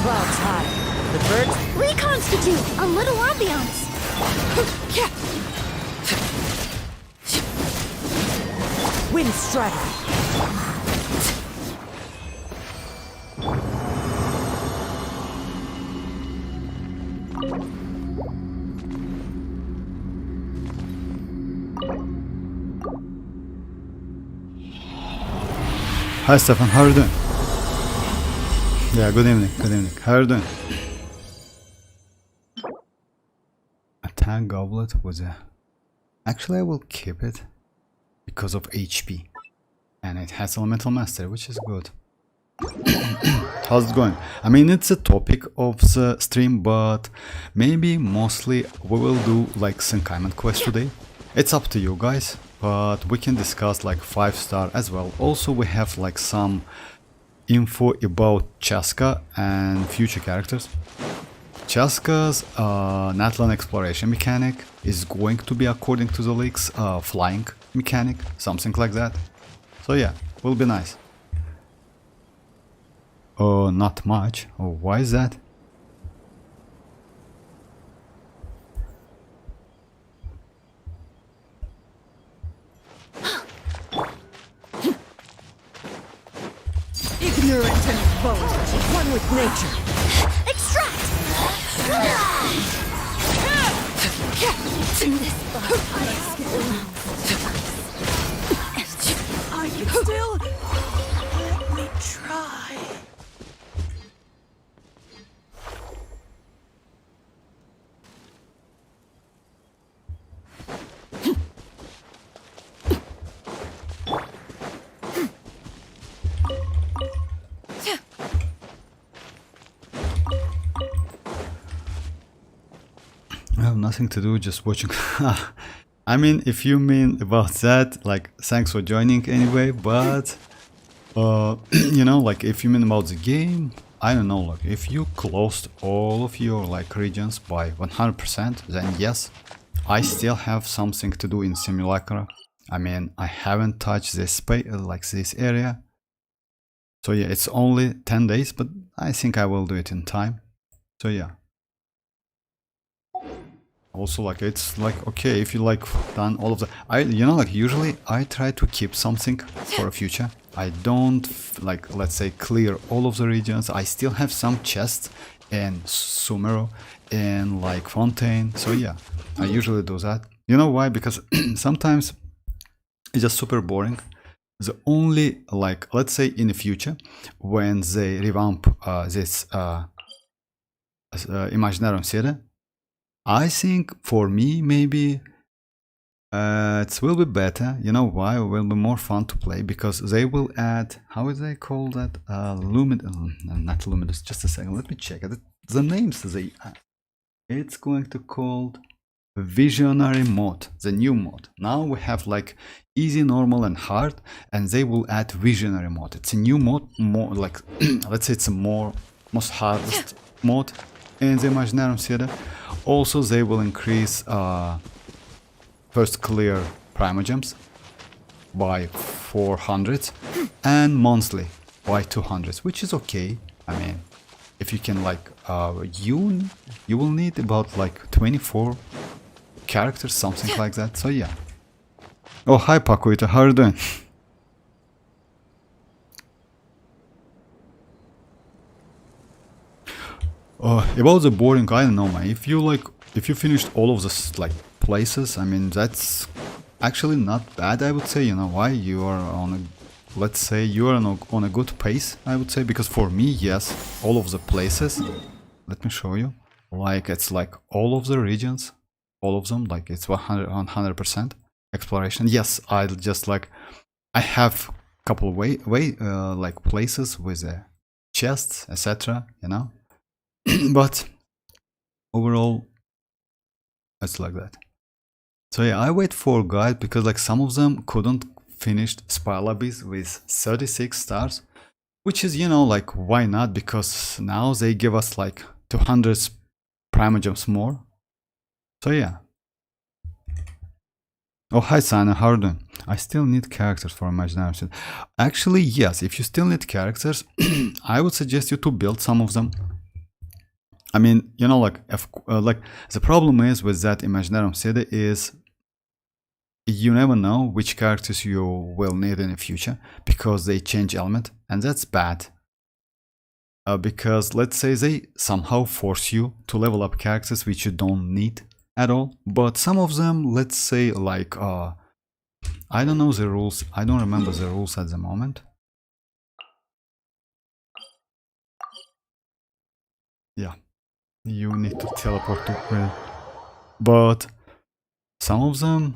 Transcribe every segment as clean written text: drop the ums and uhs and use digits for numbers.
Clouds high. The birds reconstitute a little ambiance. Wind strider. Hi Stefan, how are you doing? Yeah, good evening, how are you doing? A tank goblet was a... Actually I will keep it because of HP. And it has elemental mastery, which is good. How's it going? I mean, it's a topic of the stream, but maybe mostly we will do like Senkaiman quest today. It's up to you guys, but we can discuss like 5-star as well. Also, we have like some info about Chaska and future characters. Chaska's Natlan exploration mechanic is going to be, according to the leaks, flying mechanic, something like that. So yeah, will be nice. Oh, not much. Oh, why is that? Ignorant and bold, one with nature. Extract! Are you still? Let me try. I have nothing to do, just watching. I mean, if you mean about that, like, thanks for joining anyway, but you know, like, if you mean about the game, I don't know, like, if you closed all of your like regions by 100%, then yes, I still have something to do in Simulacra. I mean, I haven't touched this space, like this area. So yeah, it's only 10 days, but I think I will do it in time. So yeah. Also, like, it's like, okay, if you like done all of the, you know, like, usually I try to keep something for a future. I don't like, let's say, clear all of the regions. I still have some chests in Sumero and like Fontaine. So yeah, I usually do that. You know why? Because sometimes it's just super boring. The only, like, let's say in the future when they revamp this Imaginarium City, I think for me maybe it will be better. You know why? It will be more fun to play because they will add, how is they call that? Not Luminous, just a second, let me check it. The names they add. It's going to called Visionary mode, the new mode. Now we have like easy, normal and hard, and they will add Visionary mode. It's a new mode, more like let's say it's a most hardest mode in the Imaginarium City. Also, they will increase first clear Primogems by 400 and monthly by 200, which is okay. I mean, if you can like you will need about like 24 characters, something like that. So yeah. Oh, hi Pakuita, how are you doing? About the boarding, I don't know, man. If you finished all of the like places, I mean, that's actually not bad, I would say. You know why? You are on a, let's say you are on a good pace, I would say, because for me, yes, all of the places, let me show you, like, it's like all of the regions, all of them, like, it's 100% exploration. Yes, I'll just like, I have couple of like places with chests, etc., you know. But overall, it's like that. So yeah, I wait for guide because like some of them couldn't finish Spiralabis with 36 stars, which is, you know, like why not? Because now they give us like 200 primogems more. So yeah. Oh, hi Sana, how are you doing? I still need characters for imaginary shit. Actually, yes, if you still need characters, I would suggest you to build some of them. I mean, you know, like, like the problem is with that Imaginarium city is you never know which characters you will need in the future because they change element, and that's bad. Because let's say they somehow force you to level up characters which you don't need at all, but some of them, let's say like I don't know the rules, I don't remember the rules at the moment. Yeah, you need to teleport to where, but some of them,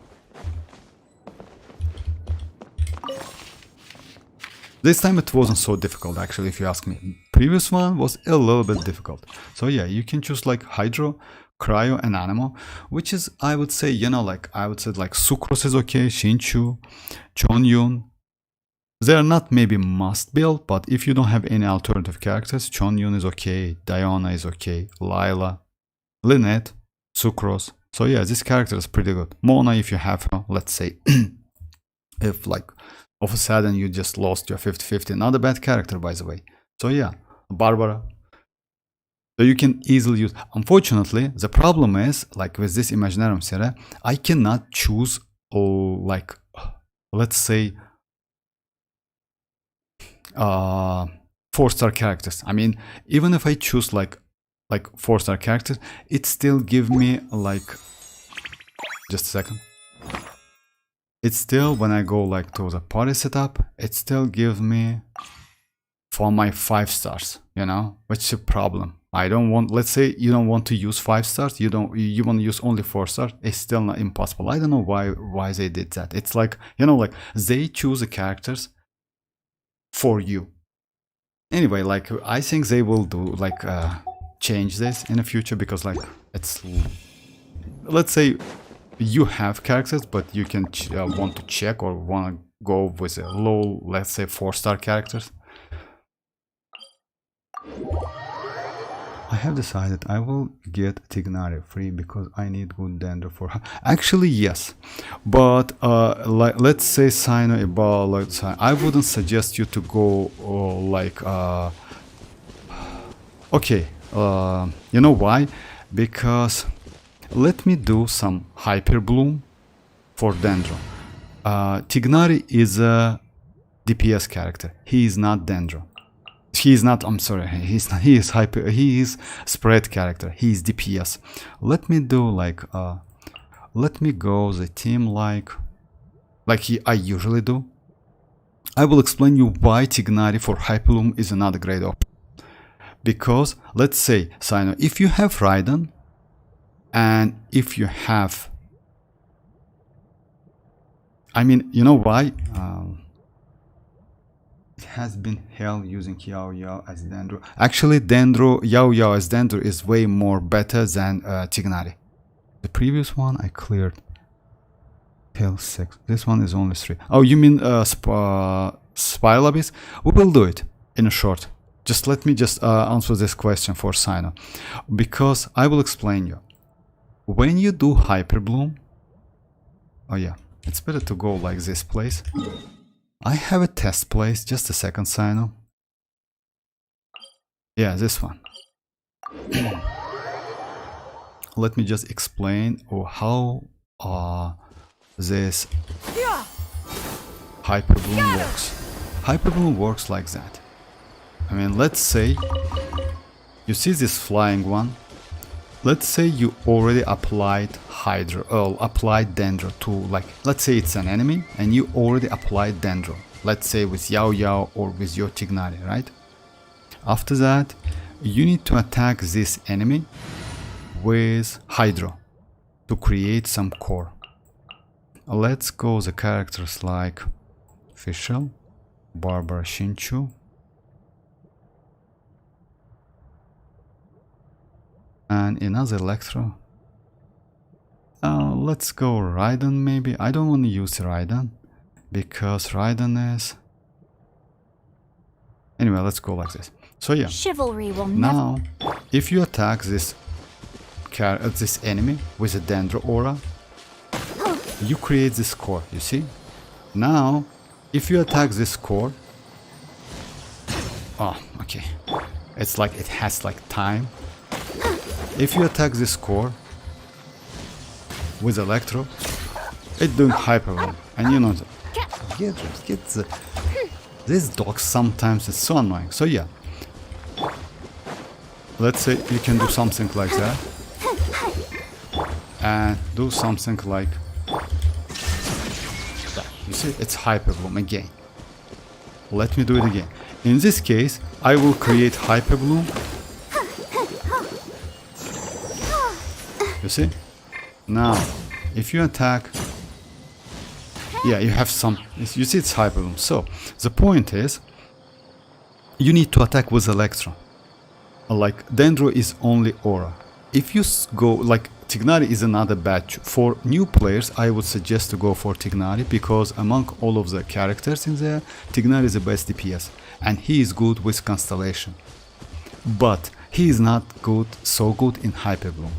this time it wasn't so difficult actually, if you ask me. Previous one was a little bit difficult. So yeah, you can choose like Hydro, Cryo and Anemo, which is, I would say, you know, like I would say like Sucrose is okay, Shinchu, Xianyun. They're not maybe must build, but if you don't have any alternative characters, Xianyun is okay, Diona is okay, Lila, Lynette, Sucrose. So yeah, this character is pretty good. Mona, if you have her, let's say, if like all of a sudden you just lost your 50-50, not a bad character by the way. So yeah, Barbara. So you can easily use. Unfortunately, the problem is like with this Imaginarium series, I cannot choose like, let's say, 4-star characters. I mean, even if I choose like 4-star characters, it still give me like, just a second. It's still, when I go like to the party setup, it still gives me for my 5 stars, you know, which is a problem. I don't want, let's say you don't want to use 5 stars, you want to use only 4 stars, it's still not impossible. I don't know why they did that. It's like, you know, like they choose the characters for you. Anyway, like I think they will do like change this in the future, because like it's, let's say you have characters but you can want to check or want to go with a low, let's say 4-star characters. I have decided I will get Tignari free because I need good dendro for her. Actually, yes, but like, let's say Sino about, like, I wouldn't suggest you to go like okay, you know why? Because let me do some hyper bloom for dendro. Tignari is a DPS character. He is not dendro. He is not, I'm sorry, he's not, he is spread character, he is DPS. Let me do like let me go the team like I usually do. I will explain you why Tignari for Hyperloom is another great option. Because let's say, Sino, if you have Raiden and if you have, I mean, you know why? It has been hell using Yao Yao as Dendro. Actually, Yao Yao as Dendro is way more better than Tignari. The previous one I cleared. Hell 6. This one is only 3. Oh, you mean Spiral Abyss? We will do it in a short. Just let me just answer this question for Sino. Because I will explain you. When you do Hyper Bloom, oh yeah, it's better to go like this place. I have a test place, just a second, Sino. Yeah, this one. Let me just explain how this Hyperbloom works. Hyperbloom works like that. I mean, let's say you see this flying one. Let's say you already applied applied Dendro to, like, let's say it's an enemy and you already applied Dendro. Let's say with Yao Yao or with your Tignari, right? After that, you need to attack this enemy with Hydro to create some core. Let's go the characters like Fischl, Barbara Shinchu. And another Electro. Let's go Raiden maybe. I don't want to use Raiden because Raiden is... Anyway, let's go like this. So yeah. Chivalry will never. Now, if you attack this enemy with a Dendro aura, you create this core, you see? Now, if you attack this core... Oh, okay. It's like it has like time. If you attack this core with Electro, it's doing hyper roll. And you know that. Get the... This dog sometimes is so annoying. So yeah. Let's say you can do something like that. And do something like that. You see, it's hyper bloom again. Let me do it again. In this case, I will create hyper bloom. You see? Now, if you attack, yeah, you have some, you see it's hyper bloom. So, the point is, you need to attack with Electro. Like, Dendro is only aura. If you go, like, Tignari is another batch. For new players, I would suggest to go for Tignari because among all of the characters in there, Tignari is the best DPS. And he is good with Constellation. But he is not good, so good in Hyper Bloom.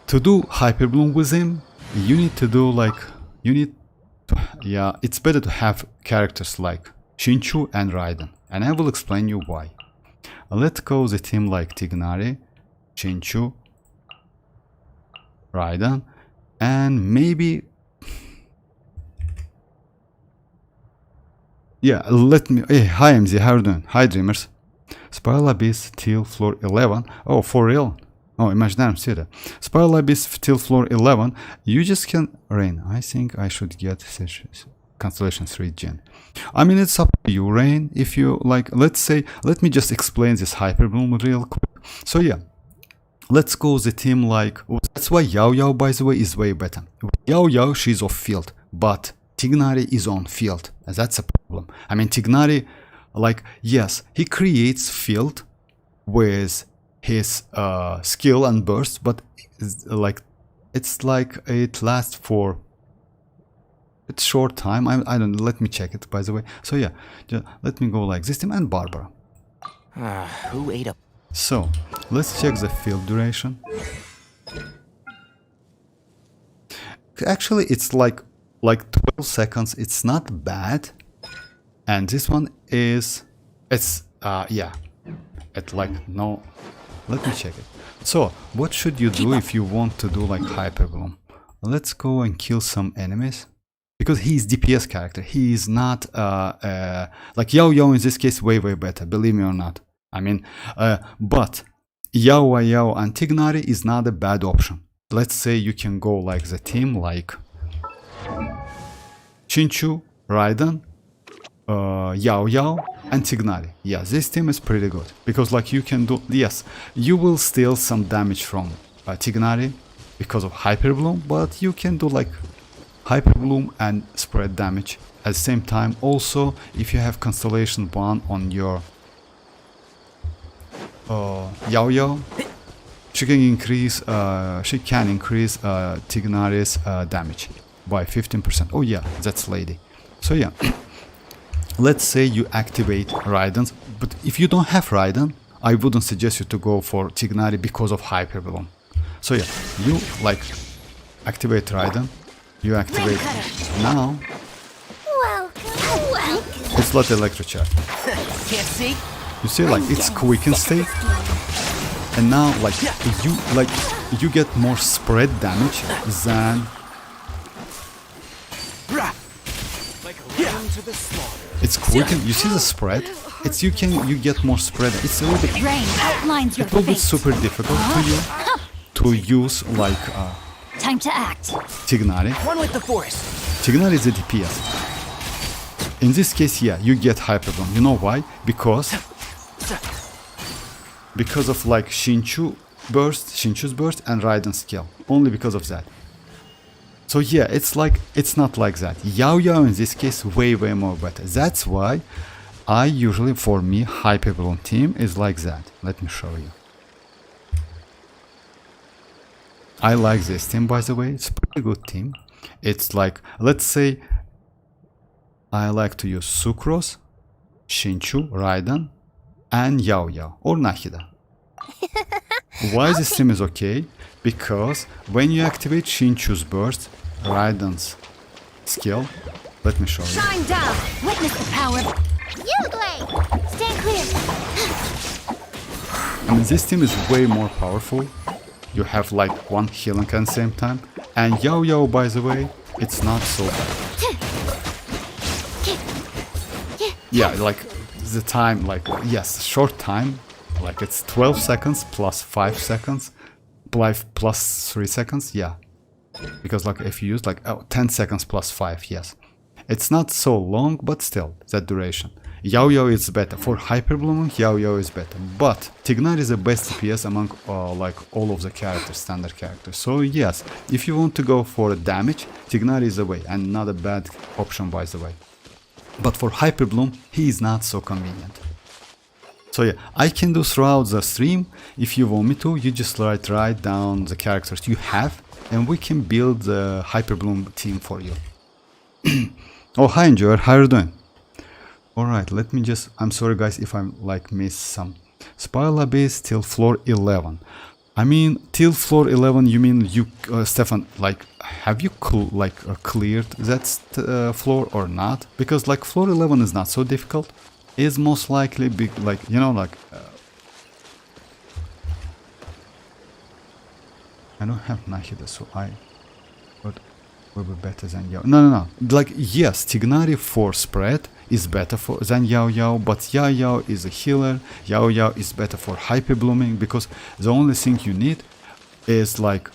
To do Hyper Bloom with him, you need to do like, yeah, it's better to have characters like Shinchu and Raiden. And I will explain you why. Let's go the team like Tignari, Shinchu, Raiden, and maybe... Yeah, let me... Hey, hi MZ, how are you doing? Hi Dreamers. Spiral Abyss till floor 11. Oh, for real? Oh, Imaginary Theater. Spiral Abyss till floor 11. You just can... Rain, I think I should get Constellation 3 Gen. I mean, it's up to you, Rain, if you like... Let's say... Let me just explain this Hyper Bloom real quick. So yeah. Let's go the team like... That's why Yao Yao, by the way, is way better. Yao Yao, she's off field. But Tignari is on field. And that's a problem. I mean, Tignari, like, yes, he creates field with his skill and burst, but it's like it lasts for a short time. I don't know, let me check it, by the way. So yeah, let me go like this team and Barbara. Who ate up? So, let's check the field duration. Actually, it's like 12 seconds. It's not bad. And this one is... It's, yeah. It's like, no... Let me check it. So, what should you do if you want to do like Hyper Bloom? Let's go and kill some enemies. Because he is DPS character. He is not... like Yao Yao in this case, way better. Believe me or not. I mean, but Yao Yao and Tignari is not a bad option. Let's say you can go like the team like Shinchu, Raiden, Yao Yao and Tignari. Yeah, this team is pretty good. Because like you can do, yes, you will steal some damage from Tignari because of Hyper Bloom, but you can do like Hyper Bloom and spread damage at the same time. Also, if you have Constellation 1 on your Yao Yao, she can increase Tignari's damage by 15%. Oh yeah, that's lady. So yeah, let's say you activate Raiden, but if you don't have Raiden, I wouldn't suggest you to go for Tignari because of Hyper Bloom. So yeah, you like activate Raiden, you activate now. Welcome. It's like Electro Chat. Can't see? You see, like it's quick and stay, and now like you get more spread damage than it's quick. And you see the spread. It's you get more spread. It's a little bit. Rain outlines your It will be fate. super difficult for you to use like Time to act. Tignari. One with the forest. Tignari is a DPS. In this case, yeah, you get Hyper Bloom. You know why? Because of like Shinchu's burst and Raiden skill. Only because of that. So yeah, it's not like that. Yao Yao in this case way more better. That's why I usually, for me, Hyper Bloom team is like that. Let me show you. I like this team, by the way. It's a pretty good team. It's like, let's say I like to use Sucrose, Shinchu, Raiden, and Yao Yao or Nahida. Why this team is okay? Because when you activate Shinchu's burst, Raiden's skill, let me show you. Shine down. Witness the power. Stand clear. I mean, this team is way more powerful. You have like one healing at the same time. And Yao Yao, by the way, it's not so bad. Yeah, like the time, like, yes, short time. Like it's 12 seconds plus 5 seconds. Plus 3 seconds, yeah. Because like if you use like 10 seconds plus 5, yes. It's not so long, but still, that duration. Yao Yao is better. For hyper blooming, Yao Yao is better. But Tighnari is the best DPS among like all of the characters, standard characters. So yes, if you want to go for damage, Tighnari is the way, and not a bad option by the way. But for hyper bloom, he is not so convenient. So yeah, I can do throughout the stream. If you want me to, you just write down the characters you have, and we can build the hyper bloom team for you. Oh, hi Enjoyer, how are you doing? Alright, let me just, I'm sorry guys if I'm like missed some. Spoiler base till floor 11. I mean, till floor 11, you mean you, Stefan, like, have you cleared that floor or not? Because like floor 11 is not so difficult. It's most likely big, like, you know, like, I don't have Nahida, so but will be better than Yao. No. Like, yes, Tighnari for spread is better than Yao Yao, but Yao Yao is a healer. Yao Yao is better for hyper blooming, because the only thing you need is like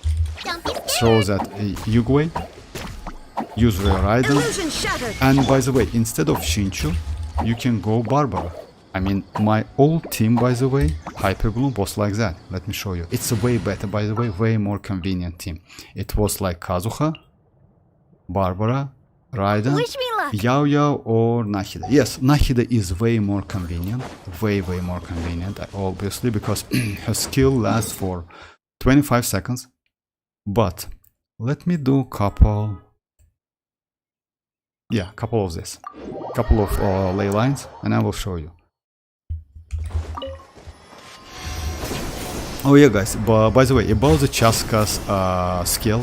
throw that Yugwei, use your Raiden, and by the way, instead of Shinchu, you can go Barbara. I mean, my old team, by the way, hyper bloom was like that. Let me show you. It's a way better, by the way, way more convenient team. It was like Kazuha, Barbara, Raiden, Yao Yao, or Nahida. Yes, Nahida is way more convenient. Way more convenient, obviously, because her skill lasts for 25 seconds. But let me do couple of this. Couple of ley lines, and I will show you. Oh yeah guys, but by the way, about the Chaska's skill,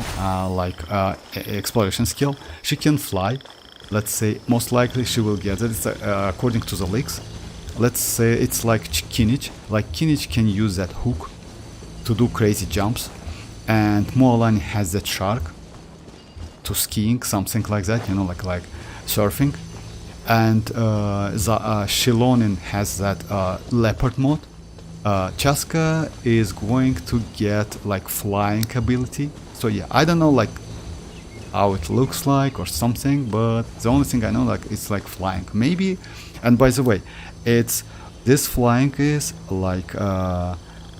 exploration skill, she can fly. Let's say, most likely she will get it, according to the leaks. Let's say it's like Kinich. Like Kinich can use that hook to do crazy jumps. And Moalani has that shark to skiing, something like that, you know, like surfing. And Shilonin has that leopard mode. Chaska is going to get like flying ability. So yeah, I don't know like how it looks like or something, but the only thing I know like it's like flying maybe. And by the way, it's this flying is like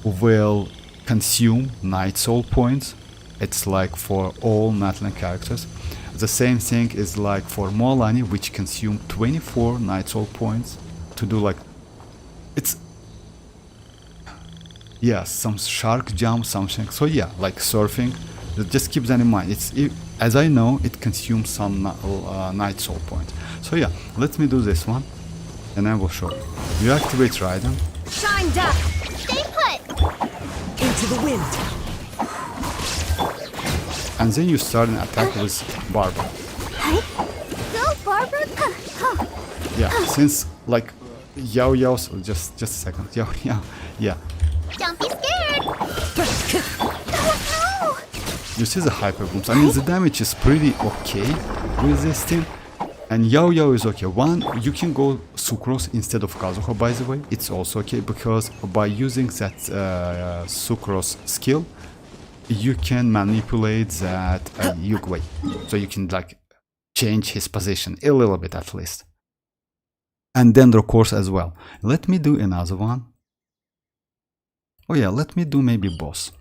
will consume night soul points. It's like for all Natlan characters. The same thing is like for Moalani, which consume 24 night soul points to do like, it's, yeah, some shark jump, something. So yeah, like surfing. Just keep that in mind. As I know, it consumes some night soul points. So yeah, let me do this one, and I will show you. You activate Raiden. Shine down. Stay put. Into the wind. And then you start an attack with Barbara. Go, Barbara. Yeah, since like Yao Yao, just a second. Yao Yao, yeah. Don't be scared. You see the hyper booms. I mean, the damage is pretty okay with this team. And Yao Yao is okay. One, you can go Sucrose instead of Kazuha, by the way. It's also okay because by using that Sucrose skill, you can manipulate that Yugwei. So you can like change his position a little bit at least. And Dendro course as well. Let me do another one. Oh yeah, let me do maybe boss.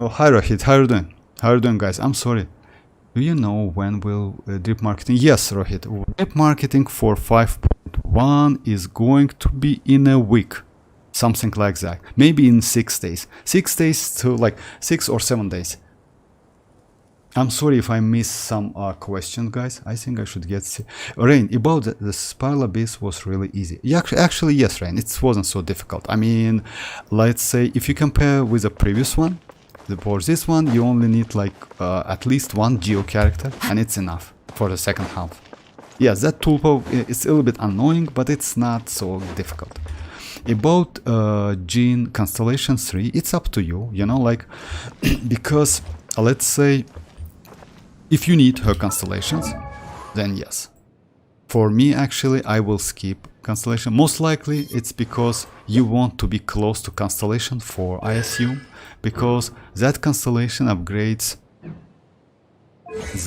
Oh, hi Rohit, how are you doing? How are you doing, guys? I'm sorry. Do you know when will drip marketing? Yes, Rohit. Drip marketing for 5.1 one is going to be in a week, something like that, maybe in 6 days, 6 days to like 6 or 7 days. I'm sorry if I missed some question, guys. I think I should get Rain. About the Spiral Abyss was really easy. Yeah, actually yes, Rain, it wasn't so difficult. I mean, let's say if you compare with the previous one, for this one you only need like at least one geo character and it's enough for the second half. Yes, that tulpa is a little bit annoying, but it's not so difficult. About Jean Constellation 3, it's up to you, you know, like because let's say if you need her constellations, then yes. For me, actually, I will skip constellation. Most likely, it's because you want to be close to constellation 4, I assume, because that constellation upgrades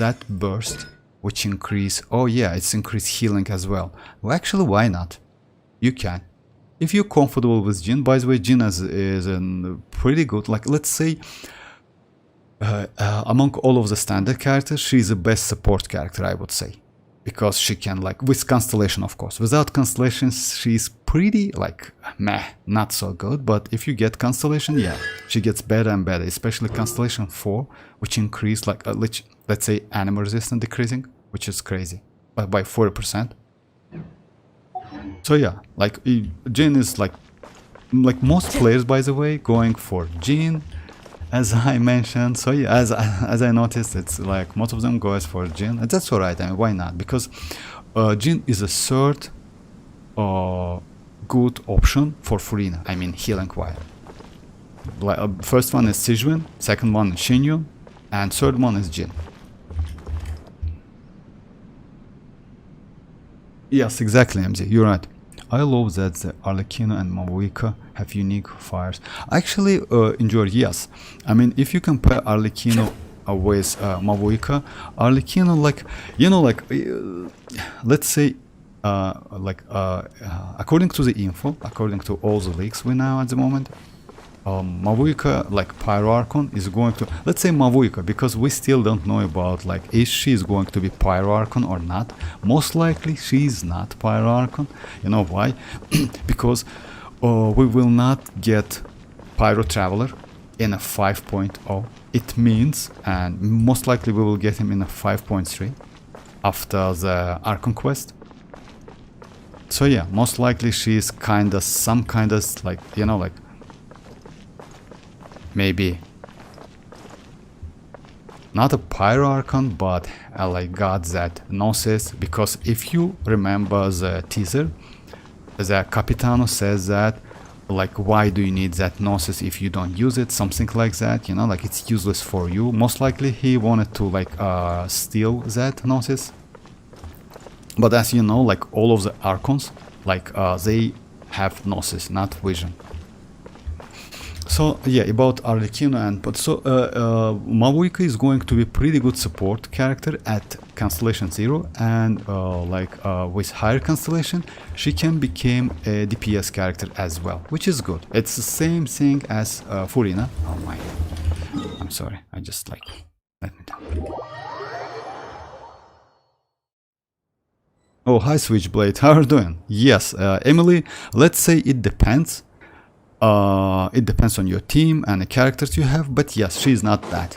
that burst, which increase. Oh yeah, it's increased healing as well. Well, actually, why not? You can. If you're comfortable with Jin, by the way, Jin is a pretty good. Like, let's say. Among all of the standard characters, she's the best support character, I would say, because she can, like, with constellation, of course. Without constellations, she's pretty like meh, not so good. But if you get constellation, yeah, she gets better and better, especially constellation 4, which increase like let's say animal resistance decreasing, which is crazy, but by 40%. So yeah, like Jin is like most players, by the way, going for Jin. As I mentioned, so yeah, as I noticed, it's like most of them goes for Jin, and that's alright. I mean, why not? Because Jin is a third good option for Furina. I mean, healing wire. First one is Xianyun, second one is Xianyun, and third one is Jin. Yes, exactly, MZ. You're right. I love that the Arlecchino and Mavuika have unique fires. I actually enjoy, yes. I mean, if you compare Arlecchino with Mavuika, Arlecchino, like, you know, like, let's say, according to the info, according to all the leaks we know at the moment, Mavuika, like Pyro Archon, is going to, let's say Mavuika, because we still don't know about, like, is she is going to be Pyro Archon or not. Most likely she is not Pyro Archon. You know why? Because we will not get Pyro Traveler in a 5.0. It means, and most likely we will get him in a 5.3 after the Archon quest. So yeah, most likely she is kinda, some kind of, like, you know, like, maybe not a Pyro Archon, but like got that Gnosis, because if you remember the teaser, the Capitano says that, like, why do you need that Gnosis if you don't use it, something like that, you know, like it's useless for you. Most likely he wanted to, like, steal that Gnosis, but as you know, like all of the Archons, like they have Gnosis, not vision. So yeah, about Arlecchino and but so Mavuika is going to be pretty good support character at Constellation 0, and with higher Constellation she can become a DPS character as well, which is good. It's the same thing as Furina. Oh my, I'm sorry, I just like, let me down. Oh, hi Switchblade, how are you doing? Yes, Emily, let's say it depends. It depends on your team and the characters you have, but yes, she is not bad.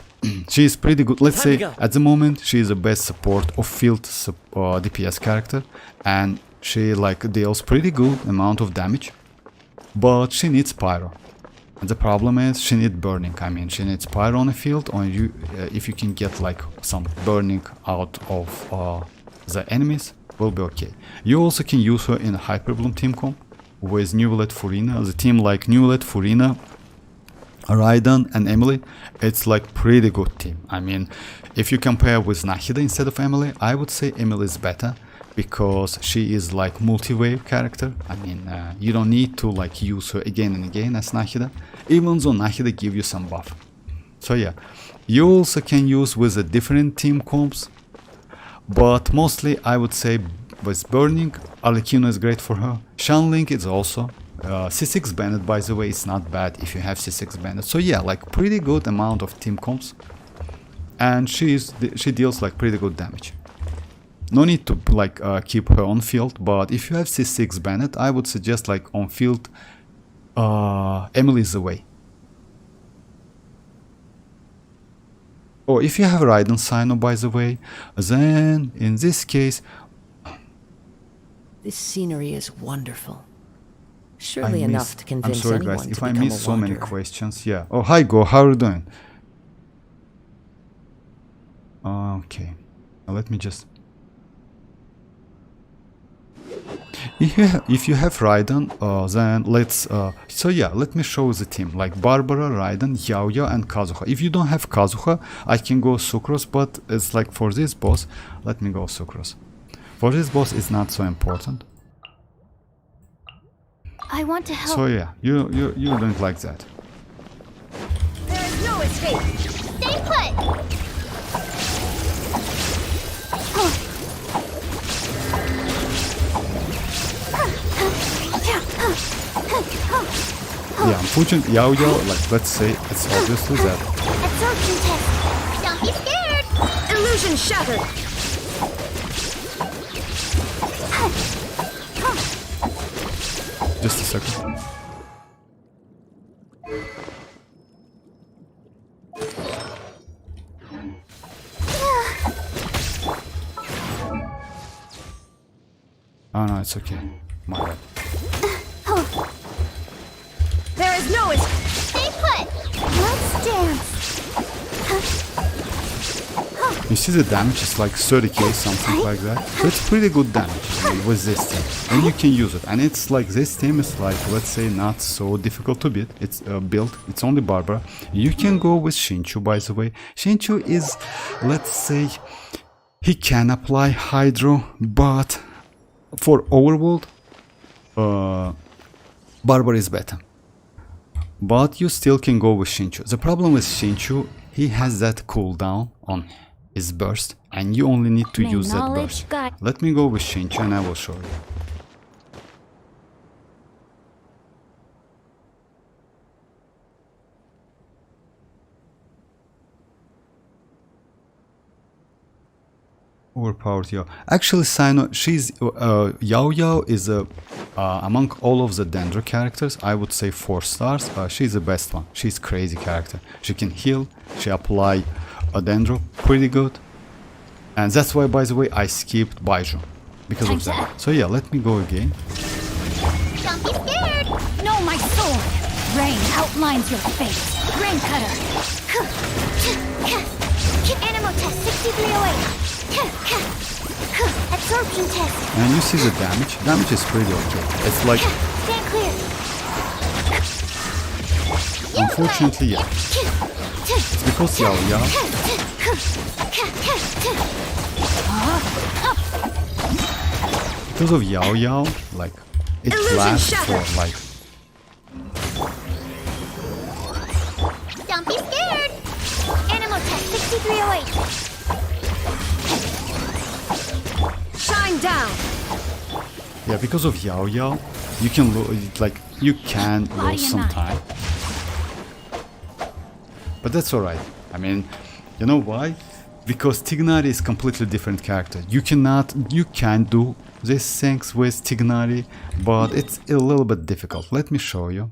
She is pretty good. Let's say at the moment she is the best support of field DPS character, and she like deals pretty good amount of damage, but she needs pyro. And the problem is she needs burning. I mean, she needs pyro on the field, or you if you can get like some burning out of the enemies, will be okay. You also can use her in a Hyperbloom team comp with Neuvillette, Furina. The team like Neuvillette, Furina, Raiden and Emily, it's like pretty good team. I mean, if you compare with Nahida instead of Emily, I would say Emily is better, because she is like multi-wave character. I mean, you don't need to like use her again and again as Nahida, even though Nahida give you some buff. So yeah, you also can use with a different team comps, but mostly I would say with burning, Arlecchino is great for her. Xianyun is also C6 Bandit, by the way, it's not bad if you have C6 Bandit. So yeah, like pretty good amount of team comps, and she deals like pretty good damage. No need to like keep her on field, but if you have C6 Bennett, I would suggest like on field Emily's away. Or if you have Raiden Sino, by the way, then in this case... This scenery is wonderful. Surely enough to I'm convince sorry anyone guys, to if I become miss a so many wanderer. questions, yeah. Oh, hi Go, how are you doing? Okay, now let me just... If you have Raiden, then let's... so yeah, let me show the team. Like Barbara, Raiden, Yaoya and Kazuha. If you don't have Kazuha, I can go Sucrose, but it's like for this boss, let me go Sucrose. For this boss, it's not so important. I want to help. So yeah, you don't like that. There is no escape. Stay put. Yeah, unfortunately, Yaoya, like let's say, it's obviously that. Absorption test. Don't be scared. Illusion shattered. Just a second. Oh no, it's okay. My bad. There is no escape. Stay put. Let's dance. You see the damage is like 30k, something like that. So it's pretty good damage with this team. And you can use it. And it's like this team is like, let's say, not so difficult to beat. It's built. It's only Barbara. You can go with Shinchu, by the way. Shinchu is, let's say, he can apply Hydro, but for Overworld, Barbara is better. But you still can go with Shinchu. The problem with Shinchu, he has that cooldown on his burst, and you only need to use that burst. Let me go with Xianyun and I will show you. Overpowered Yao. Actually, Sino, she's Yao Yao is among all of the Dendro characters, I would say 4 stars. She's the best one. She's crazy character. She can heal. She apply a Dendro pretty good, and that's why, by the way, I skipped Baiju because of that. So yeah, let me go again. Don't be scared. No, my sword! Rain outlines your face. Rain cutter. Animal test 6308. Absorption test. And you see the damage. Damage is pretty okay. It's like, Stand clear. unfortunately, yeah. It's because Yao Yao. Because of Yao Yao, like it lasts for like. Don't be scared. Animal test 6308. Shine down. Yeah, because of Yao Yao, you can like you can lose some time. But that's alright. I mean, you know why? Because Tignari is completely different character. You can do these things with Tignari, but it's a little bit difficult. Let me show you.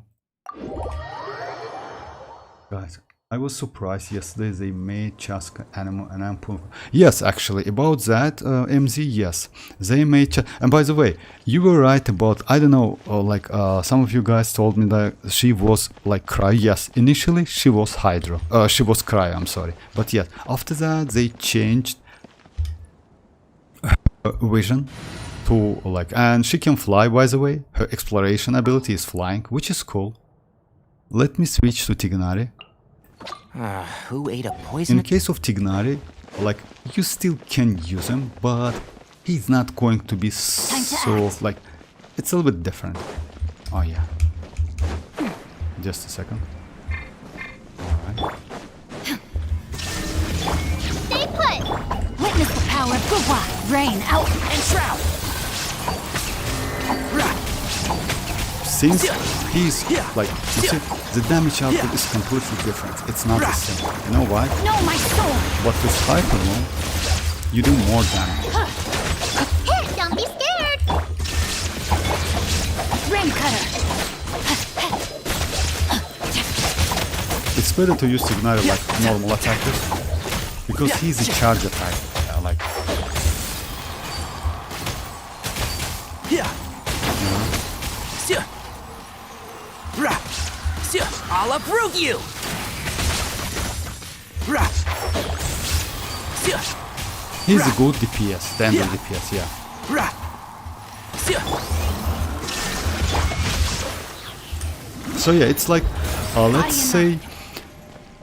Guys, I was surprised yesterday they made Chaska Animal and Ampul. Yes, actually, about that, MZ, yes. They made and by the way, you were right about, I don't know, like some of you guys told me that she was like Cry. Yes, initially she was Hydro. She was Cry, I'm sorry. But yeah, after that they changed her vision to like, and she can fly, by the way. Her exploration ability is flying, which is cool. Let me switch to Tignari. Who ate a poison? In case of Tignari, like, you still can use him, but he's not going to be so, like, it's a little bit different. Oh yeah. Just a second. Alright. Stay put. Witness the power of Guwa. Rain out and shroud. Since he's, like, you see, the damage output is completely different. It's not the same. You know why? No, my sword! But with Hyperloom, you do more damage. Rain cutter. It's better to use Tighnari like normal attackers because he's a charge attack. Like Yeah. Rah. I'll uproot you. Rah. he's a good DPS, Dendro DPS, yeah. Rah. So yeah, it's like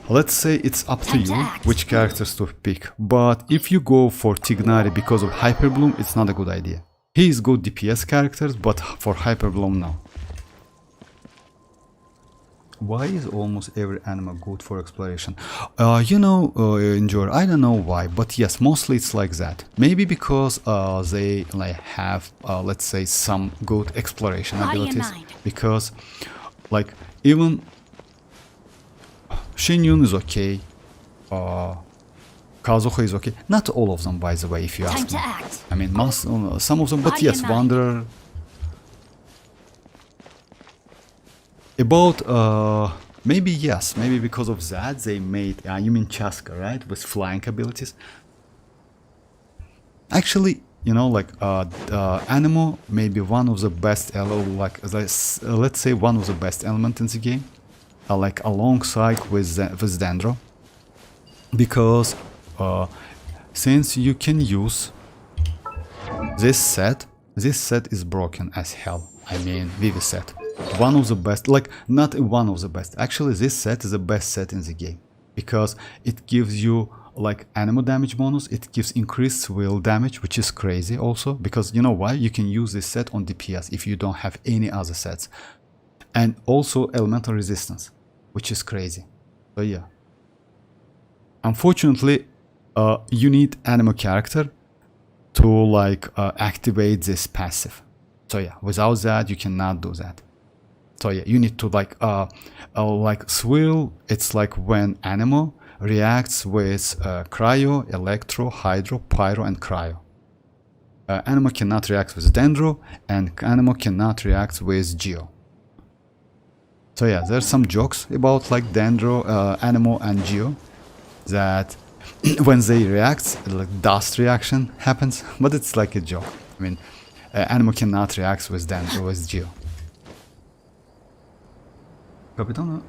let's say it's up to you which characters to pick. But if you go for Tighnari because of Hyper Bloom, it's not a good idea. He is good DPS characters, but for Hyper Bloom, no. Why is almost every animal good for exploration? Enjoy. I don't know why, but yes, mostly it's like that. Maybe because they like have, let's say, some good exploration abilities. Because, like, even Xianyun is okay. Kazuha is okay. Not all of them, by the way, if you ask me. I mean, some of them, but yes, Wanderer. About maybe yes, maybe because of that they made you mean Chaska, right, with flying abilities. Actually, you know, like Anemo may be one of the best let's say one of the best element in the game, like alongside with Dendro, because since you can use this set is broken as hell. I mean, Vivi set. One of the best, like not one of the best. Actually, this set is the best set in the game because it gives you like animal damage bonus. It gives increased will damage, which is crazy also because you know why? You can use this set on DPS if you don't have any other sets, and also elemental resistance, which is crazy. So yeah. Unfortunately, you need animal character to like activate this passive. So yeah, without that you cannot do that. So yeah, you need to like Swill, it's like when Anemo reacts with Cryo, Electro, Hydro, Pyro and Cryo. Anemo cannot react with Dendro and Anemo cannot react with Geo. So yeah, there's some jokes about like Dendro, Anemo and Geo that when they react, like dust reaction happens, but it's like a joke. I mean, Anemo cannot react with Dendro, with Geo. Capitano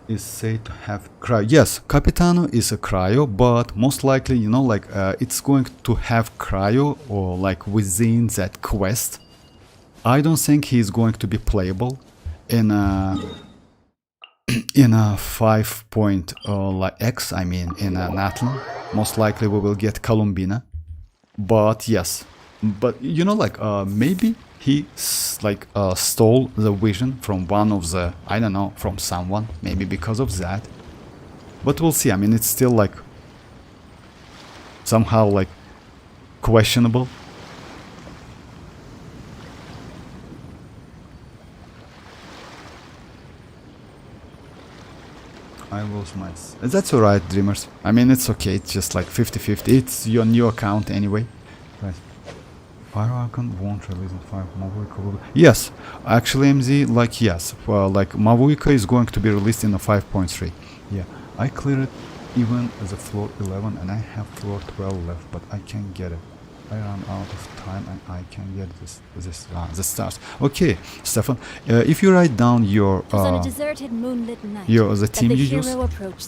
is said to have cryo. Yes, Capitano is a cryo, but most likely, you know, like it's going to have cryo or like within that quest. I don't think he's going to be playable in a 5.x. I mean, in a Natlan. Most likely we will get Columbina, but yes, but you know, like maybe he stole the vision from one of the, I don't know, from someone, maybe because of that. But we'll see. I mean, it's still like somehow like questionable. I lost my... That's alright, Dreamers. I mean, it's okay. It's just like 50-50. It's your new account anyway. Right. Fire Icon won't release in 5. Mavuika will... Yes, actually MZ, like yes. Well, like Mavuika is going to be released in the 5.3. Yeah, I cleared it even as a floor 11 and I have floor 12 left, but I can't get it. I ran out of time and I can get the stars. Okay, Stefan, if you write down your the team you use,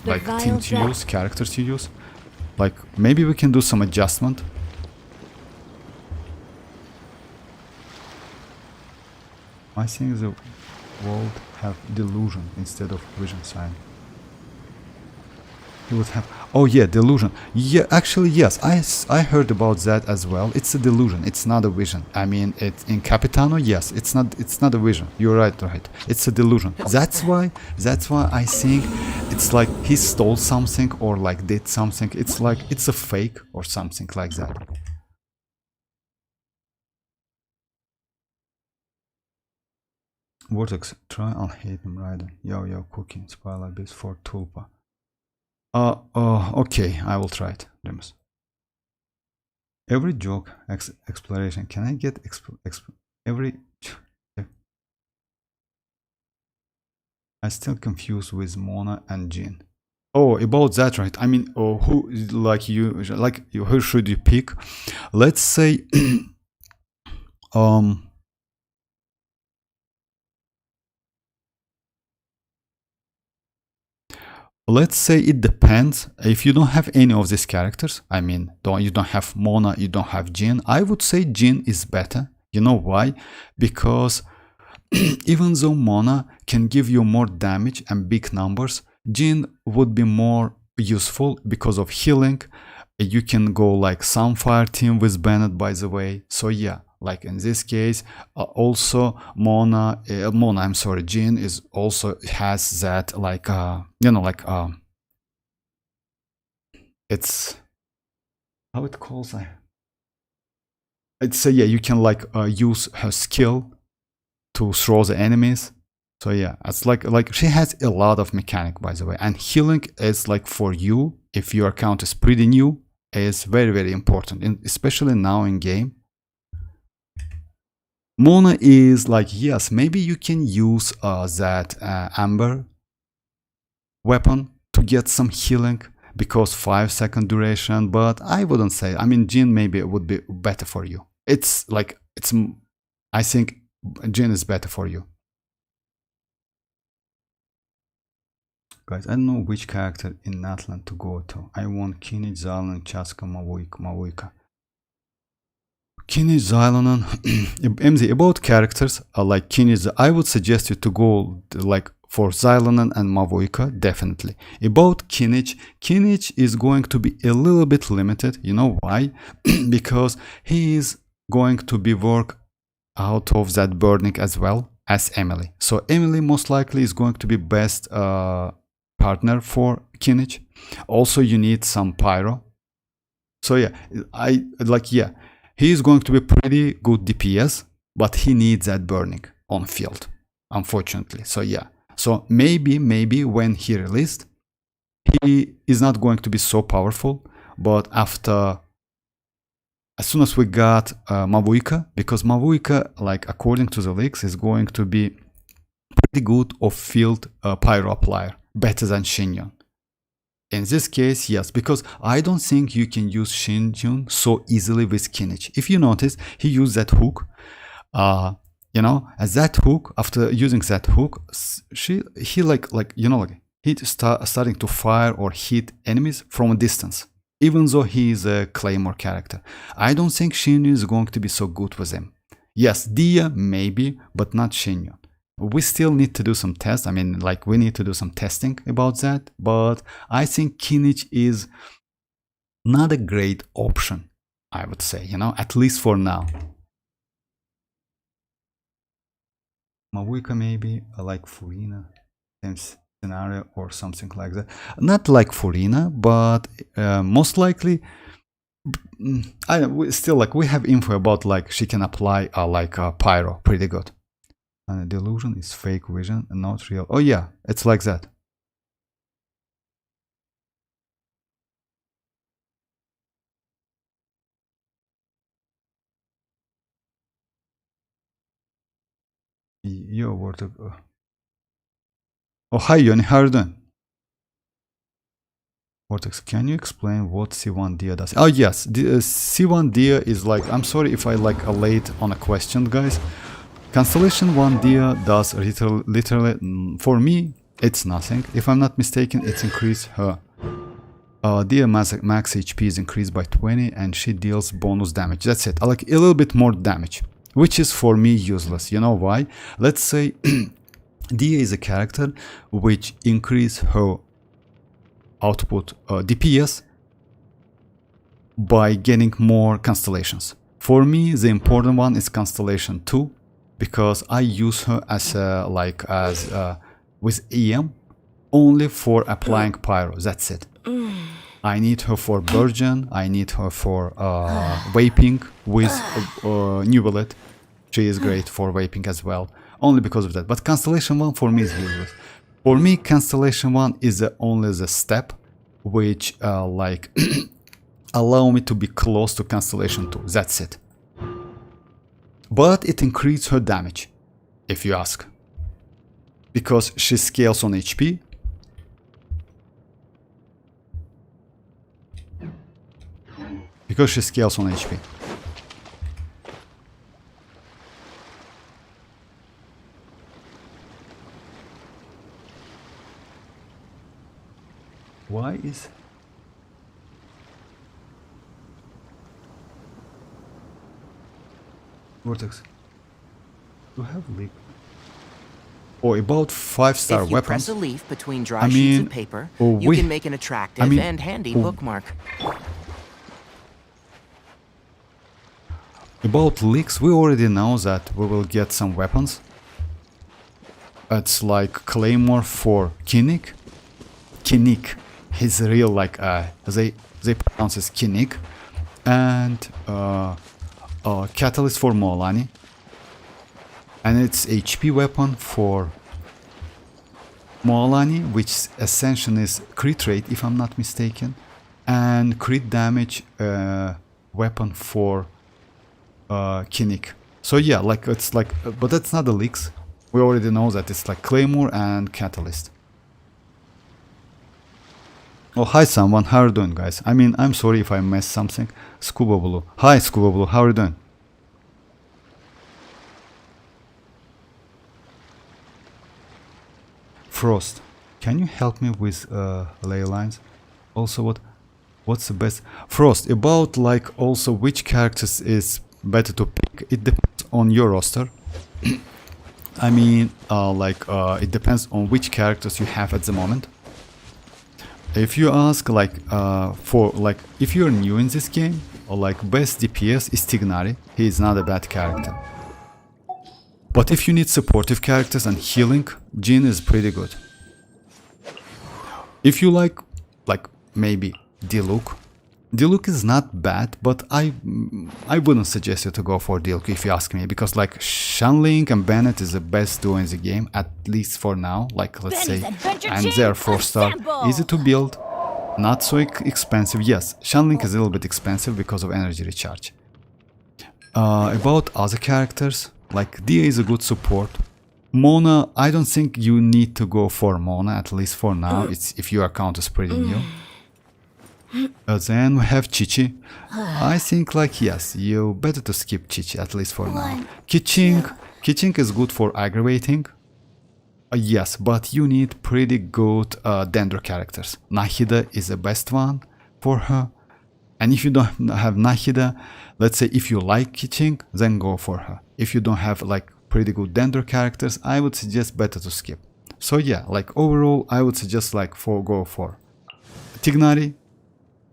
like teams you use, characters you use, like maybe we can do some adjustment. I think the world have delusion instead of vision sign. He would have... Oh yeah, delusion. Yeah, actually yes, I heard about that as well. It's a delusion. It's not a vision. I mean, it's in Capitano. Yes, it's not a vision. You're right. It's a delusion. That's why I think it's like he stole something or like did something. It's like it's a fake or something like that. Vortex, try on Hayden Rider. Yo, cooking, Spile Abyss for Tulpa. Okay, I will try it, Remus. Every joke exploration. Can I get every I'm still confused with Mona and Jin. Oh, about that, right? I mean, oh, who who should you pick? Let's say, let's say it depends. If you don't have any of these characters, I mean, you don't have Mona, you don't have Jin. I would say Jin is better. You know why? Because even though Mona can give you more damage and big numbers, Jin would be more useful because of healing. You can go like Sunfire team with Bennett, by the way. So yeah, like in this case, also Jin is also has that like it's how it calls. It's yeah, you can like use her skill to throw the enemies. So yeah, it's like she has a lot of mechanic, by the way, and healing is like for you if your account is pretty new is very very important, especially now in game. Mona is like, yes, maybe you can use that amber weapon to get some healing because 5-second duration, but I wouldn't say. I mean, Jin maybe it would be better for you. I think Jin is better for you. Guys, I don't know which character in Natlan to go to. I want Kinich, Xianyun, Chaska, Mavuika. Kinich, Xianyun, MZ, about characters like Kinich, I would suggest you to go like for Xianyun and Mavuika, definitely. About Kinich is going to be a little bit limited. You know why? Because he is going to be work out of that burning as well as Emily. So Emily most likely is going to be best partner for Kinich. Also, you need some pyro. So yeah, he is going to be pretty good DPS, but he needs that burning on field, unfortunately. So yeah, so maybe when he released, he is not going to be so powerful, but as soon as we got Mavuika, because Mavuika, like according to the leaks, is going to be pretty good off field pyro applier, better than Xianyun. In this case, yes, because I don't think you can use Xianyun so easily with Kinich. If you notice, he used that hook. As that hook, after using that hook, he starting to fire or hit enemies from a distance, even though he is a Claymore character. I don't think Xianyun is going to be so good with him. Yes, Dia maybe, but not Xianyun. We still need to do some tests. I mean, like we need to do some testing about that. But I think Kinich is not a great option, I would say, at least for now. Mavuika maybe, like Furina, same scenario or something like that. Not like Furina, but most likely, we have info about like she can apply pyro pretty good. Delusion is fake vision and not real. Oh yeah, it's like that. Yo, what? Oh, hi, Yoni, how are you doing? Vortex, can you explain what C1 Dia does? Oh yes, C1 Dia is like, I'm sorry if I like late on a question, guys. Constellation 1 Dia does literally, for me, it's nothing. If I'm not mistaken, it's increased her. Dia max HP is increased by 20 and she deals bonus damage. That's it. I like a little bit more damage, which is for me useless. You know why? Let's say Dia is a character which increase her output DPS by getting more constellations. For me, the important one is Constellation 2. Because I use her as with EM only for applying pyro. That's it. I need her for Burgeon. I need her for vaping with Neuvillette. She is great for vaping as well. Only because of that. But Constellation 1 for me is useless. For me, Constellation 1 is only the step which allow me to be close to Constellation 2. That's it. But it increased her damage, if you ask. because she scales on HP. Because she scales on HP. Why is... Vortex. You have leap. Oh, about 5-star If you weapons. press a leaf between dry I sheets mean, of paper, oh, you we- can make an attractive I mean, and handy oh. bookmark. About leaks, we already know that we will get some weapons. It's like Claymore for Kinnick. Kinnick. He's real like they pronounce it Kinnick. And Catalyst for Molani. And it's HP weapon for Molani, which essentially is crit rate if I'm not mistaken. And crit damage weapon for Kinnick. So yeah, like it's like, but that's not the leaks. We already know that it's like Claymore and Catalyst. Oh, hi someone, how are you doing, guys? I mean, I'm sorry if I missed something. Scuba Blue. Hi Scuba Blue, how are you doing? Frost, can you help me with ley lines? Also, what's the best? Frost, about like also which characters is better to pick. It depends on your roster. I mean, it depends on which characters you have at the moment. If you ask like if you're new in this game, or like best DPS is Tignari. He is not a bad character. But if you need supportive characters and healing, Jhin is pretty good. If you like maybe Diluc. Diluc is not bad, but I wouldn't suggest you to go for Diluc if you ask me, because like Shanling and Bennett is the best duo in the game, at least for now, like let's say, and they're 4-star, easy to build, not so expensive. Yes, Shanling is a little bit expensive because of energy recharge. About other characters, like Dia is a good support. Mona, I don't think you need to go for Mona, at least for now, it's if your account is pretty new. Then we have Chichi. I think like yes, you better to skip Chichi at least for now. Kiching is good for aggravating. Yes, but you need pretty good Dendro characters. Nahida is the best one for her. And if you don't have Nahida, let's say if you like Kiching, then go for her. If you don't have like pretty good Dendro characters, I would suggest better to skip. So yeah, like overall, I would suggest like go for Tignari.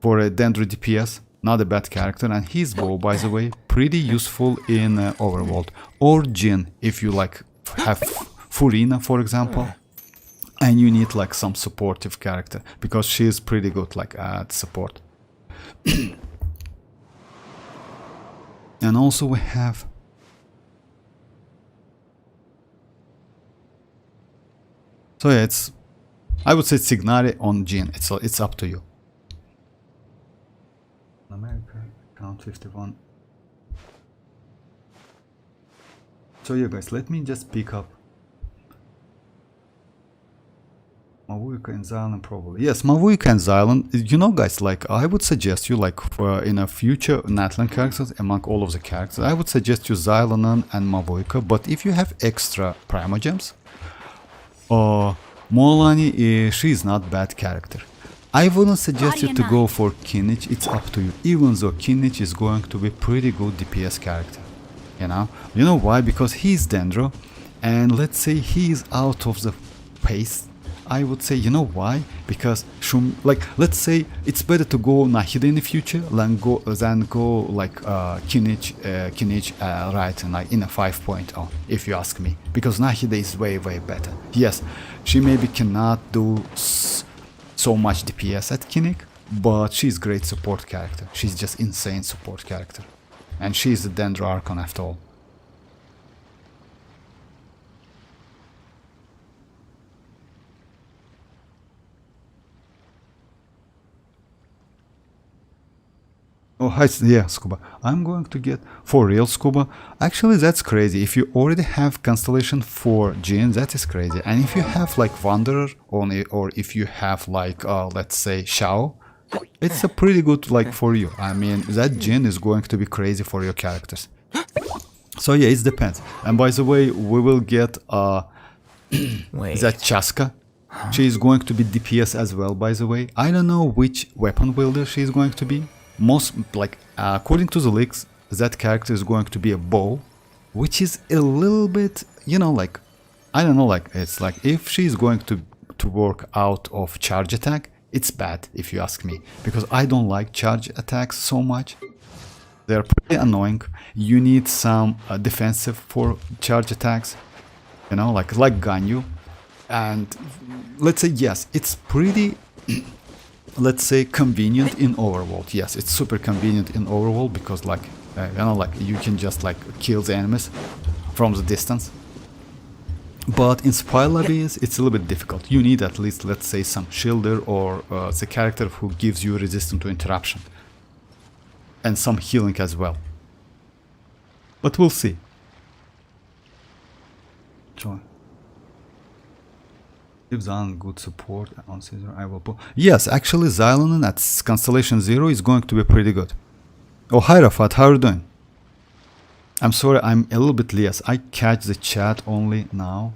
For a Dendro DPS, not a bad character, and his bow, by the way, pretty useful in Overworld. Or Jhin, if you like have Furina, for example, and you need like some supportive character, because she is pretty good like at support. And also we have... So yeah, I would say Signare on Jhin, it's up to you. America, count 51. So yeah guys, let me just pick up Mavuika and Xylan probably. Yes, Mavuika and Xylan. You know guys, like I would suggest you like in a future Natlan characters, among all of the characters, I would suggest you Xylan and Mavuika, but if you have extra Primogems, Molani, she is not bad character. I wouldn't suggest you to go for Kinich, it's up to you, even though Kinich is going to be pretty good DPS character, you know? You know why? Because he's Dendro, and let's say he is out of the pace, I would say, you know why? Because, let's say it's better to go Nahida in the future than go like Kinich right in a 5.0, if you ask me, because Nahida is way better. Yes, she maybe cannot do so much DPS at Kinnick, but she's great support character. She's just insane support character. And she's the Dendro Archon after all. Oh, Oh, yeah, Scuba. I'm going to get for real Scuba. Actually, that's crazy. If you already have Constellation for Jin, that is crazy. And if you have like Wanderer only, or if you have like let's say Xiao, it's a pretty good like for you. I mean, that Jin is going to be crazy for your characters. So yeah, it depends. And by the way, we will get Wait. that Chaska. She is going to be DPS as well, by the way. I don't know which weapon wielder she is going to be. Most, like, according to the leaks, that character is going to be a bow, which is a little bit, you know, like, I don't know, like, it's like, if she is going to work out of charge attack, it's bad, if you ask me. Because I don't like charge attacks so much. They're pretty annoying. You need some defensive for charge attacks, you know, like Ganyu. And let's say, yes, it's pretty, let's say, convenient in Overworld. Yes, it's super convenient in Overworld because, like, you know, like, you can just, like, kill the enemies from the distance. But in Spy lobbies, it's a little bit difficult. You need at least, let's say, some shielder or the character who gives you resistance to interruption. And some healing as well. But we'll see. Sure. If Zion good support on Caesar, I will put. Yes, actually, Xianyun at Constellation 0 is going to be pretty good. Oh, hi Rafat, how are you doing? I'm sorry, I'm a little bit less. I catch the chat only now.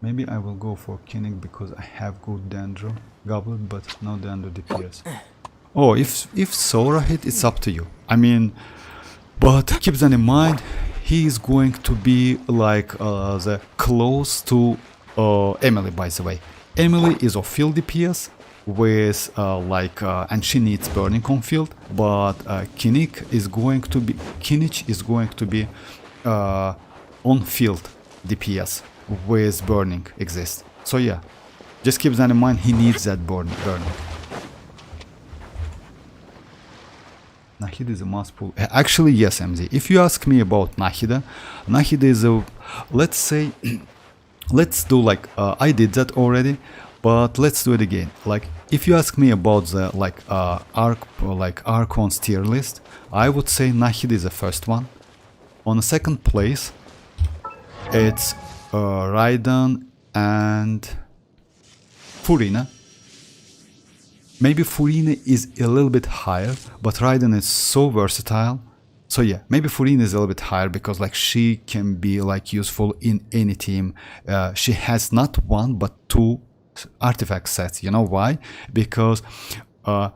Maybe I will go for Kinnick because I have good Dendro Goblet, but no Dendro DPS. Oh, if Sora hit, it's up to you. I mean, but keep that in mind, he is going to be like the close to Emily, by the way. Emily is of field DPS with and she needs burning on field, but Kinnick is going to be on field DPS with burning exists. So yeah, just keep that in mind, he needs that burning. Nahida is a must pull. Actually, yes, MZ. If you ask me about Nahida is a, let's say, let's do like, I did that already, but let's do it again. Like, if you ask me about the Archon's tier list, I would say Nahida is the first one. On the second place, it's Raiden and Furina. Maybe Furina is a little bit higher, but Raiden is so versatile. So yeah, maybe Furina is a little bit higher because like she can be like useful in any team. She has not one but two artifact sets. You know why? Because her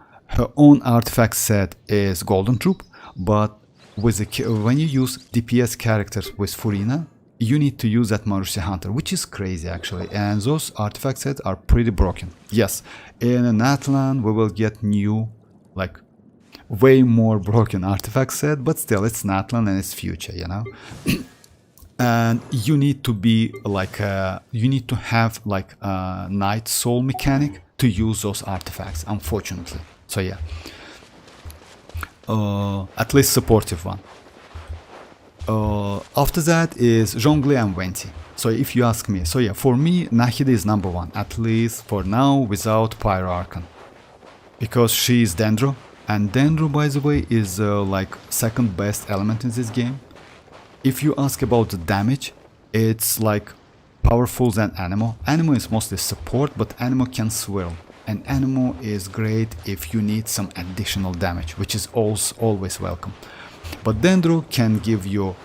own artifact set is Golden Troop, but with when you use DPS characters with Furina, you need to use that Marushi Hunter, which is crazy actually, and those artifact sets are pretty broken. Yes, in Natlan we will get new, like, way more broken artifact set, but still it's Natlan and it's future, you know. And you need to be like you need to have like a Night Soul mechanic to use those artifacts, unfortunately. So yeah, at least supportive one. After that is Zhongli and Venti. So if you ask me, so yeah, for me Nahida is number one, at least for now, without Pyro Archon, because she is Dendro, and Dendro, by the way, is like second best element in this game. If you ask about the damage, it's like powerful than Anemo. Anemo is mostly support, but Anemo can swirl, and Anemo is great if you need some additional damage, which is also always welcome. But Dendro can give you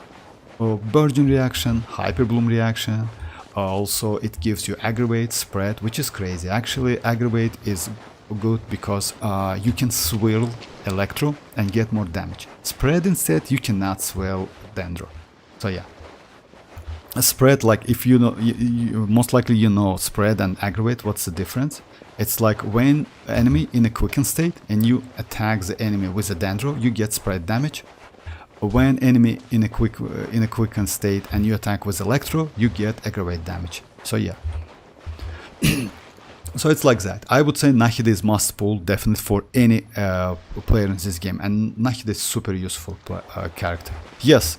Burgeon reaction, Hyper Bloom reaction, also it gives you Aggravate, Spread, which is crazy. Actually, Aggravate is good because you can swirl Electro and get more damage. Spread instead, you cannot swirl Dendro. So yeah. A Spread, like, if you know, most likely you know Spread and Aggravate, what's the difference? It's like when enemy in a quicken state and you attack the enemy with a Dendro, you get Spread damage. When enemy in a quicken state and you attack with Electro, you get Aggravate damage. So yeah. So it's like that. I would say Nahida is must pull definitely for any player in this game, and Nahida is super useful character. Yes,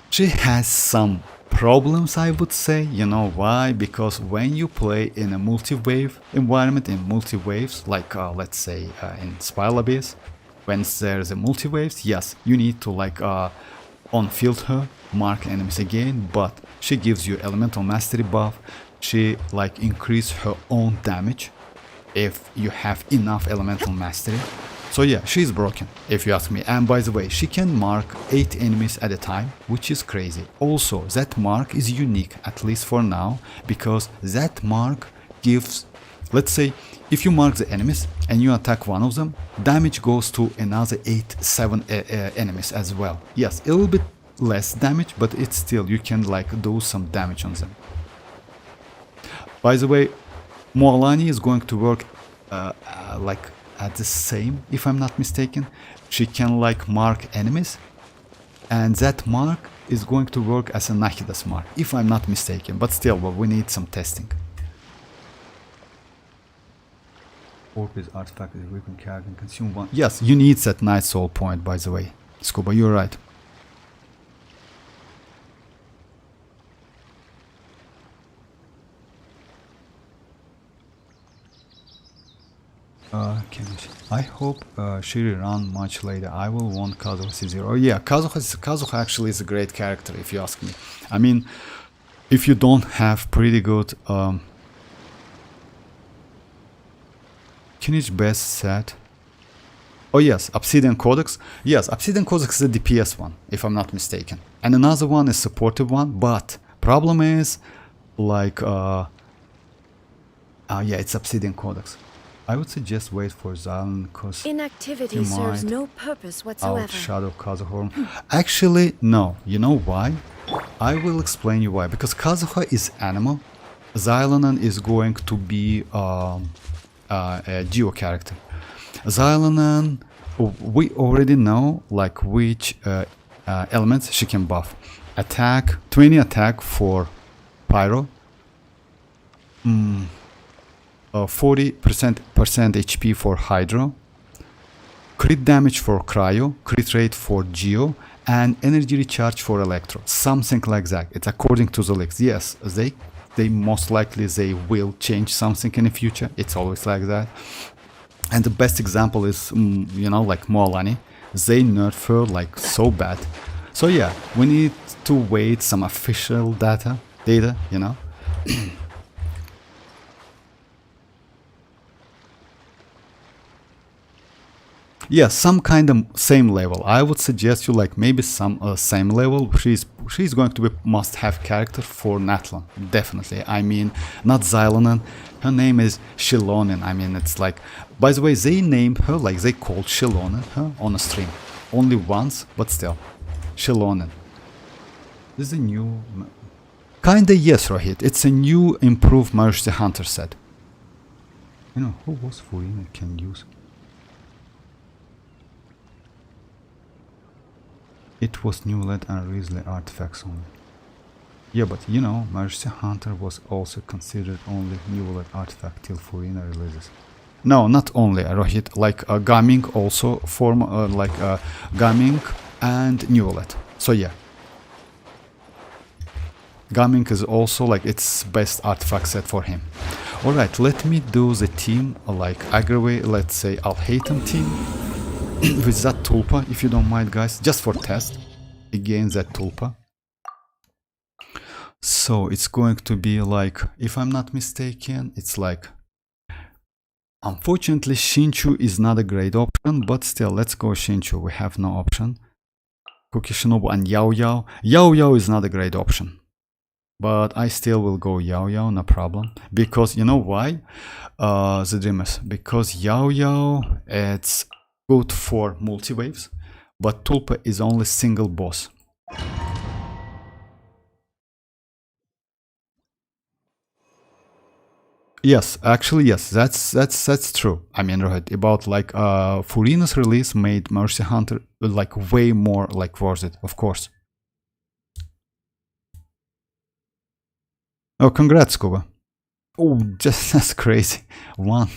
she has some problems, I would say. You know why? Because when you play in a multi-wave environment, in multi-waves, like let's say in Spiral Abyss, when there's a multi-waves, yes, you need to like on-field her, mark enemies again, but she gives you elemental mastery buff. She like increase her own damage if you have enough elemental mastery. So yeah, she's broken if you ask me. And by the way, she can mark 8 enemies at a time, which is crazy. Also, that mark is unique, at least for now, because that mark gives, let's say, if you mark the enemies and you attack one of them, damage goes to another 7 enemies as well. Yes, a little bit less damage, but it's still, you can like do some damage on them. By the way, Moalani is going to work like at the same, if I'm not mistaken. She can like mark enemies, and that mark is going to work as a Nahida's mark, if I'm not mistaken. But still, well, we need some testing. Orb is artifact is weapon card and consume 1. Yes, you need that Night Soul point, by the way. Scuba, you're right. I hope Shiri run much later. I will want Kazuha C0. Oh yeah, Kazuha actually is a great character if you ask me. I mean, if you don't have pretty good Kinich best set. Oh yes, Obsidian Codex. Yes, Obsidian Codex is the DPS one, if I'm not mistaken. And another one is supportive one, but problem is like yeah, it's Obsidian Codex. I would suggest wait for Xianyun because Inactivity serves no purpose whatsoever. Outshadow Kazuha. Actually, no. You know why? I will explain you why. Because Kazuha is animal. Xianyun is going to be a duo character. Xianyun, we already know like which elements she can buff. Attack, 20 attack for Pyro. 40% HP for Hydro, crit damage for Cryo, crit rate for Geo, and energy recharge for Electro. Something like that. It's according to the leaks. Yes, they most likely they will change something in the future. It's always like that. And the best example is, you know, like Moalani. They nerf her like so bad. So yeah, we need to wait some official data, you know. Yeah, some kind of same level. I would suggest you like maybe some same level. She's going to be must-have character for Natlan, definitely. I mean, not Xianyun. Her name is Shilonen. I mean, it's like. By the way, they named her like they called Shilonen her on a stream, only once, but still, Shilonen. This is a new. Kinda yes, Rohit. It's a new improved Mercy Hunter set. You know who was Furina can use. It was Neuvillette and Risley artifacts only. Yeah, but you know, Mercy Hunter was also considered only Neuvillette artifact till Furina releases. No, not only Rohit, like Gaming also form like Gaming and Neuvillette. So yeah, Gaming is also like its best artifact set for him. All right, let me do the team like Aggravate. Let's say Alhaitham team. With that tulpa, if you don't mind, guys, just for test again that tulpa. So it's going to be like, if I'm not mistaken, it's like, unfortunately Shinchu is not a great option, but still let's go Shinchu. We have no option. Cookie Shinobu and Yao Yao. Yao Yao is not a great option, but I still will go Yao Yao, no problem. Because you know why? The Dreamers. Because Yao Yao, it's good for multi-waves, but Tulpa is only single boss. Yes, actually, yes, that's true. I mean, right about like Furina's release made Mercy Hunter like way more like worth it, of course. Oh, congrats, Kuba. Oh, just that's crazy. One.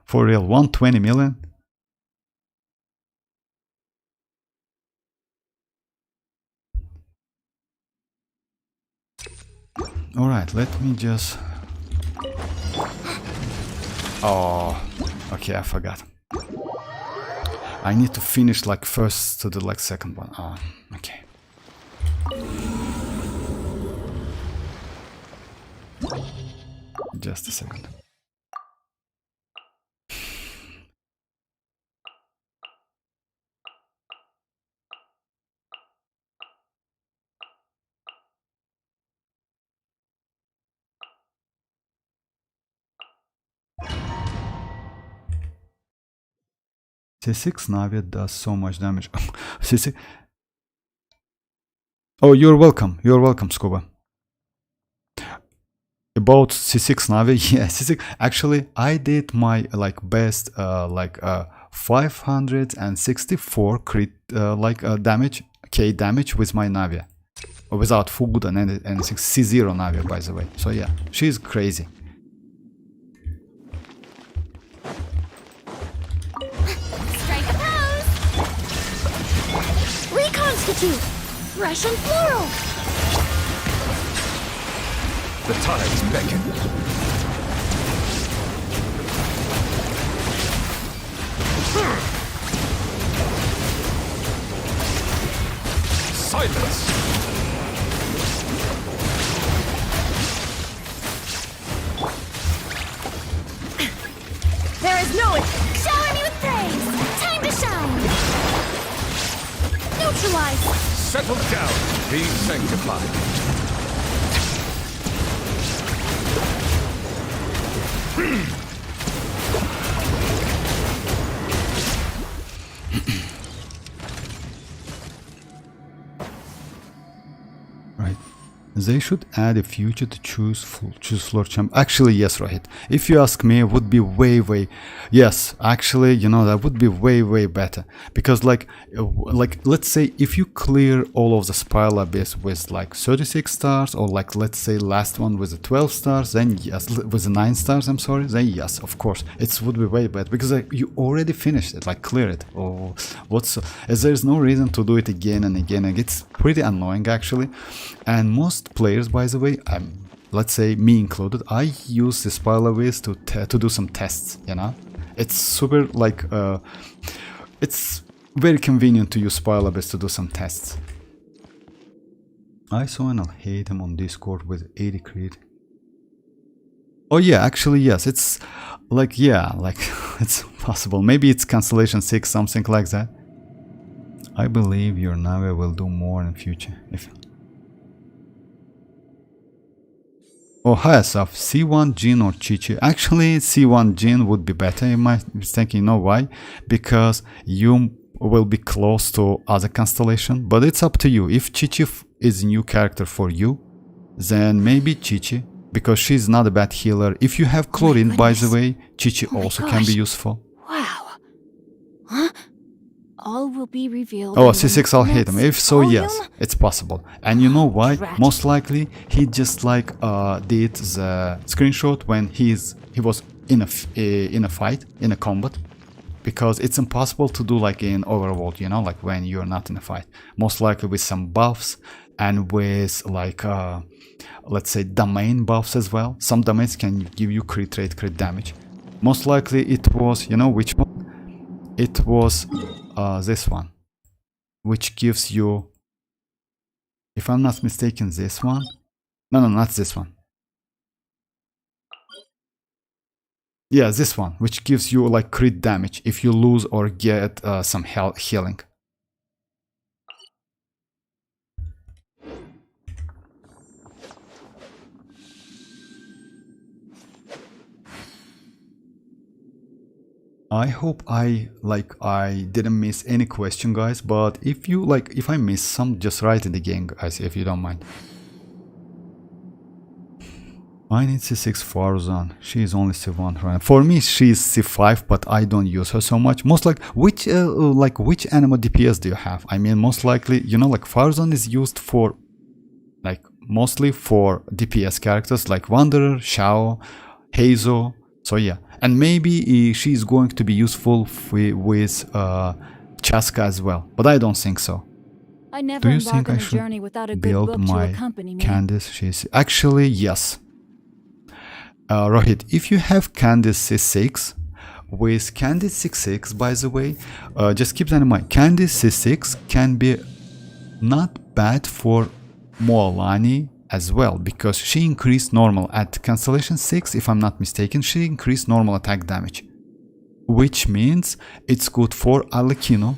For real, 120 million? Alright, let me just... Oh, okay, I forgot. I need to finish like first to the like second one. Oh, okay. Just a second. C6 Navia does so much damage. C6. Oh, you're welcome. You're welcome, Scuba. About C6 Navia, yeah, C6. Actually, I did my like best 564 crit damage, K damage with my Navia, without food and anything. C0 Navia, by the way. So yeah, she's crazy. Reconstitute! Fresh and floral! The tides beckon. Silence! There is no... Shower me with praise! Time to shine! Neutralize! Settle down! Be sanctified. Right. They should add a feature to choose floor champ. Actually, yes, Rohit. If you ask me, it would be way. Yes, actually, you know, that would be way better. Because like let's say if you clear all of the spiral abyss with like 36 stars, or like let's say last one with the 12 stars, then yes, with the 9 stars, I'm sorry, then yes, of course, it would be way better because like, you already finished it, like clear it. Or there's no reason to do it again and again. And it's pretty annoying actually. And most players, by the way, let's say me included, I use the spiral abyss to do some tests, you know. It's super like it's very convenient to use spiral abyss to do some tests. I saw and I'll hate him on Discord with 80 crit. Oh yeah, actually yes, it's like, yeah, like it's possible. Maybe it's Constellation 6, something like that. I believe your Navia will do more in future. Oh, hi Asaf, C1 Jin or Chichi? Actually, C1 Jin would be better in my thinking. You know why? Because you will be close to other constellation, but it's up to you. If Chichi is a new character for you, then maybe Chichi, because she's not a bad healer. If you have Chlorine, by the way, Chichi also can be useful. Wow. Huh? All will be revealed. Oh, C6, I'll hit him. If so, yes, it's possible. And you know why? Most likely, he just like did the screenshot when he was in a fight, in a combat, because it's impossible to do like in Overworld, you know, like when you're not in a fight. Most likely with some buffs and with like let's say domain buffs as well. Some domains can give you crit rate, crit damage. Most likely it was, you know which one? It was this one, which gives you, if I'm not mistaken, this one. No, not this one. Yeah, this one, which gives you like crit damage if you lose or get some healing. I hope I didn't miss any question, guys, but if you if I miss some, just write it again, guys, if you don't mind. I need C6 Farzan. She is only C1 right? For me, she is C5, but I don't use her so much. Most which animal DPS do you have? I mean, most likely, you know, like Farzan is used for like mostly for DPS characters like Wanderer, Xiao, Heizo. So yeah, and maybe she's going to be useful with Chaska as well, but I don't think so. I never Do you embark think on I a journey should without a good build book to my accompany me. Candice? She's actually yes. Rohit, if you have Candice C6, with Candice C6, by the way, just keep that in mind. Candice C6 can be not bad for Moalani as well, because she increased normal at Constellation 6, if I'm not mistaken, she increased normal attack damage, which means it's good for Arlecchino.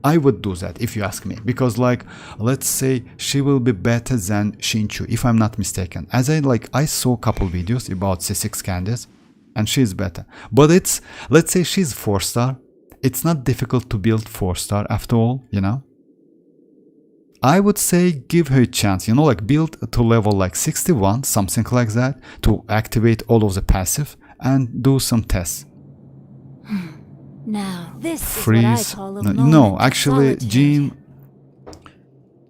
I would do that if you ask me, because like, let's say she will be better than Shinchu if I'm not mistaken, as I saw a couple videos about C6 Candice and she's better, but it's, let's say she's 4-star, it's not difficult to build 4-star after all, you know. I would say give her a chance, you know, like build to level like 61, something like that, to activate all of the passive and do some tests. Now, this Freeze. is what I call a No, moment actually, of solitude. Jean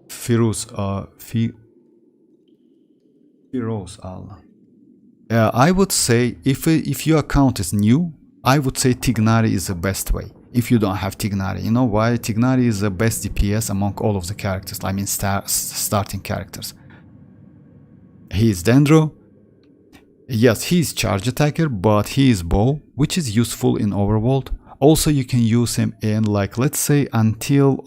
Firouz, Firouz Allah. I would say if your account is new, I would say Tignari is the best way. If you don't have Tignari, you know why? Tignari is the best DPS among all of the characters. I mean, starting characters. He is Dendro. Yes, he is charge attacker, but he is bow, which is useful in Overworld. Also, you can use him in, like, let's say until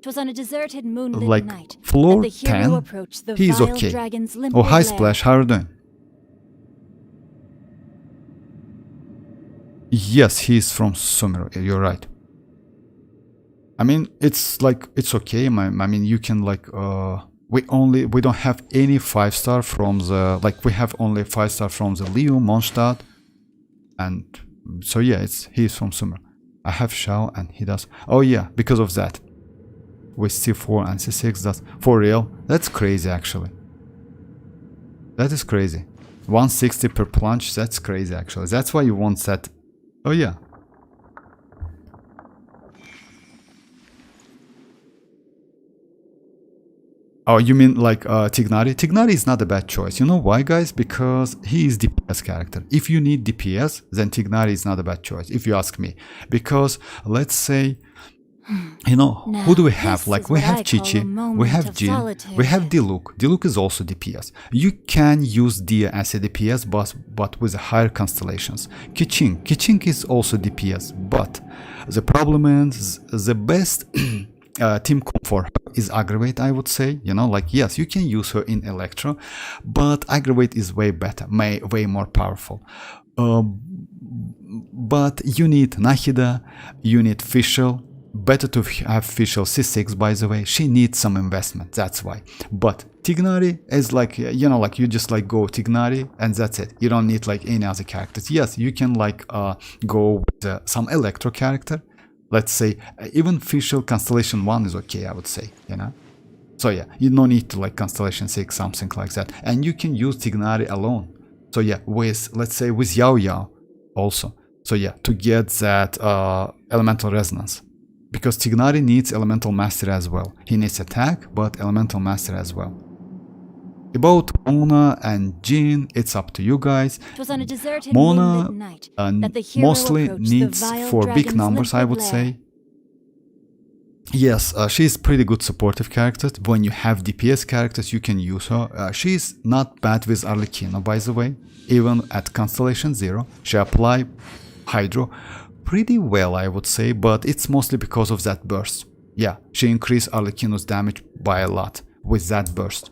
'Twas on a deserted moonlit like night floor that the hero 10. approached the He's vile okay. dragon's Oh, limbo hi lair. Splash, how are you doing? Yes, he's from Sumeru. You're right. I mean, it's like, it's okay. I mean, you can like we don't have any 5-star from the, like, we have only 5-star from the Leo, Mondstadt, and so yeah, he's from Sumeru. I have Xiao and he does. Oh yeah, because of that. With C4 and C6, that's for real. That's crazy actually. That is crazy. 160 per plunge, that's crazy actually. That's why you want that. Oh yeah. Oh, you mean like Tignari? Tignari is not a bad choice. You know why, guys? Because he is DPS character. If you need DPS, then Tignari is not a bad choice, if you ask me. Because let's say, you know, Now, who do we have? this Like is we what have I call a Chichi, we moment have of Jin, solitude. we have Diluc. Diluc is also DPS. You can use Dia as a DPS, but with higher constellations. Kiching is also DPS, but the problem is the best team comp for her is Aggravate, I would say. You know, like, yes, you can use her in Electro, but Aggravate is way better, way more powerful. But you need Nahida, you need Fischl. Better to have Fischl C6, by the way. She needs some investment, that's why. But Tignari is like, you know, like you just like go Tignari and that's it. You don't need like any other characters. Yes, you can like go with some Electro character. Let's say even Fischl Constellation 1 is okay, I would say, you know. So yeah, you don't need to like Constellation 6, something like that. And you can use Tignari alone. So yeah, with, let's say, with Yao Yao also. So yeah, to get that elemental resonance. Because Tignari needs elemental mastery as well. He needs attack, but elemental mastery as well. About Mona and Jin, it's up to you guys. 'Twas on a deserted Mona moonlit night that the hero mostly approached the needs vile for big dragon's numbers, I limpid would lair. say. Yes, she's pretty good supportive character. When you have DPS characters, you can use her. She's not bad with Arlecchino, by the way. Even at Constellation 0, she applies Hydro pretty well, I would say, but it's mostly because of that burst. Yeah, she increased Arlecchino's damage by a lot with that burst.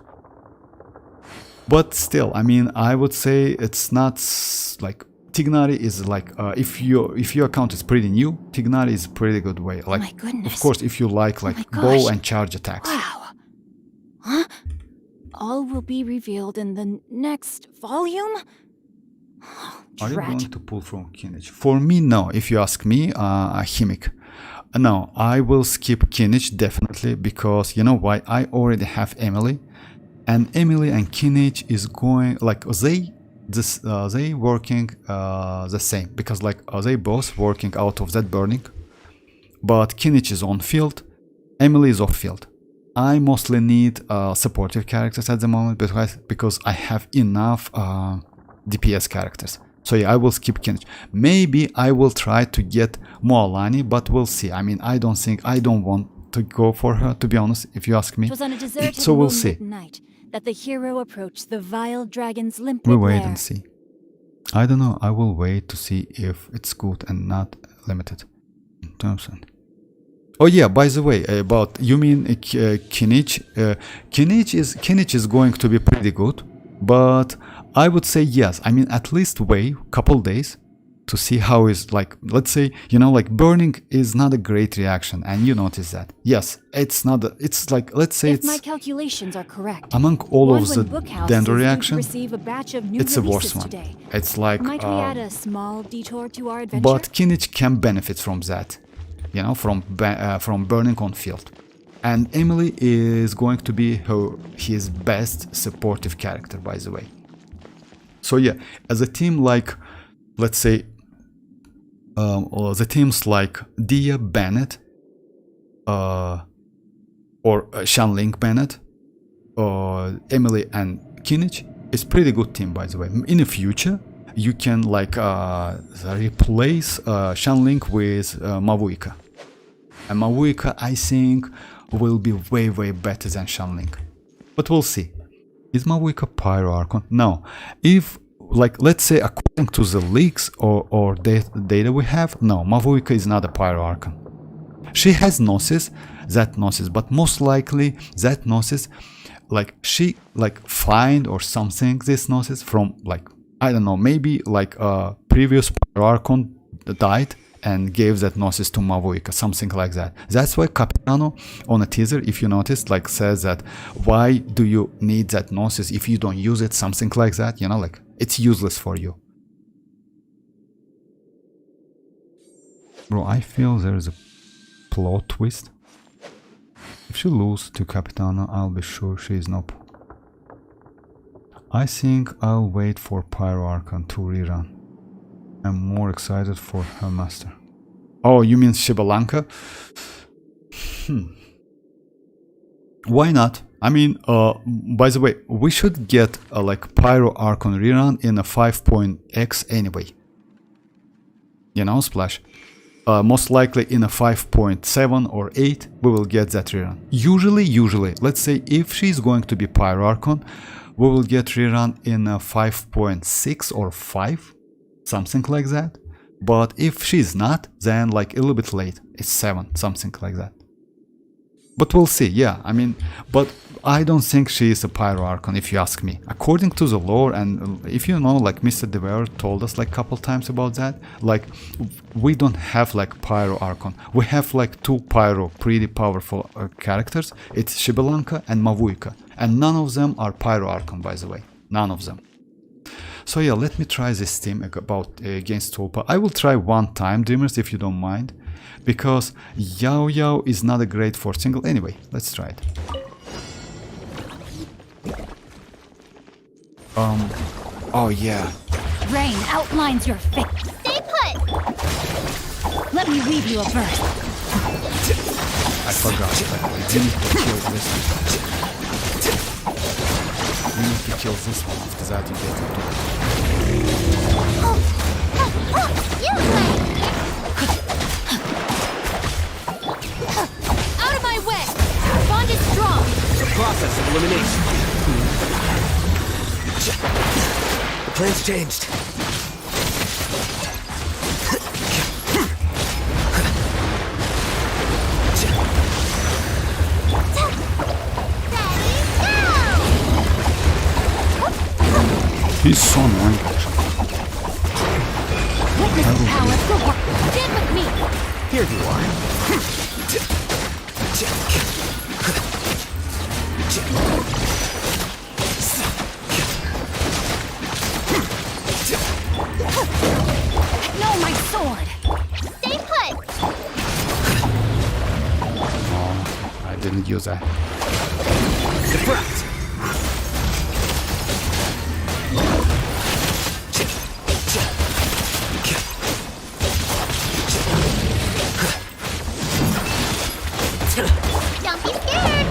But still, I mean, I would say it's not like Tignari is like if your account is pretty new, Tignari is a pretty good way. Like, my goodness. of course, if you like my bow gosh. and charge attacks. Wow. Huh? All will be revealed in the next volume? Are you Drat. going to pull from Kinich? For me, no. If you ask me, Himic. No, I will skip Kinich definitely, because you know why? I already have Emily, and Emily and Kinich is going like they working the same, because like they both working out of that burning, but Kinich is on field, Emily is off field. I mostly need supportive characters at the moment because I have enough DPS characters. So yeah, I will skip Kinich. Maybe I will try to get Moalani, but we'll see. I mean, I don't want to go for her, to be honest, if you ask me. It was on a deserted So we'll see. moonlit night that the hero approached the vile dragon's limpid We wait lair. and see. I don't know. I will wait to see if it's good and not limited. Oh yeah, by the way, about you mean Kinich? Kinich is going to be pretty good, but I would say yes. I mean, at least wait a couple days to see how is, like, let's say, you know, like burning is not a great reaction, and you notice that. Yes, it's not. It's like, let's say If my it's calculations are correct, among all of the Wandwin Bookhouse Dendro is due to reaction, receive a batch of new it's the releases worst one. today. It's like, Might we add a small detour to our adventure? but Kinich can benefit from that, you know, from burning on field. And Emily is going to be his best supportive character, by the way. So yeah, as a team, like, let's say, or the teams like Dia Bennett, or Shanling Bennett, or Emily and Kinich is pretty good team, by the way. In the future, you can like replace Shanling with Mavuika. And Mavuika, I think, will be way better than Shanling. But we'll see. Is Mavuika Pyro Archon? No. If, like, let's say according to the leaks or data we have, no, Mavuika is not a Pyro Archon. She has Gnosis, but most likely that Gnosis, like, she like find or something this Gnosis from, like, I don't know, maybe like a previous Pyro Archon died and gave that Gnosis to Mavuika, something like that. That's why Capitano on a teaser, if you noticed, like, says that why do you need that Gnosis if you don't use it, something like that, you know, like, it's useless for you. Bro, I feel there is a plot twist. If she loses to Capitano, I'll be sure she is nope. I think I'll wait for Pyro Archon to rerun. I'm more excited for her master. Oh, you mean Shibalanka? Why not? I mean, by the way, we should get like Pyro Archon rerun in a 5.x anyway. You know, Splash. Most likely in a 5.7 or 8, we will get that rerun. Usually, let's say if she's going to be Pyro Archon, we will get rerun in a 5.6 or 5. Something like that. But if she's not, then like a little bit late. It's 7, something like that. But we'll see, yeah, I mean, but I don't think she is a Pyro Archon, if you ask me. According to the lore, and if you know, like Mr. Devour told us like a couple times about that, like, we don't have like Pyro Archon. We have like 2 Pyro pretty powerful characters. It's Shibalanka and Mavuika. And none of them are Pyro Archon, by the way. None of them. So yeah, let me try this team against Tulpa. I will try one time, Dreamers, if you don't mind. Because Yao is not a great for single. Anyway, let's try it. Oh yeah. Rain outlines your fate. Stay put. Let me weave you a verse. I forgot, but we need to kill this one. We need to kill this one, after that you get it. Out of my way! Our bond is strong! The process of elimination. The plan's changed. He's so annoying. Witness the power of the work. Stand with me! Here you are. No, my sword! Stay put. Oh, I didn't use that. Deflect. Don't be scared.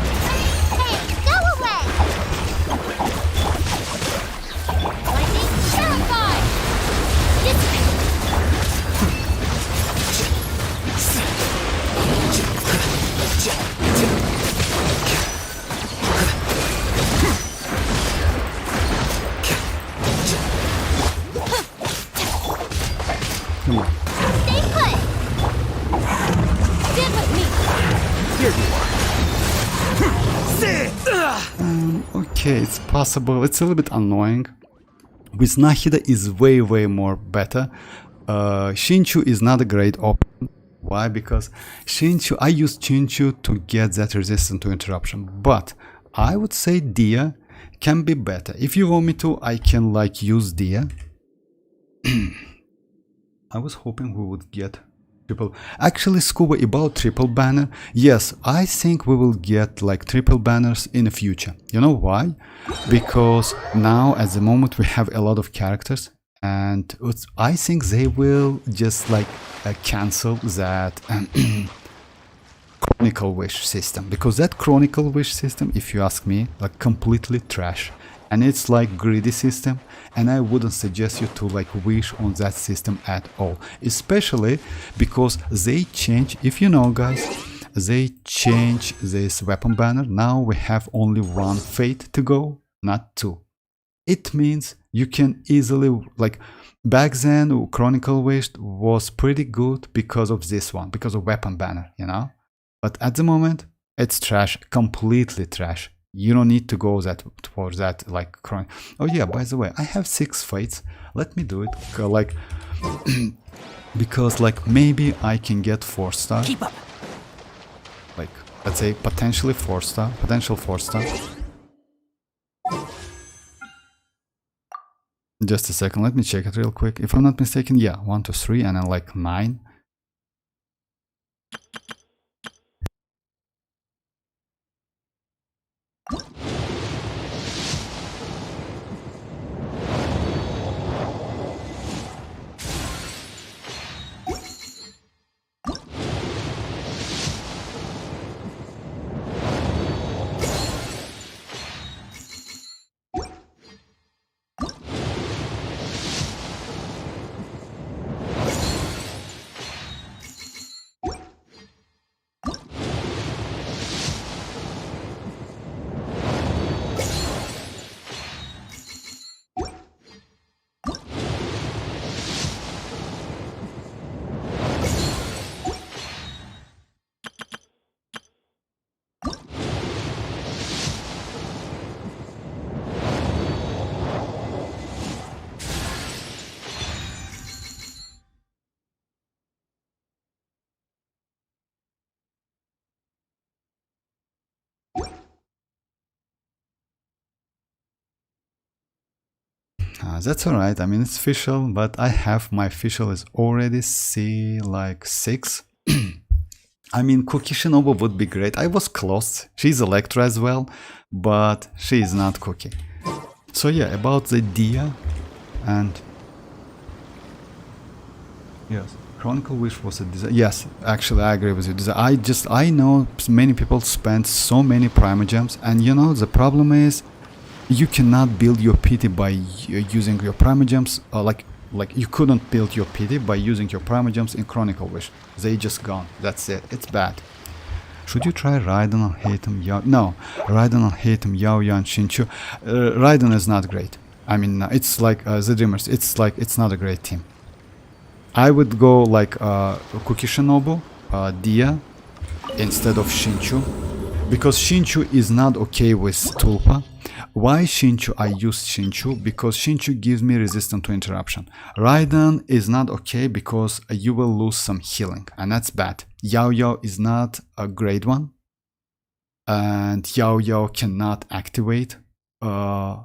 okay, it's possible. It's a little bit annoying. With Nahida is way more better. Shinchu is not a great option. Why? Because Shinchu, I use Shinchu to get that resistance to interruption. But I would say Dia can be better. If you want me to, I can like use Dia. I was hoping we would get triple. Actually, Scuba, about triple banner. Yes, I think we will get like triple banners in the future. You know why? Because now at the moment we have a lot of characters, and I think they will just like cancel that Chronicle Wish system, because that Chronicle Wish system, if you ask me, like completely trash. And it's like greedy system, and I wouldn't suggest you to like wish on that system at all, especially because they change, if you know guys, they change this weapon banner. Now we have only one fate to go, not two. It means you can easily, like back then Chronicle Wish was pretty good because of this one, because of weapon banner, you know, but at the moment it's trash, completely trash. You don't need to go for that like chronic. Oh yeah, by the way, I have 6 fates. Let me do it like because like maybe I can get 4-star. Keep up. Like let's say potentially 4-star, potential 4-star. Just a second, let me check it real quick. If I'm not mistaken, yeah, 1, 2, 3, and then like 9. That's alright, I mean it's official, but I have my official is already like 6. I mean Cookie Shinobu would be great. I was close. She's Electra as well, but she is not Cookie. So yeah, about the Dia, and yes, Chronicle Wish was a design. Yes, actually I agree with you. I know many people spend so many Primogems, and you know the problem is you cannot build your PT by using your Primogems, like you couldn't build your PT by using your Primogems in Chronicle Wish. They just gone. That's it. It's bad. Should you try Raiden or Hatem Yao? No, Raiden or Hatem Yao and Shinchu. Raiden is not great. I mean, it's like the Dreamers. It's like it's not a great team. I would go like Cookie Shinobu, Dia, instead of Shinchu, because Shinchu is not okay with Tulpa. Why Shinchu? I use Shinchu because Shinchu gives me resistance to interruption. Raiden is not okay because you will lose some healing, and that's bad. Yao Yao is not a great one, and Yao Yao cannot activate that.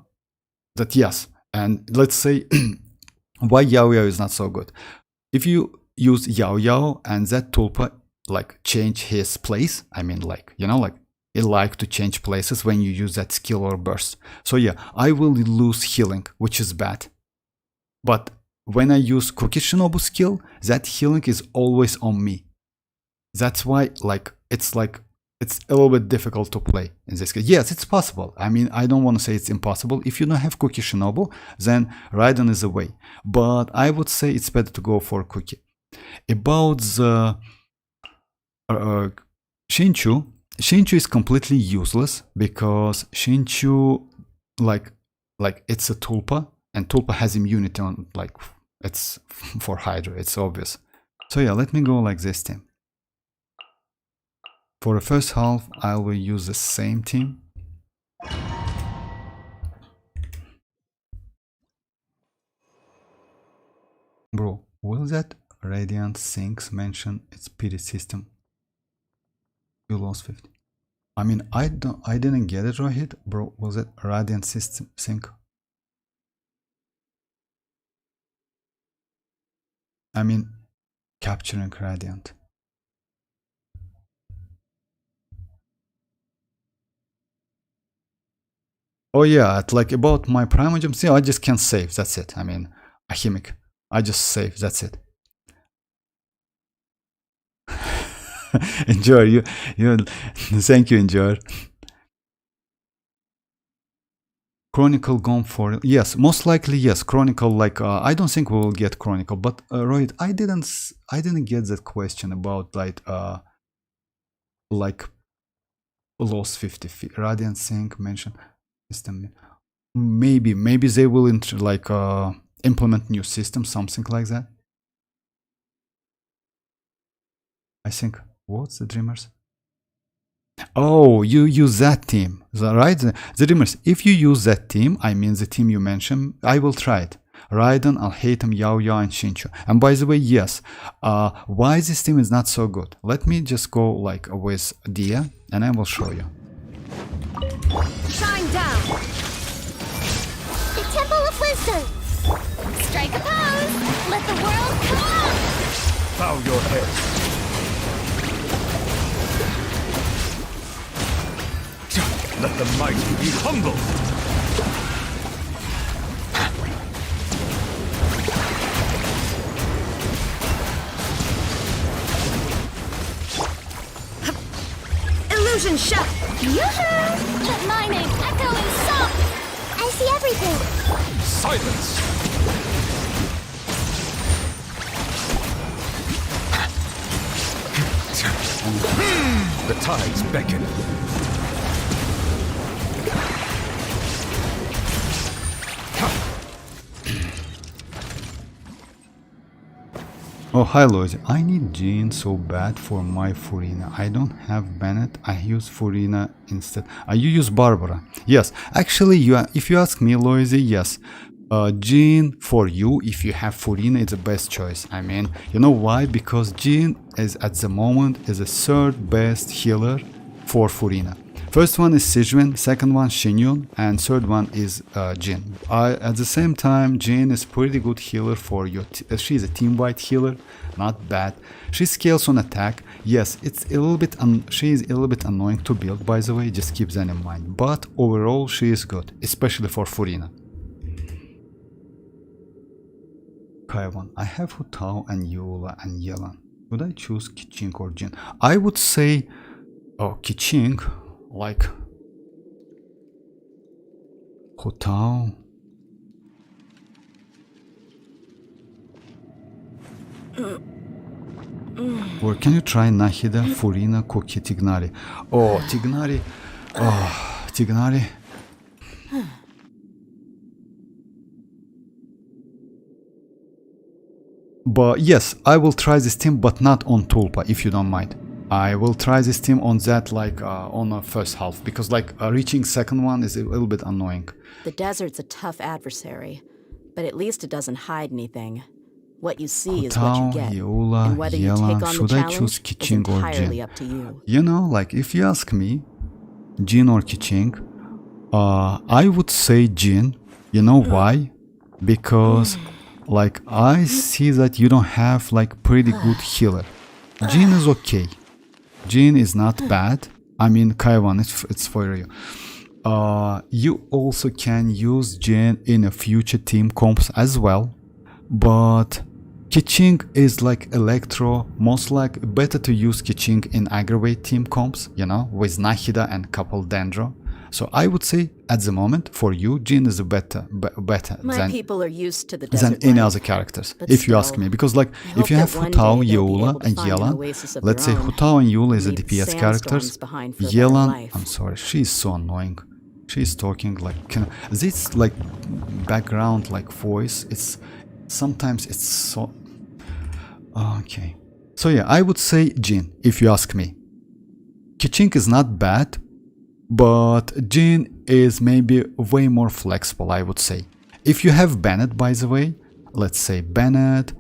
Yes, and let's say why Yao Yao is not so good. If you use Yao Yao and that Tulpa like change his place, I mean like, you know, like it like to change places when you use that skill or burst. So yeah, I will lose healing, which is bad. But when I use Cookie Shinobu skill, that healing is always on me. That's why like it's a little bit difficult to play in this case. Yes, it's possible. I mean, I don't want to say it's impossible. If you don't have Cookie Shinobu, then Raiden is a way. But I would say it's better to go for Cookie. About the Shinchu, Shinchu is completely useless because Shinchu, like it's a Tulpa, and Tulpa has immunity on, like, it's for Hydra, it's obvious. So yeah, let me go like this team. For the first half, I will use the same team. Bro, will that Radiant Sinks mention its PD system? You lost 50. I mean, I didn't get it right, bro. Was it Radiant System Sync? I mean, capturing Radiant. Oh yeah, like about my Primogems, yeah, I just can't save, that's it. I mean, Ahimic, I just save, that's it. Enjoy, you, thank you, Enjoy. Chronicle gone for, yes, most likely, yes, Chronicle, like, I don't think we will get Chronicle, but, Rohit, I didn't get that question about, like, lost 50 feet, Radiant Sync mentioned system. Maybe they will implement new system, something like that. I think. What's the Dreamers? Oh, you use that team, right? The Dreamers. If you use that team, I mean the team you mentioned, I will try it. Raiden, Alhaitham, Yao Yao, and Shinchu. And by the way, yes, why this team is not so good? Let me just go like with Dia, and I will show you. Shine down. The Temple of Wisdom. Strike a pose. Let the world come. Bow your head. Let the mighty be humble. Illusion shot. Yoo-hoo! Let my name echo in song. I see everything. Silence. The tides beckon. Oh, hi Lloyd. I need Jean so bad for my Furina. I don't have Bennett. I use Furina instead. You use Barbara. Yes, actually, if you ask me, Loisy, yes. Jean for you, if you have Furina, is the best choice. I mean, you know why? Because Jean is at the moment is the third best healer for Furina. First one is Xianyun, second one Xianyun, and third one is Jin. At the same time, Jin is pretty good healer for your. She's a team-wide healer, not bad. She scales on attack. Yes, it's a little bit. She is a little bit annoying to build, by the way. Just keep that in mind. But overall, she is good, especially for Furina. Kaiwan, I have Hutao and Yola and Yelan. Would I choose Kiching or Jin? I would say, Kiching. Like Hutao. Or can you try Nahida, Furina, Koki, Tignari? Oh, Tignari. Oh, Tignari. But yes, I will try this team, but not on Tulpa, if you don't mind. I will try this team on that, on the first half, because reaching second one is a little bit annoying. The desert's a tough adversary, but at least it doesn't hide anything. What you see is what you get, Yola, and whether you take on the should I choose challenge is Kiching or entirely Jin? up to you. You know, if you ask me, Jin or Kiching, I would say Jin. You know why? Because, I see that you don't have, pretty good healer. Jin is okay. Jin is not bad. I mean, Kaiwan, it's for you. You also can use Jin in a future team comps as well. But Kiching is Electro. Most better to use Kiching in aggravate team comps, with Nahida and couple Dendro. So I would say at the moment for you, Jin is better My people are used to the than desert any life, other characters, but if you still, ask me. Because if hope you have that one Hutao, day they'll be Yola, able to and find an Yelan, oasis of let's say their own, Hutao and Yola is a leave the DPS characters. sandstorms behind for a better Yelan, life. I'm sorry, she's so annoying. She's talking this background voice. It's sometimes it's so okay. So yeah, I would say Jin if you ask me. Kiching is not bad, but Jin is maybe way more flexible, I would say. If you have Bennett, by the way, let's say Bennett,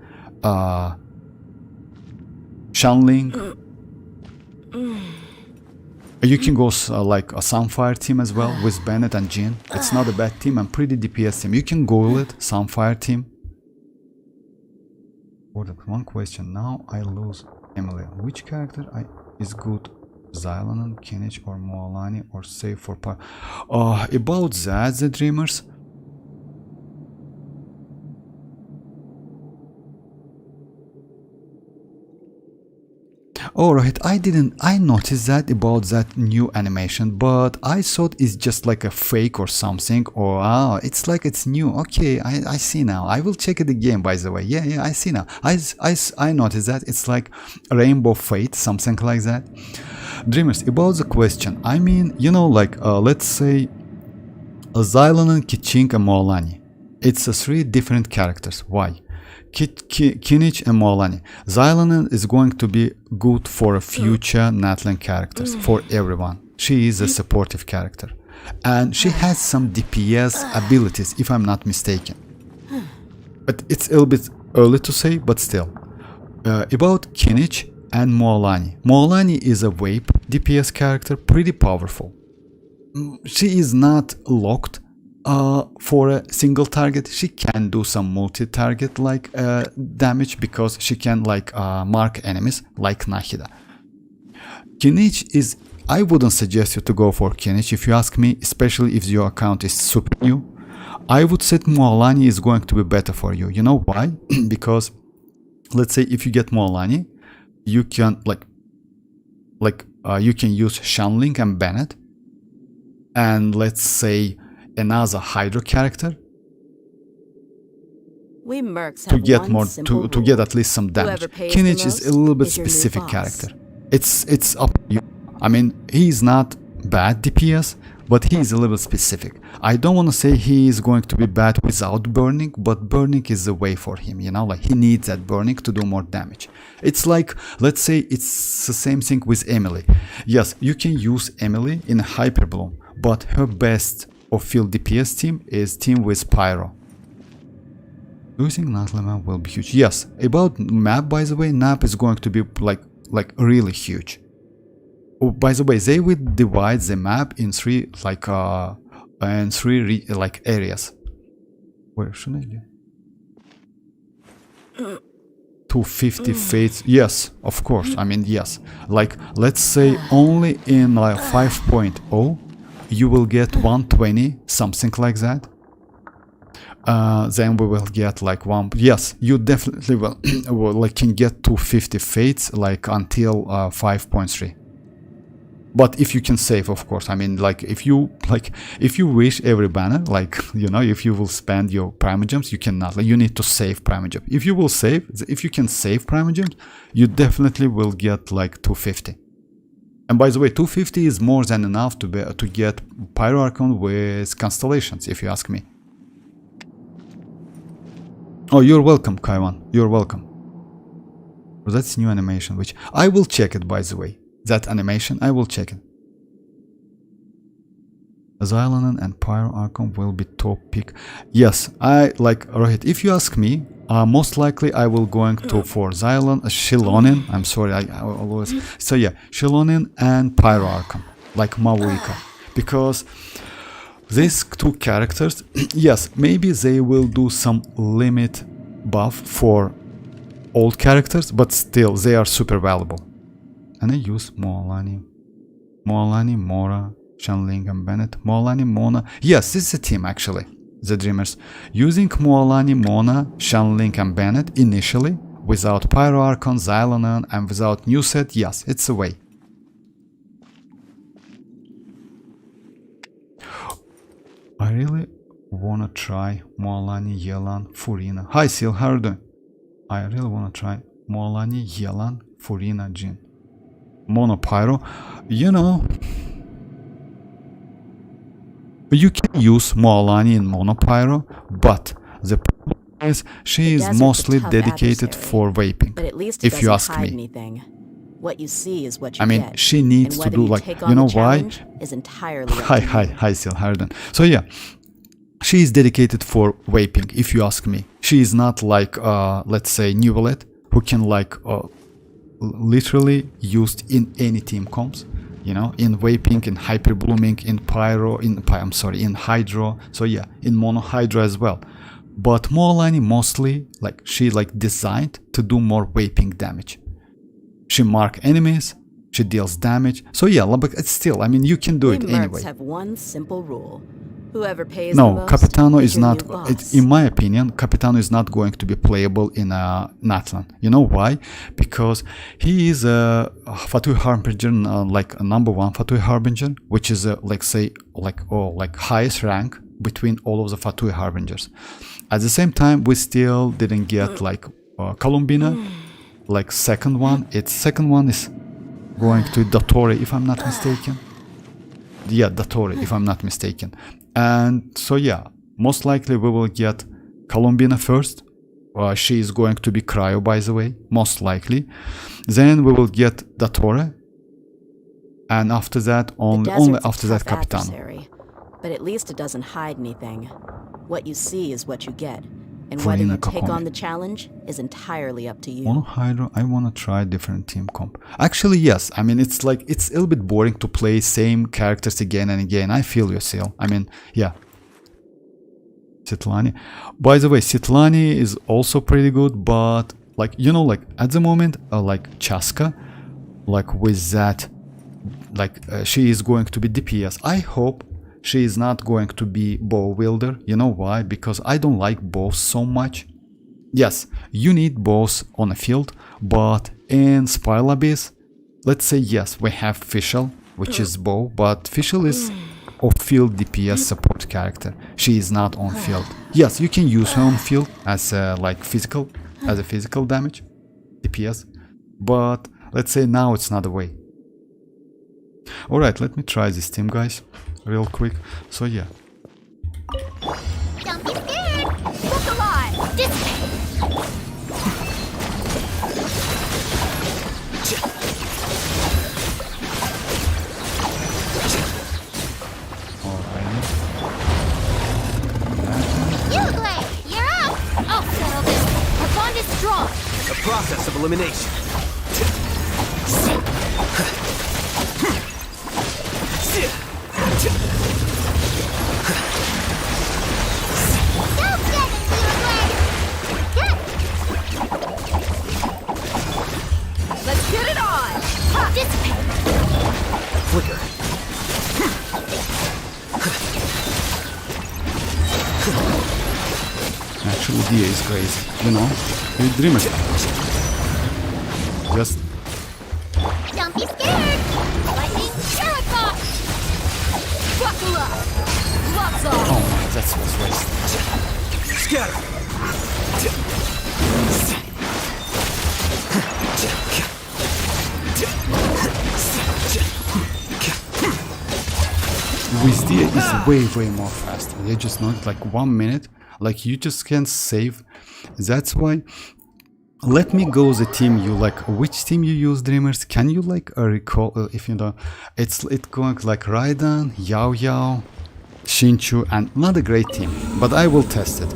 Xianyun. You can go like a Sunfire team as well with Bennett and Jin. It's not a bad team and pretty DPS team. You can go with Sunfire team. One question. Now I lose Emily. Which character is good? Xianyun, Kinich, or Moalani, or safe for power? About that, the Dreamers. Alright, I noticed that about that new animation, but I thought it's just like a fake or something, or it's like it's new. Okay, I see now. I will check it again, by the way. Yeah, I see now. I noticed that it's like Rainbow Fate, something like that. Dreamers, about the question, I mean, you know, like, let's say Xianyun, Keqing, and Moalani. It's 3 different characters. Why? Kinich and Moalani. Xianyun is going to be good for future Natlan characters, for everyone. She is a supportive character. And she has some DPS abilities, if I'm not mistaken. But it's a little bit early to say, but still. About Kinich and Moalani. Moalani is a Vape DPS character, pretty powerful. She is not locked for a single target. She can do some multi-target like damage because she can like mark enemies like Nahida. Kinich is, I wouldn't suggest you to go for Kinich if you ask me, especially if your account is super new. I would say Moalani is going to be better for you. You know why? Because let's say if you get Moalani, you can you can use Xianyun and Bennett, and let's say another Hydro character We mercs to have get one more simple to get rule. at least some damage. Whoever pays Kinich the is a most little bit is your new specific boss. character. It's up to you. I mean, he's not bad DPS, but he is a little specific. I don't want to say he is going to be bad without burning, but burning is the way for him, you know, like he needs that burning to do more damage. It's like, let's say it's the same thing with Emily. Yes, you can use Emily in Hyper Bloom, but her best of field DPS team is team with Pyro. Losing Natlan will be huge. Yes, about map, by the way, map is going to be like really huge. Oh, by the way, they will divide the map in 3 areas. Where should I do? 250 fates. Yes, of course. I mean, yes. Like, let's say only in like 5.0 you will get 120, something like that. Then we will get like one. Yes, you definitely will can get 250 fates like until 5.3. But if you can save, of course. I mean, like if you wish every banner, like, you know, if you will spend your Primogems, you cannot. Like, you need to save Primogem. If you will save, if you can save Primogems, you definitely will get like 250. And by the way, 250 is more than enough to get Pyro Archon with constellations, if you ask me. Oh, you're welcome, Kaiwan. You're welcome. Well, that's new animation, which I will check it, by the way. That animation, I will check it. Xianyun and Pyro Archon will be top pick. Yes, I like Rohit. If you ask me, most likely I will going to for Xianyun. I'm sorry, I always. So yeah, Xianyun and Pyro Archon, like Mavuika, because these 2 characters, yes, maybe they will do some limit buff for old characters, but still they are super valuable. And I use Moalani, Mora, Xianyun, and Bennett. Moalani, Mona. Yes, this is a team actually, the Dreamers. Using Moalani, Mona, Xianyun, and Bennett initially, without Pyro Archon, Xianyun, and without new set, yes, it's a way. I really wanna try Moalani, Yelan, Furina. Hi Seal, how are you doing? I really wanna try Moalani, Yelan, Furina, Jin. Mono Pyro, you know, you can use Moalani in Mono Pyro, but the problem is she is mostly dedicated for vaping. But at least if you ask me, anything. What you see is what you I mean, get. she needs to do like, you know why? Is entirely Hi, Seal, how are you doing? So yeah, she is dedicated for vaping, if you ask me. she is not like let's say Neuvillette, who can like literally used in any team comps, you know, in vaping, in hyper blooming, in pyro, in hydro. So yeah, in mono hydro as well. But Molani mostly like she like designed to do more vaping damage. She mark enemies, she deals damage. So yeah, but it's still, I mean, you can do it anyway. Have one simple rule. Whoever pays No, the most Capitano is your not, new boss. in my opinion, Capitano is not going to be playable in Natlan. You know why? Because he is a Fatui Harbinger, like a #1 Fatui Harbinger, which is like say, like highest rank between all of the Fatui Harbingers. At the same time, we still didn't get like Columbina, like second one. Its second one is going to Dottore, if I'm not mistaken. Yeah, Dottore, if I'm not mistaken. And so yeah, most likely we will get Columbina first. She is going to be Cryo, by the way, most likely. Then we will get Dottore, and after that only after that Capitano. But at least it doesn't hide anything. What you see is what you get. And Furina whether you take Kakome. on the challenge is entirely up to you. Mono Hydro, I want to try different team comp. Actually, yes. I mean, it's like, it's a little bit boring to play same characters again and again. I feel you, Seal. I mean, yeah. Sitlani. By the way, Sitlani is also pretty good, but like, you know, like at the moment, like Chaska, like with that, like she is going to be DPS. I hope she is not going to be bow wielder. You know why? Because I don't like bows so much. Yes, you need bows on a field, but in Spiral Abyss, let's say yes, we have Fischl, which is bow, but Fischl is off-field DPS support character. She is not on field. Yes, you can use her on field as a, like physical, as a physical damage DPS, but let's say now it's not the way. All right, let me try this team, guys, real quick. So yeah. Don't be scared. Look alive. Dissipate. You're up. I'll settle this. Our bond is strong. The process of elimination. Let's get it on! Dissipate! Flicker. Actually, Dia is crazy, you know? You dream it. Just Don't be scared! Lightning Terracock! Buckle up! Lots off! oh my, that was wasted. Scatter. With Dia is way more faster. You just not like 1 minute, like you just can't save. That's why. Let me go the team you like. Which team you use, Dreamers? Can you like recall if you know? It's going like Raiden, Yao Yao, Shinchu, and not a great team, but I will test it.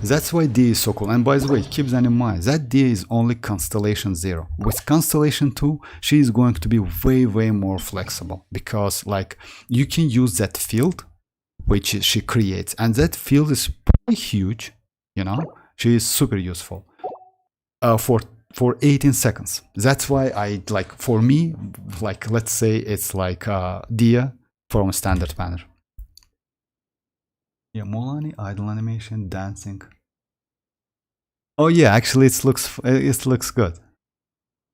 That's why D is so cool. And by the way, keep that in mind, that D is only Constellation 0. With Constellation 2, she is going to be way more flexible, because like you can use that field which she creates, and that field is pretty huge, you know. She is super useful for 18 seconds. That's why I like, for me, like let's say it's like Dia from a standard banner. Yeah, Molani, idle animation, dancing. Oh yeah, actually it looks good.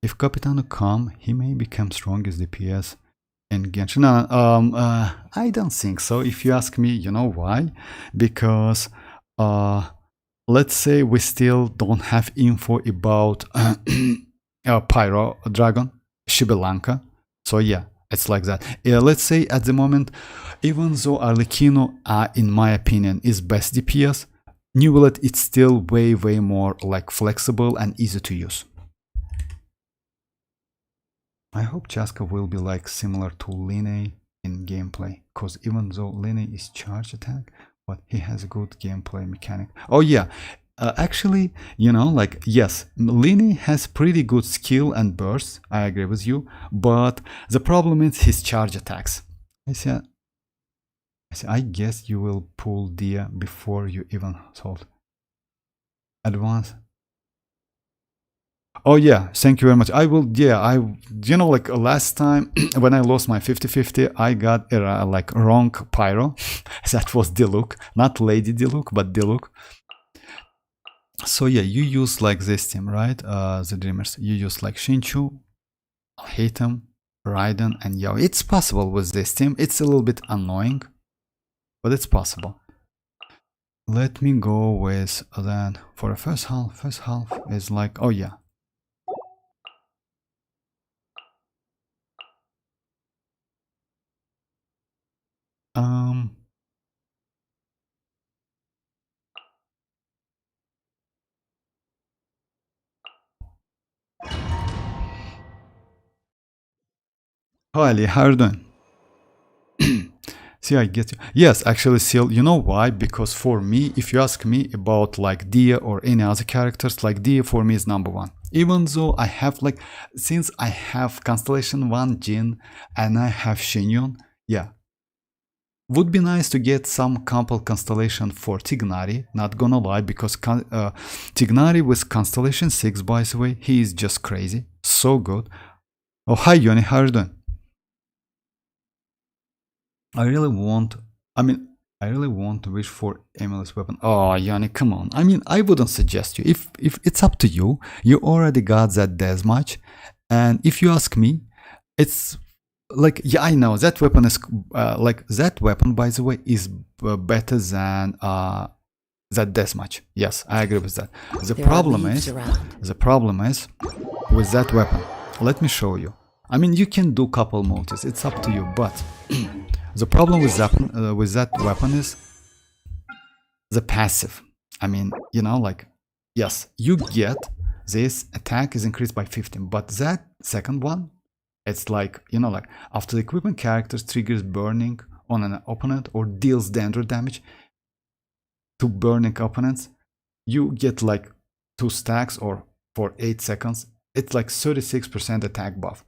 If Capitano come, he may become strong as DPS in Genshin. I don't think so. If you ask me, you know why? Because let's say we still don't have info about Pyro Dragon, Shibelanka. So yeah, it's like that. Let's say at the moment, even though Arlecchino, in my opinion, is best DPS, Neuvillette it's still way more like flexible and easy to use. I hope Chaska will be like similar to Line in gameplay, because even though Line is charge attack, but he has a good gameplay mechanic. Oh yeah, Actually, you know, like, yes, Lini has pretty good skill and burst. I agree with you. But the problem is his charge attacks. I guess you will pull Dia before you even thought. Advance. Oh yeah, thank you very much. I will, yeah, you know, like last time when I lost my 50-50, I got like wrong pyro. That was Diluc, not Lady Diluc, but Diluc. So yeah, you use like this team, right? The Dreamers. You use like Shinchu, Hatem, Raiden, and Yao. It's possible with this team. It's a little bit annoying, but it's possible. Let me go with then for the first half. First half is like, oh yeah. Hi Ali, how are you doing? See, I get you. Yes, actually, Seal, you know why? Because for me, if you ask me about like Dia or any other characters, like Dia for me is number one. Even though I have like, since I have Constellation 1 Jin and I have Xianyun, yeah. Would be nice to get some couple constellation for Tignari, not gonna lie, because Tignari with Constellation 6, by the way, he is just crazy. So good. Oh, hi Yoni, how are you doing? I really want to wish for Emily's weapon. Oh, Yanni, come on. I mean, I wouldn't suggest you. If it's up to you, you already got that death much. And if you ask me, it's like, yeah, I know that weapon is like that weapon, by the way, is better than that death much. Yes, I agree with that. The problem is with that weapon. Let me show you. I mean, you can do couple multis. It's up to you, but the problem with that weapon is the passive. I mean, you know, like, yes, you get this attack is increased by 15, but that second one, it's like, you know, like after the equipment character triggers burning on an opponent or deals danger damage to burning opponents, you get like 2 stacks or for 8 seconds. It's like 36% attack buff.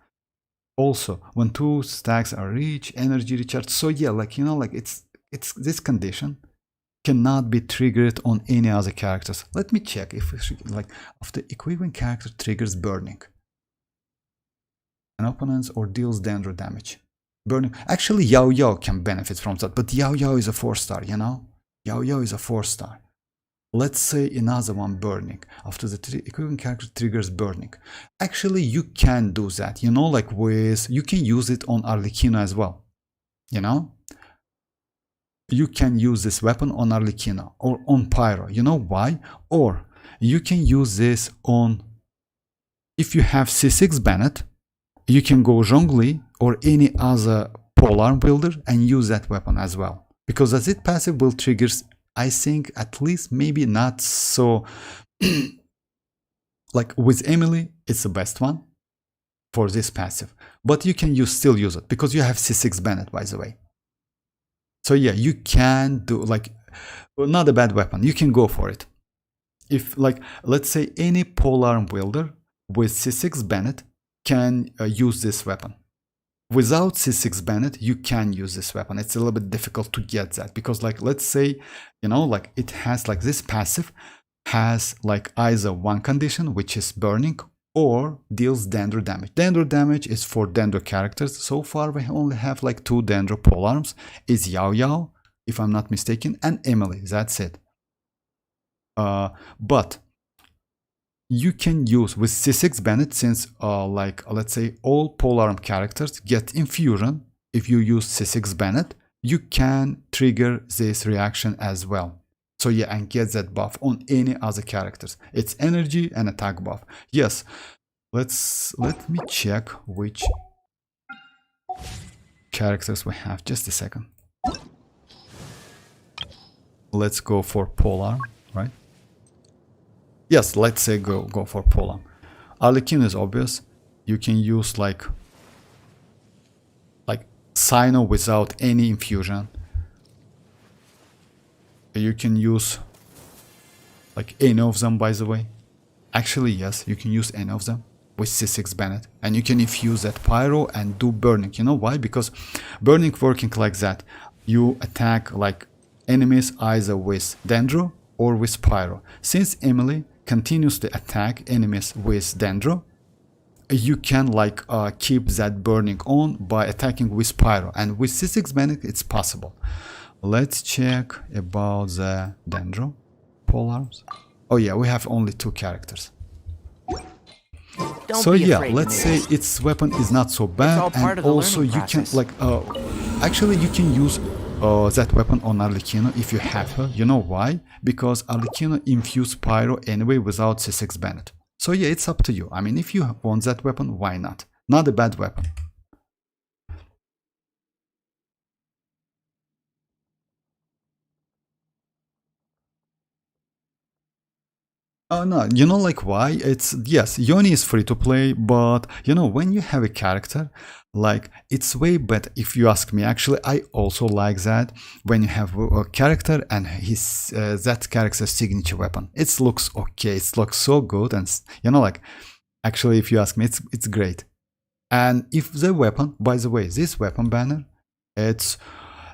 Also, when 2 stacks are reached, energy recharge. So yeah, like, you know, like it's this condition cannot be triggered on any other characters. Let me check if like if the equivalent character triggers burning an opponent or deals danger damage. Burning. Actually, Yao Yao can benefit from that, but Yao Yao is a 4-star, you know? Yao Yao is a 4-star. Let's say another one burning. After the equivalent character triggers burning. Actually, you can do that, you know, like with, you can use it on Arlecchino as well, you know? You can use this weapon on Arlecchino or on Pyro, you know why? Or you can use this on, if you have C6 Bennett, you can go Zhongli or any other polearm wielder and use that weapon as well. Because as it passive will trigger, I think at least maybe not so like with Emily, it's the best one for this passive. But you can still use it because you have C6 Bennett, by the way. So yeah, you can do like, not a bad weapon. You can go for it. If like, let's say any polearm wielder with C6 Bennett can use this weapon. Without C6 Bennett, you can use this weapon. It's a little bit difficult to get that because, like, let's say, you know, like it has like this passive has like either one condition, which is burning, or deals danger damage. Danger damage is for Dendro characters. So far, we only have like 2 Dendro polearms. Is Yao Yao, if I'm not mistaken, and Emily. That's it. But you can use with C6 Bennett, since like let's say all polearm characters get infusion. If you use C6 Bennett, you can trigger this reaction as well. So yeah, and get that buff on any other characters. It's energy and attack buff. Yes, let me check which characters we have. Just a second. Let's go for polearm, right? Yes, let's say go for polearm. Arlecchino is obvious. You can use like Sino without any infusion. You can use like any of them, by the way. Actually, yes, you can use any of them with C6 Bennett, and you can infuse that pyro and do burning. You know why? Because burning working like that, you attack like enemies either with Dendro or with pyro. Since Emily continuously attack enemies with Dendro, you can like keep that burning on by attacking with pyro, and with C6 Bennett it's possible. Let's check about the Dendro polearms. Oh yeah, we have only 2 characters. So yeah, let's say its weapon is not so bad, and also you can like actually you can use that weapon on Arlecchino if you have her. You know why? Because Arlecchino infuse pyro anyway without C6 Bennett. So yeah, it's up to you. I mean, if you want that weapon, why not? Not a bad weapon. Oh no, you know like why? It's, yes, Yoni is free to play, but you know, when you have a character, like it's way better, if you ask me. Actually, I also like that when you have a character and his that character's signature weapon. It looks okay, it looks so good, and you know, like actually, if you ask me, it's great. And if the weapon, by the way, this weapon banner, it's,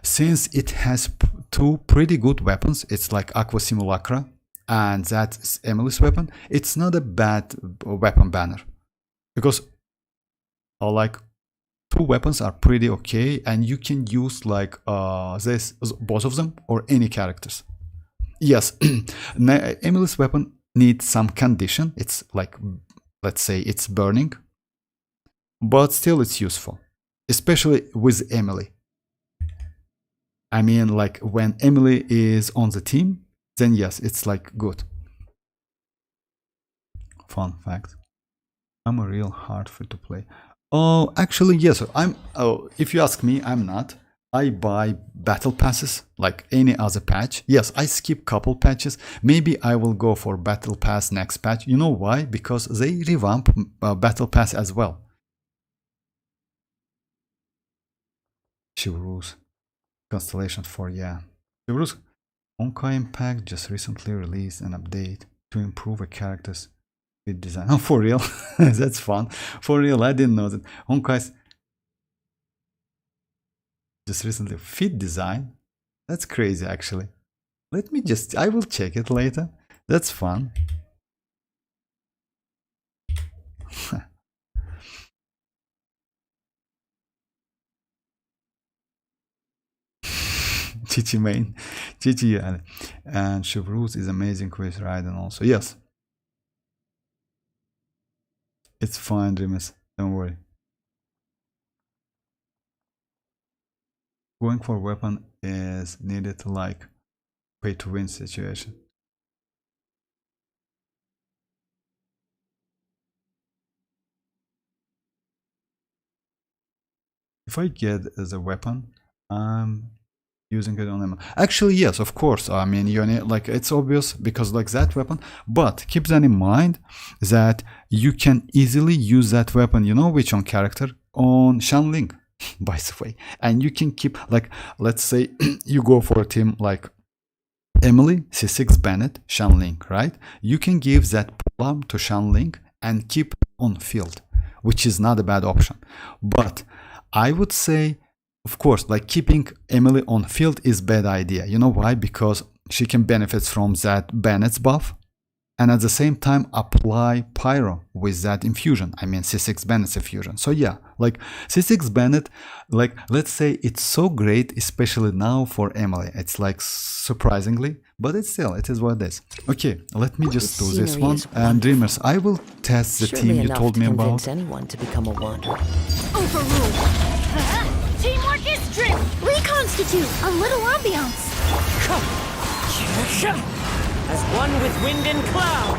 since it has 2 pretty good weapons, it's like Aqua Simulacra, and that's Emily's weapon, it's not a bad weapon banner, because like 2 weapons are pretty okay, and you can use like this, both of them, or any characters. Yes, Emily's weapon needs some condition. It's like, let's say it's burning, but still it's useful, especially with Emily. I mean, like when Emily is on the team, then yes, it's like good. Fun fact, I'm a real hard free to play. Oh, actually, yes, I'm, oh, if you ask me, I'm not. I buy battle passes like any other patch. Yes, I skip couple patches. Maybe I will go for battle pass next patch. You know why? Because they revamp battle pass as well. Chivalrous Constellation 4, yeah. Chivalrous Genshin Impact just recently released an update to improve a character's fit design. Oh, for real? That's fun. For real, I didn't know that. Honkai's just recently fit design. That's crazy, actually. Let me just, I will check it later. That's fun. Chichi main, Chichi, and Chivalrous is amazing with Raiden also. Yes, it's fine, Dreamers. Don't worry. Going for weapon is needed to like pay to win situation. If I get the weapon, I'm using it on them. Actually, yes, of course. I mean, you need, like, it's obvious because like that weapon, but keep that in mind that you can easily use that weapon, you know which on character? On Xianyun, by the way. And you can keep, like, let's say you go for a team like Emily, C6 Bennett, Xianyun, right? You can give that polearm to Xianyun and keep on field, which is not a bad option. But I would say, of course, like keeping Emily on field is bad idea. You know why? Because she can benefit from that Bennett's buff and at the same time apply Pyro with that infusion. I mean C6 Bennett's infusion. So yeah, like C6 Bennett, like let's say it's so great, especially now for Emily. It's like surprisingly, but it's still, it is what it is. Okay, let me just do this one. And Dreamers, I will test the team you told me about. Anyone to become a wanderer. Overruled. Teamwork is drill. Reconstitute. A little ambiance. As one with wind and cloud.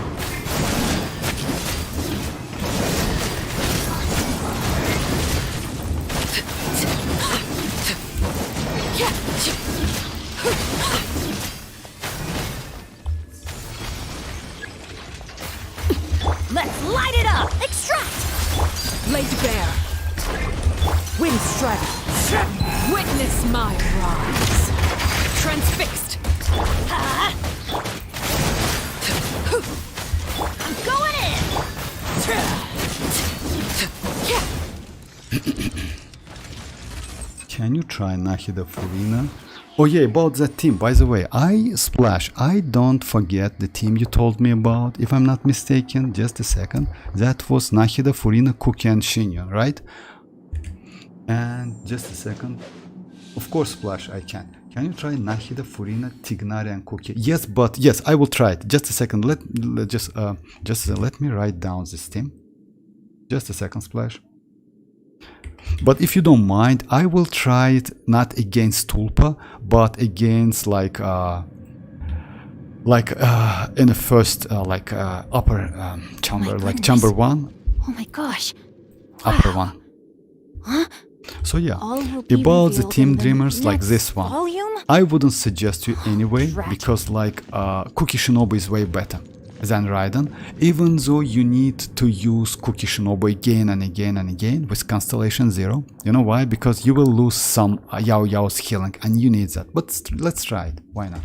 Let's light it up. Extract. Laid bare. Wind strike. Witness my rise. Transfixed. try Nahida Furina. Oh yeah, about that team, by the way, Splash, I don't forget the team you told me about, if I'm not mistaken. Just a second. That was Nahida, Furina, Cookie, and Xianyun, right? And just a second. Of course, Splash, I can. Can you try Nahida, Furina, Tignari, and Cookie? Yes, but yes, I will try it. Just a second. Let me write down this team. Just a second, Splash. But if you don't mind, I will try it not against Tulpa, but against like in the first upper chamber, like chamber 1, Oh my gosh. upper 1. Huh? So yeah, All will be about the revealed team in the dreamers like next this one, volume? I wouldn't suggest you anyway, Rat. because like Cookie Shinobu is way better than Raiden, even though you need to use Cookie Shinobu again and again and again with Constellation 0. You know why? Because you will lose some Yao Yao's healing, and you need that. But let's try it. Why not?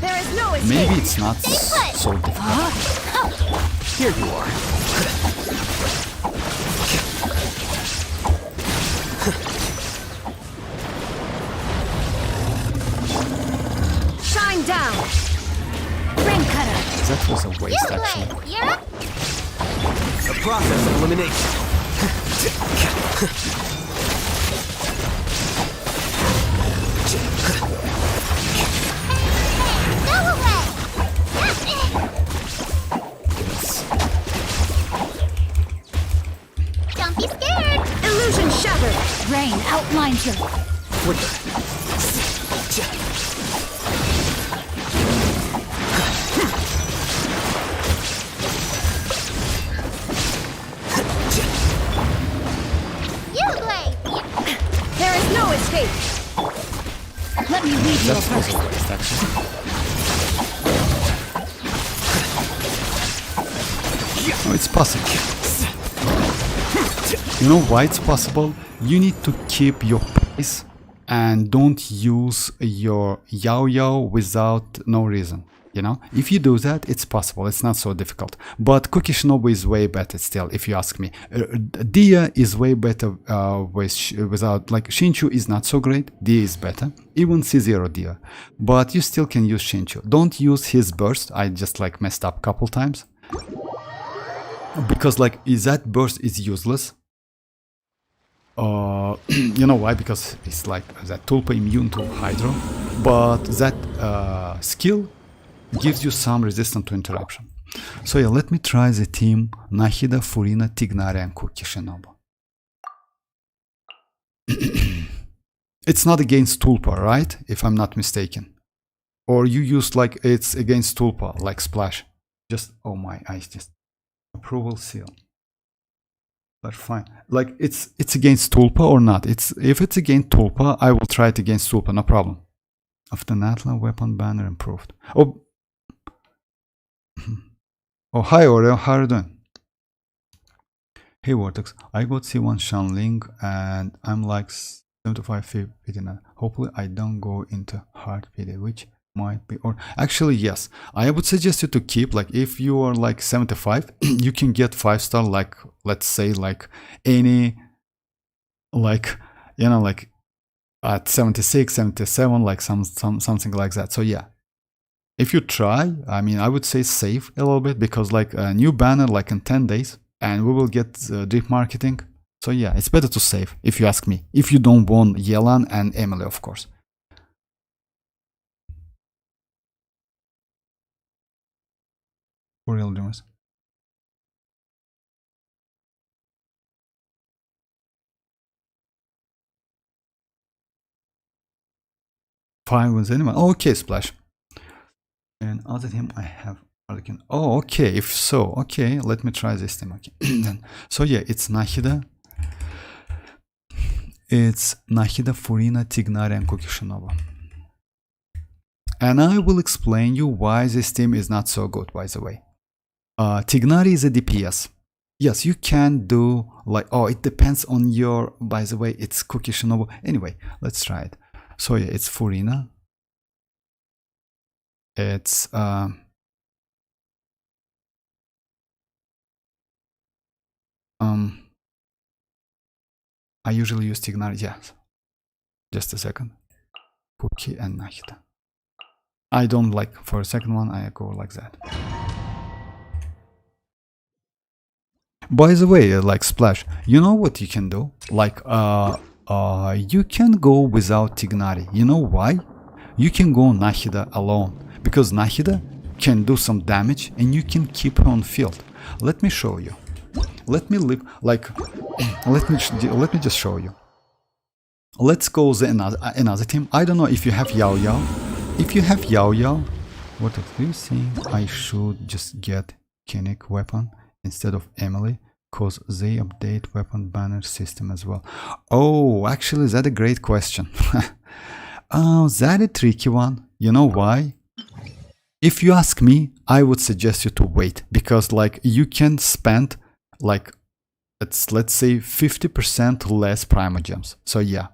There is no escape. Maybe it's not Stay put. so difficult. Here you are. Shine down. Ring cutter. That was a waste actually. Blade, you're up. The process of elimination. Go away. Don't be scared. Illusion shattered. Rain outlines your Flicker. You blade. There is no escape. Let me lead you That was first. a waste actually. No, it's possible. You know why it's possible? You need to keep your pace and don't use your Yao Yao without no reason. You know, if you do that, it's possible. It's not so difficult. But Cookie Shinobu is way better still, if you ask me. Dia is way better without, like, Shinchu is not so great. Dia is better. Even C0 Dia. But you still can use Shinchu. Don't use his burst. I just like messed up a couple times. Because like that burst is useless. You know why? Because it's like that Tulpa immune to Hydro. But that skill gives you some resistance to interruption. So yeah, let me try the team Nahida, Furina, Tignari, and Cookie Shinobu. It's not against Tulpa, right? If I'm not mistaken. Or you used like it's against Tulpa, like Splash. Just, oh my eyes, just approval seal. But fine. Like it's against Tulpa or not? If it's against Tulpa, I will try it against Tulpa, no problem. After Natla, weapon banner improved. Oh, hi Oreo, how are you doing? Hey Vortex, I got C1 Shanling and I'm like 75 feet in. Hopefully I don't go into hard PD, which might be, or actually yes, I would suggest you to keep, like if you are like 75, you can get 5-star, like let's say like any, like, you know, like at 76, 77, like something like that. So yeah. If you try, I mean, I would say save a little bit, because like a new banner like in 10 days and we will get deep marketing. So yeah, it's better to save if you ask me. If you don't want Yelan and Emily, of course. For real dreamers. Fine with anyone. Oh, okay, Splash. And other team I have. Oh, okay. If so, okay. Let me try this team. Okay. Then, so yeah, it's Nahida. It's Nahida, Furina, Tignari, and Cookie Shinobu. And I will explain you why this team is not so good, by the way. Tignari is a DPS. Yes, you can do like, oh, it depends on your, by the way, it's Cookie Shinobu. Anyway, let's try it. So yeah, it's Furina. It's I usually use Tignari, yes. Just a second. Cookie and Nahida. I don't like, for a second one, I go like that. By the way, like Splash, you know what you can do? Like, you can go without Tignari. You know why? You can go Nahida alone, because Nahida can do some damage and you can keep her on field. Let me show you. Let me live, like, let me just show you. Let's go the another team. I don't know if you have Yao Yao. If you have Yao Yao, what do you think? I should just get Kinnick weapon instead of Emily, because they update weapon banner system as well. Oh, actually, that's a great question. Oh, that's a tricky one. You know why? If you ask me, I would suggest you to wait, because like you can spend like, let's say 50% less Primo Gems. So yeah.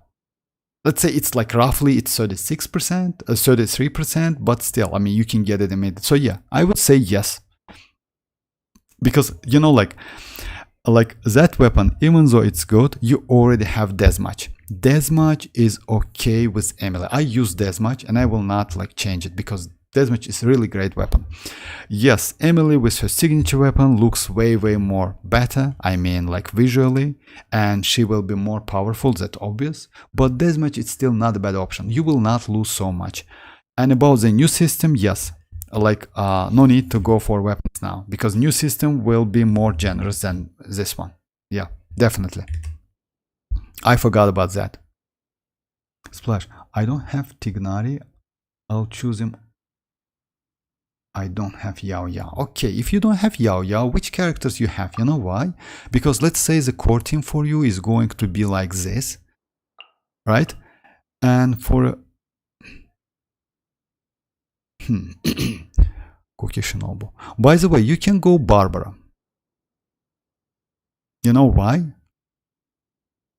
Let's say it's like roughly it's 36%, 33%, but still, I mean, you can get it immediately. So yeah, I would say yes. Because, you know, like that weapon, even though it's good, you already have Deathmatch. Deathmatch is okay with Emily. I use Deathmatch and I will not like change it because Deathmatch is a really great weapon. Yes, Emily with her signature weapon looks way more better, I mean like visually, and she will be more powerful, that's obvious, but Deathmatch is still not a bad option. You will not lose so much. And about the new system, yes, like no need to go for weapons now, because new system will be more generous than this one. Yeah, definitely. I forgot about that. Splash, I don't have Tignari, I'll choose him. I don't have Yao Yao. Okay, if you don't have Yao Yao, which characters you have? You know why? Because let's say the core team for you is going to be like this, right? And for Cookie Shinobu. By the way, you can go Barbara. You know why?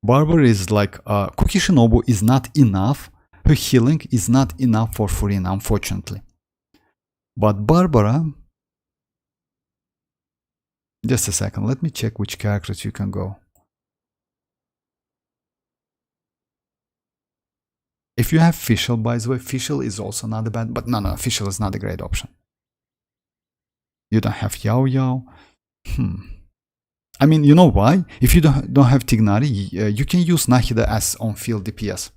Barbara is like Cookie Shinobu is not enough. Her healing is not enough for Furina, unfortunately. But Barbara, just a second, let me check which characters you can go. If you have Fischl, by the way, Fischl is also not a bad, but no, Fischl is not a great option. You don't have Yao Yao. I mean, you know why? If you don't have Tignari, you can use Nahida as on-field DPS.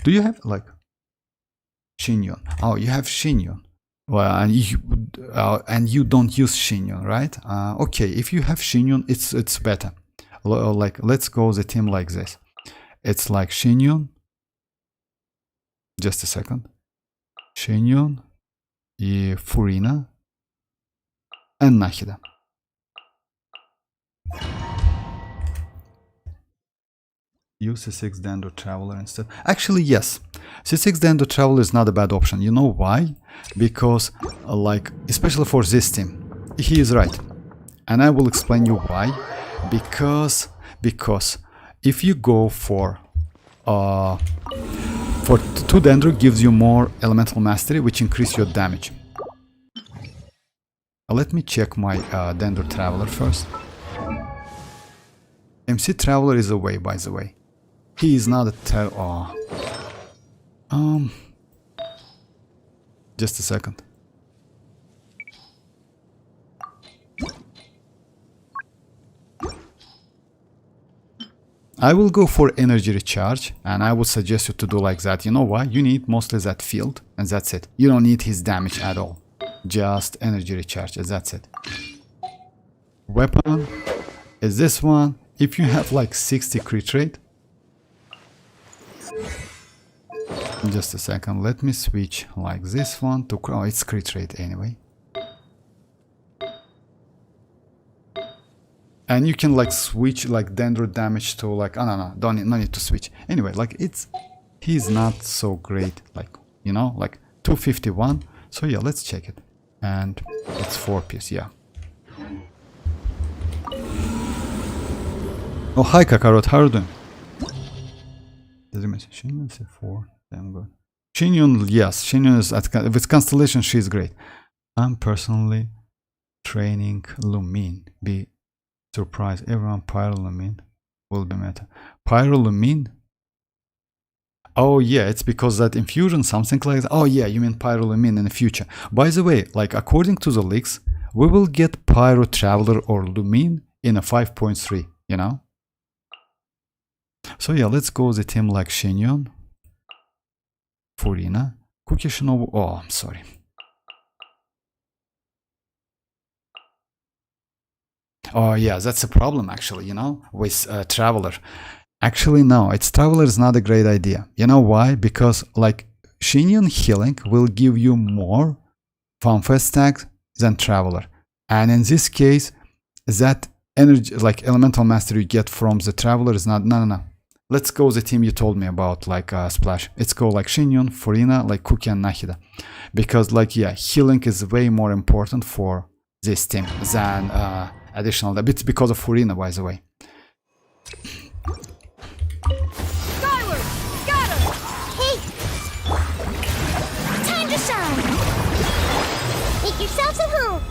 Do you have like Xianyun? Oh, you have Xianyun. Well, and you don't use Xianyun, right? Okay, if you have Xianyun, it's better. Like, let's go the team like this. It's like Xianyun. Just a second. Xianyun, Furina, and Nahida. Use C6 Dendro Traveler instead. Actually, yes. C6 Dendro Traveler is not a bad option. You know why? Because, like, especially for this team, he is right. And I will explain you why. Because if you go for 2 Dendro gives you more Elemental Mastery, which increase your damage. Let me check my Dendro Traveler first. MC Traveler is away, by the way. He is not a just a second. I will go for energy recharge, and I would suggest you to do like that. You know why? You need mostly that field, and that's it. You don't need his damage at all. Just energy recharge, and that's it. Weapon is this one. If you have like 60 crit rate, just a second, let me switch like this one to, oh, it's crit rate anyway. And you can like switch like Dendro damage to like, oh no need to switch. Anyway, like he's not so great, like, you know, like 251. So yeah, let's check it. And it's 4 piece, yeah. Oh, hi Kakarot, how are you doing? Did you mention Xianyun? 4, damn good. Xianyun, yes, Xianyun is with Constellation, she's great. I'm personally training Lumine. Be surprised, everyone Pyro Lumine will be meta. Pyro Lumine? Oh yeah, it's because that infusion, something like that. Oh yeah, you mean Pyrolumin in the future. By the way, like according to the leaks, we will get Pyro Traveler or Lumin in a 5.3, you know? So yeah, let's go the team like Xianyun, Furina, Cookie Shinobu. Oh, I'm sorry. Oh yeah, that's a problem actually, you know, with Traveler. Actually, no, it's Traveler is not a great idea. You know why? Because like Xianyun healing will give you more FanFest stacks than Traveler. And in this case, that energy, like elemental mastery you get from the Traveler is not, no. Let's go the team you told me about, like Splash. It's called like Xianyun, Furina, like Cookie and Nahida. Because like, yeah, healing is way more important for this team than additional. It's because of Furina, by the way. Skyward! Got him! Hey! Time to shine! Make yourselves at home!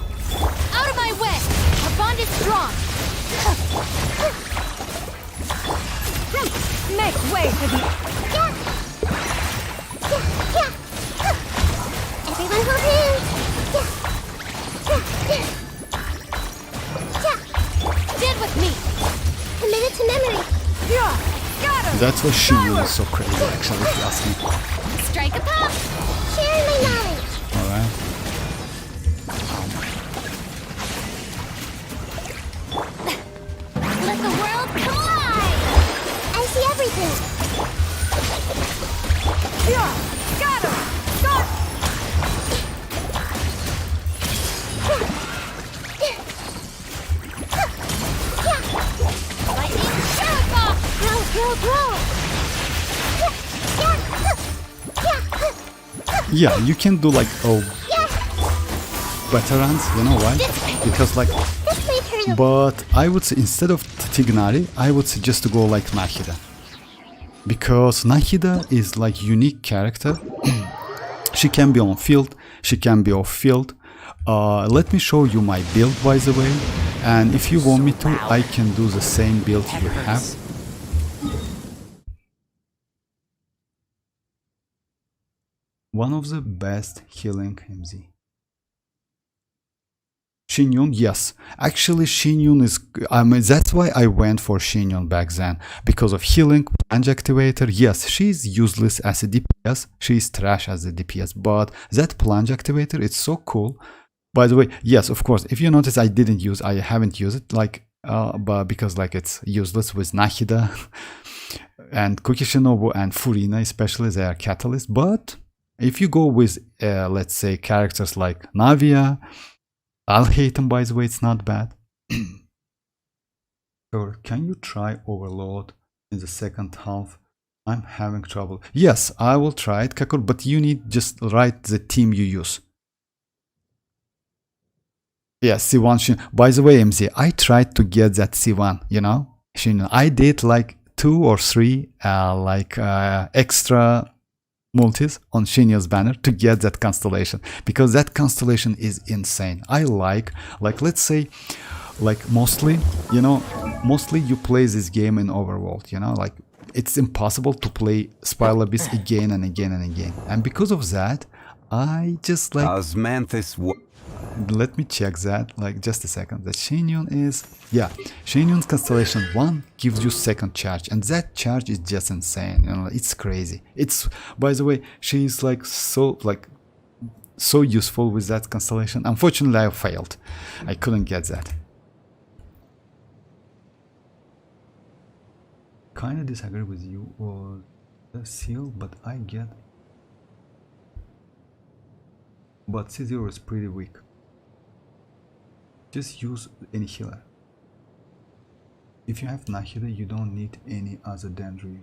Out of my way! Our bond is strong! Make way for the... Yeah! Everyone hold hands! Stand with me! Committed to memory! Yeah! Got him! That's why Xianyun is so crazy, actually, if you ask me. Strike a pop! Sharing my knowledge! Alright. Let the world collide! I see everything! Yeah! Got him! Got... Lightning Shark! Grow! Yeah, you can do like veterans, you know why? Because like, This may turn but I would say instead of Tignari, I would suggest to go like Nahida. Because Nahida is like unique character. She can be on field, she can be off field. Let me show you my build, by the way. And if you want me to, I can do the same build you have. One of the best healing MZ. Xianyun, yes. Actually, Xianyun is... I mean, that's why I went for Xianyun back then. Because of healing, plunge activator. Yes, she's useless as a DPS. She's trash as a DPS. But that plunge activator, it's so cool. By the way, yes, of course, if you notice, I haven't used it. Like, but because like it's useless with Nahida and Cookie Shinobu and Furina, especially, they are catalysts. But if you go with, let's say, characters like Navia, I'll hate them, by the way, it's not bad. Or can you try Overload in the second half? I'm having trouble. Yes, I will try it, Kakor, but you need just write the team you use. Yeah, C1. By the way, MZ, I tried to get that C1, you know? I did like 2 or 3 extra multis on Xianyun's banner to get that constellation, because that constellation is insane. I like let's say, like mostly you play this game in overworld, you know, like it's impossible to play Spiral Abyss again and again and again, and because of that I just like let me check that, like just a second. That Xianyun is, yeah, Xianyun's constellation 1 gives you second charge, and that charge is just insane, you know, it's crazy. It's, by the way, she's like so useful with that constellation. Unfortunately, I failed. I couldn't get that. Kinda disagree with you or the seal, but I get. But C0 is pretty weak. Just use any healer. If you have Nahida, you don't need any other Dendro.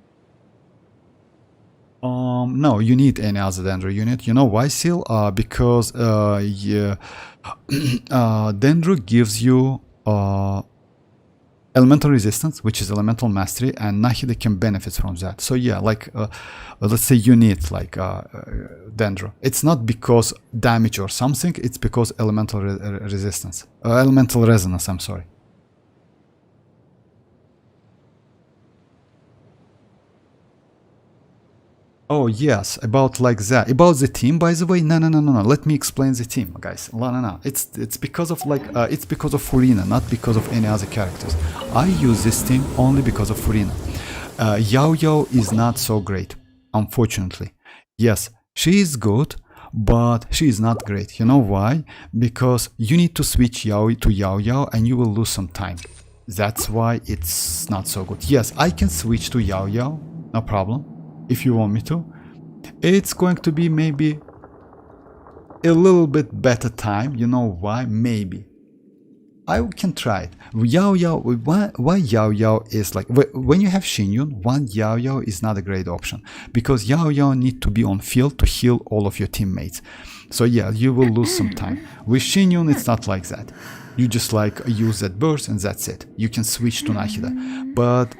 No, you need any other Dendro unit. You know why, Seal? Because Dendro gives you elemental resistance, which is elemental mastery, and Nahida can benefit from that. So yeah, like let's say you need like Dendro. It's not because damage or something, it's because elemental resistance, elemental resonance, I'm sorry. Oh yes, about like that. About the team, by the way. No. Let me explain the team, guys. No. It's because of like it's because of Furina, not because of any other characters. I use this team only because of Furina. Yao is not so great, unfortunately. Yes, she is good, but she is not great. You know why? Because you need to switch Yao to Yao and you will lose some time. That's why it's not so good. Yes, I can switch to Yao, no problem. If you want me to, it's going to be maybe a little bit better time. You know why? Maybe I can try it. Why Yao is like when you have Xianyun, one Yao is not a great option because Yao need to be on field to heal all of your teammates. So yeah, you will lose some time. With Xianyun, it's not like that. You just like use that burst and that's it. You can switch to Nahida, but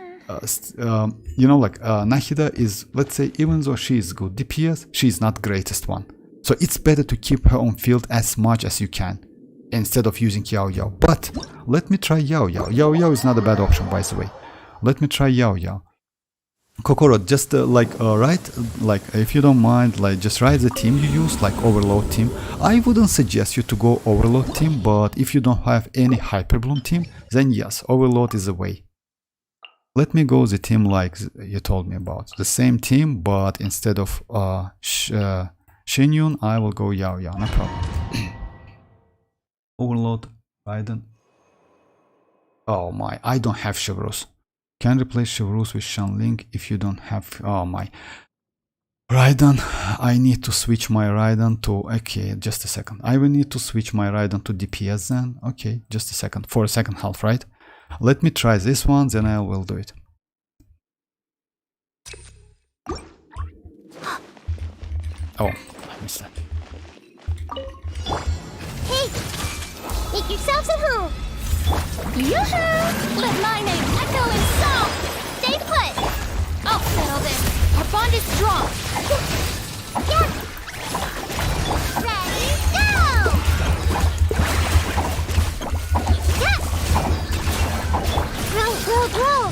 you know, like Nahida is, let's say, even though she is good DPS, she is not greatest one. So it's better to keep her on field as much as you can instead of using Yao. But let me try Yao. Yao is not a bad option, by the way. Let me try Yao. Kokoro, just write, like, if you don't mind, like, just write the team you use, like Overload team. I wouldn't suggest you to go Overload team, but if you don't have any Hyperbloom team, then yes, Overload is the way. Let me go the team like you told me about. The same team, but instead of Xianyun, I will go Yao, no problem. Overload, Raiden. Oh my, I don't have Chevreuse. Can replace Chevreuse with Xianyun if you don't have... Oh my. Raiden, I need to switch my Raiden to... Okay, just a second. I will need to switch my Raiden to DPS then. Okay, just a second. For a second half, right? Let me try this one, then I will do it. Oh, I missed that. Hey! Make yourselves at home! Yoo-hoo! Let my name echo in song! Stay put! I'll settle this! Our bond is strong! Yeah! Ready, go! Grow!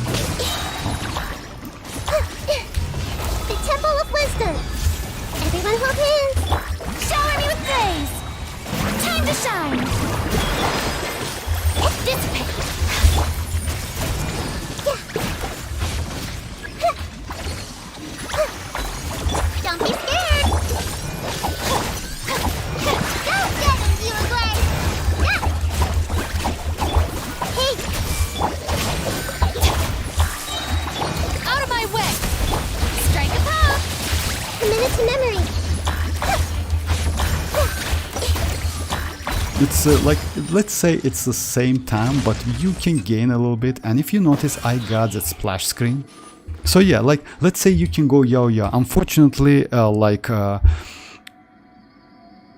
The Temple of Wisdom! Everyone hold hands! Shower me with praise! Time to shine! Dissipate! Don't be scared! Go get him, you away! Hey! Out of my way! Strike a pose! A minute to memory! It's like, let's say it's the same time, but you can gain a little bit. And if you notice, I got that splash screen. So yeah, like, let's say you can go Yao. Unfortunately,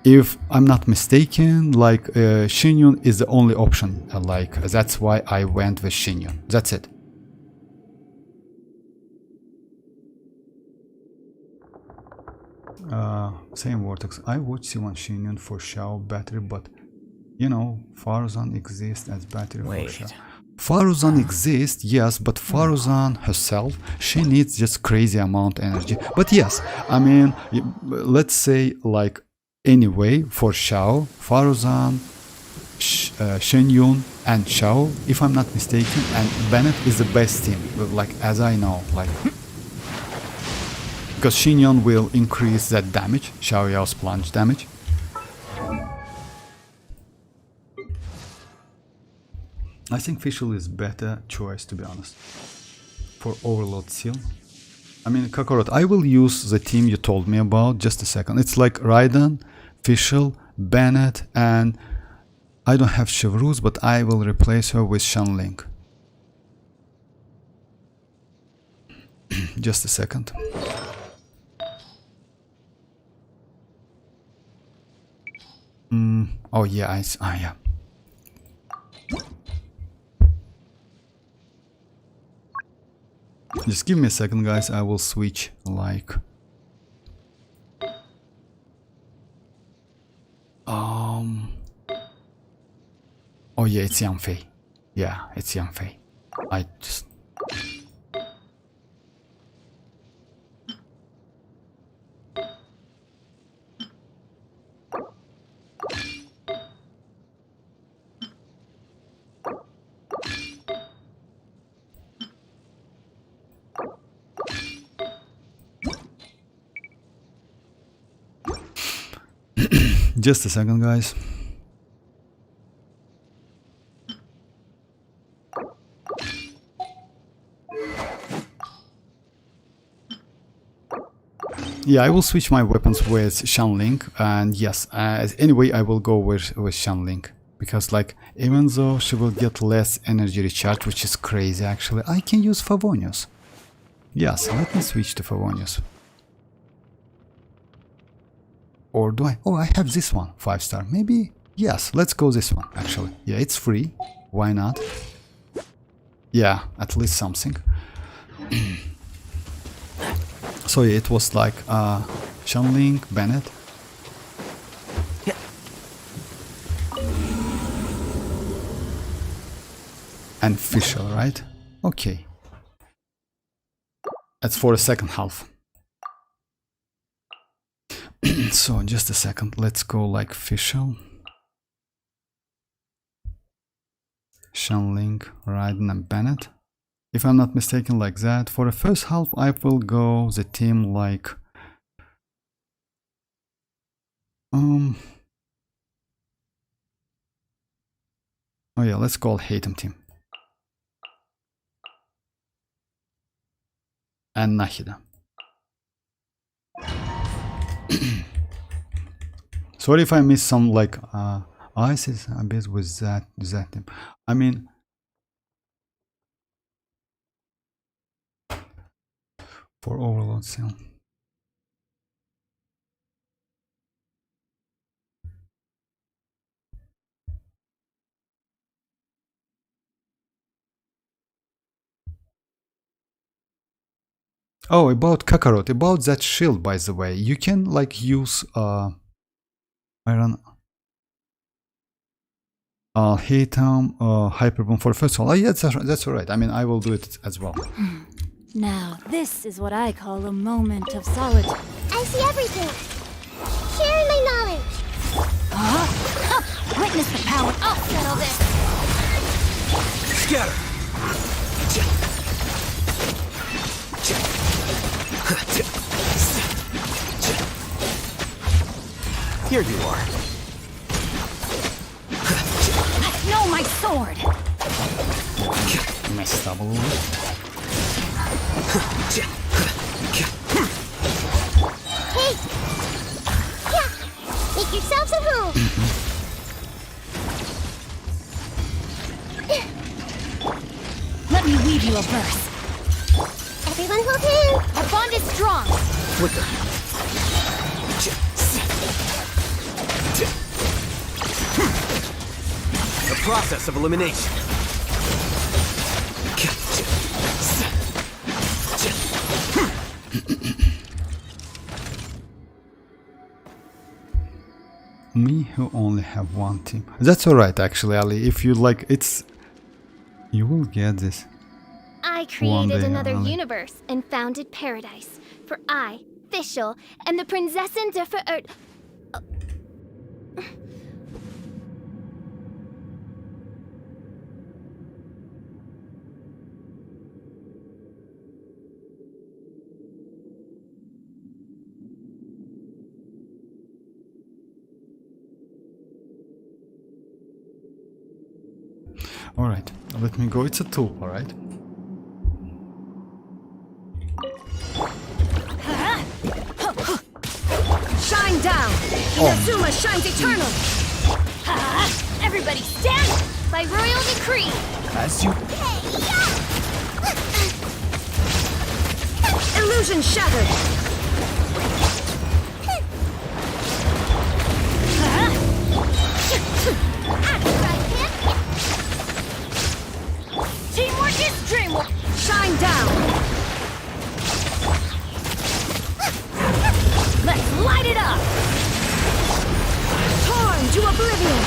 if I'm not mistaken, like, Xianyun is the only option. That's why I went with Xianyun. That's it. Same Vortex. I watched C1 Xianyun for Xiao battery, but you know, Faruzan exists as battery for Xiao. Faruzan exists, yes, but Faruzan herself, she needs just crazy amount of energy. But yes, I mean, let's say like anyway for Xiao, Faruzan, Xianyun and Xiao, if I'm not mistaken, and Bennett is the best team, like as I know, like because Xianyun will increase that damage, Xiao Yao's plunge damage. I think Fischl is better choice, to be honest, for Overload Seal. I mean, Kakarot, I will use the team you told me about, just a second. It's like Raiden, Fischl, Bennett, and I don't have Chevreuse, but I will replace her with Xianyun. Just a second. Oh yeah, yeah. Just give me a second, guys. I will switch like oh yeah, it's Yanfei. Yeah, it's Yanfei. I just Just a second, guys. Yeah, I will switch my weapons with Xianyun, and yes, anyway, I will go with Xianyun, because like, even though she will get less energy recharge, which is crazy actually, I can use Favonius. Yes, let me switch to Favonius. Or do I? Oh, I have this one, 5-star. Maybe, yes, let's go this one actually. Yeah, it's free, why not? Yeah, at least something. So yeah, it was like Xianyun, Bennett. And Fischl, right? Okay. That's for the second half. So just a second, let's go like Fischl, Xianyun, Raiden and Bennett. If I'm not mistaken, like that. For the first half, I will go the team like oh yeah, let's call Hatem team. And Nahida. Sorry if I missed some like Isis a bit with that team. I mean, for Overload Seal. Oh, about Kakarot, about that shield, by the way, you can like use iron Hatem Hyperbomb for first of all. Oh yeah, that's alright. I mean, I will do it as well. Now, this is what I call a moment of solitude. I see everything. Sharing my knowledge. Witness the power. I'll settle this. Scatter! Here you are. No, my sword. Messed up a little bit. Hey! Yeah! Make yourselves at home! Let me weave you a verse. Everyone hold hands! Our bond is strong. Flicker. The process of elimination. Me who only have one team. That's alright actually, Ali. If you like, it's... You will get this. I One created day, another Ali. universe and founded paradise. For I, Fischl, and the Prinzessin der Ver... Alright, let me go. It's a tool, alright? Shine down. Inazuma shines eternal. Everybody stand by royal decree! As you... Illusion shattered. Teamwork is dreamwork! Shine down. Let's light it up. Torn to oblivion.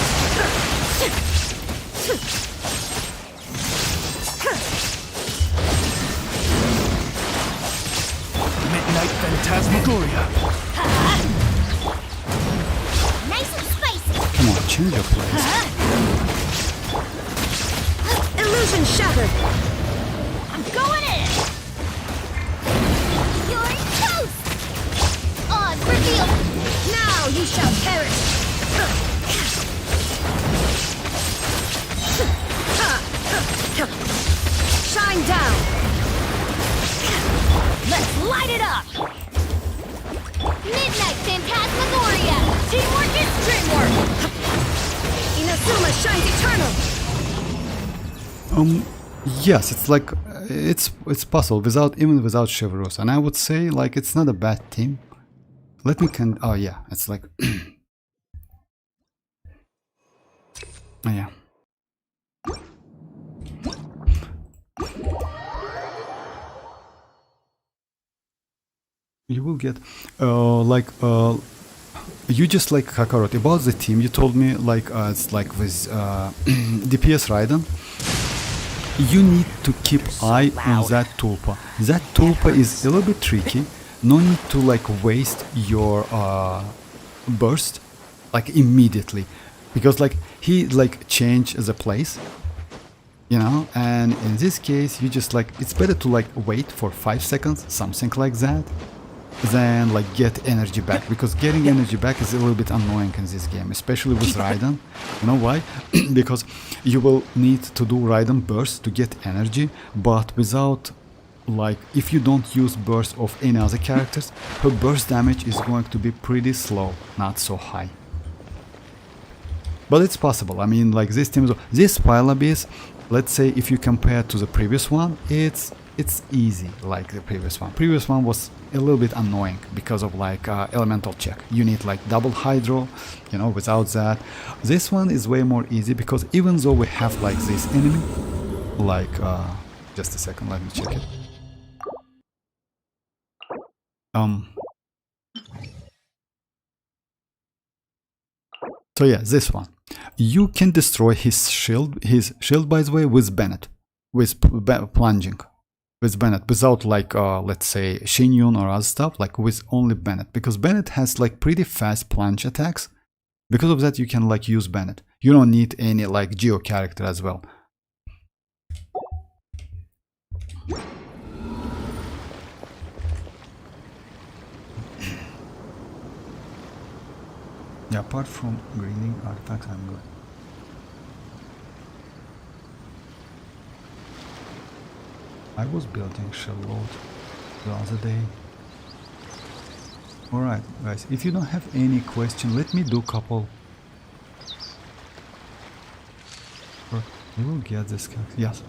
Midnight Phantasmagoria. Nice and spicy! Come on, change your place. Illusion shattered. I'm going in! You're toast! On reveal! Now you shall perish. framework! Inazuma shines eternal! Yes, it's like it's possible even without Chivalrous, and I would say like it's not a bad team. Let me oh yeah, it's like oh yeah. You will get you just like Kakarot about the team. You told me like it's like with DPS Raiden. You need to keep eye on that tulpa. That tulpa is a little bit tricky. No need to like waste your burst like immediately, because like he like change the place, you know. And in this case, you just like it's better to like wait for 5 seconds, something like that, than like get energy back, because getting energy back is a little bit annoying in this game, especially with Raiden. You know why? Because you will need to do Raiden burst to get energy, but without like if you don't use burst of any other characters, her burst damage is going to be pretty slow, not so high. But it's possible. I mean, like this team, this Pile Abyss, let's say if you compare to the previous one, it's easy like the previous one. Previous one was a little bit annoying because of like elemental check. You need like double hydro, you know. Without that, this one is way more easy, because even though we have like this enemy, like just a second, let me check it. So yeah, this one, you can destroy his shield by the way with Bennett, with plunging. With Bennett, without like let's say Xianyun or other stuff, like with only Bennett, because Bennett has like pretty fast plunge attacks. Because of that, you can like use Bennett. You don't need any like Geo character as well. Yeah, apart from greening artifacts, I'm good. I was building shell load the other day. Alright guys, if you don't have any question, let me do couple. You will get this character. Yes.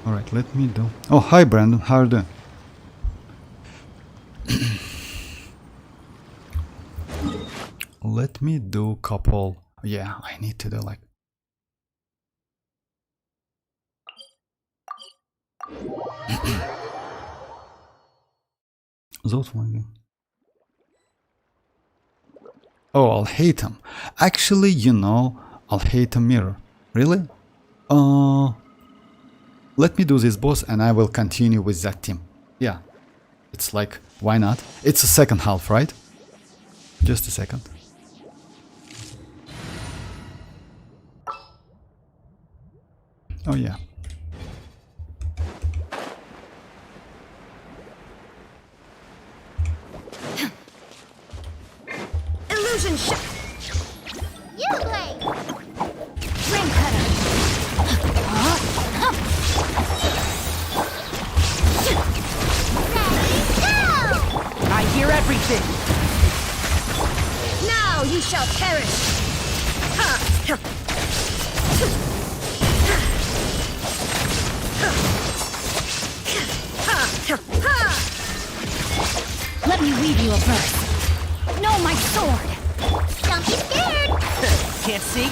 Alright, let me do. Oh, hi Brandon, how are you doing? Let me do couple. Yeah, I need to do like those one. Oh, I'll hate him. Actually, you know, I'll hate a mirror. Really? Let me do this boss and I will continue with that team. Yeah. It's like, why not? It's a second half, right? Just a second. Oh yeah. Illusion shot! You blade! Ring cutter! Ready, go! I hear everything. Now you shall perish! Let me weave you a verse. No, my sword! Don't be scared! Can't see?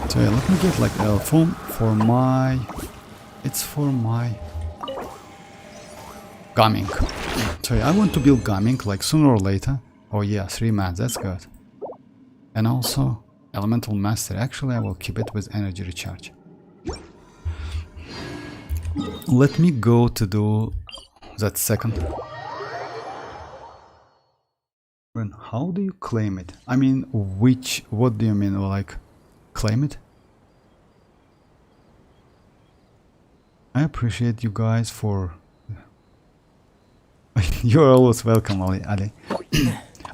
So yeah, let me get like a foam for my... It's for my... Gaming. So yeah, I want to build Gaming like sooner or later. Oh yeah, 3 mats, that's good. And also Elemental Master. Actually, I will keep it with energy recharge. Let me go to do that second. And how do you claim it? I mean, what do you mean, like, claim it? I appreciate you guys for... You're always welcome, Ali.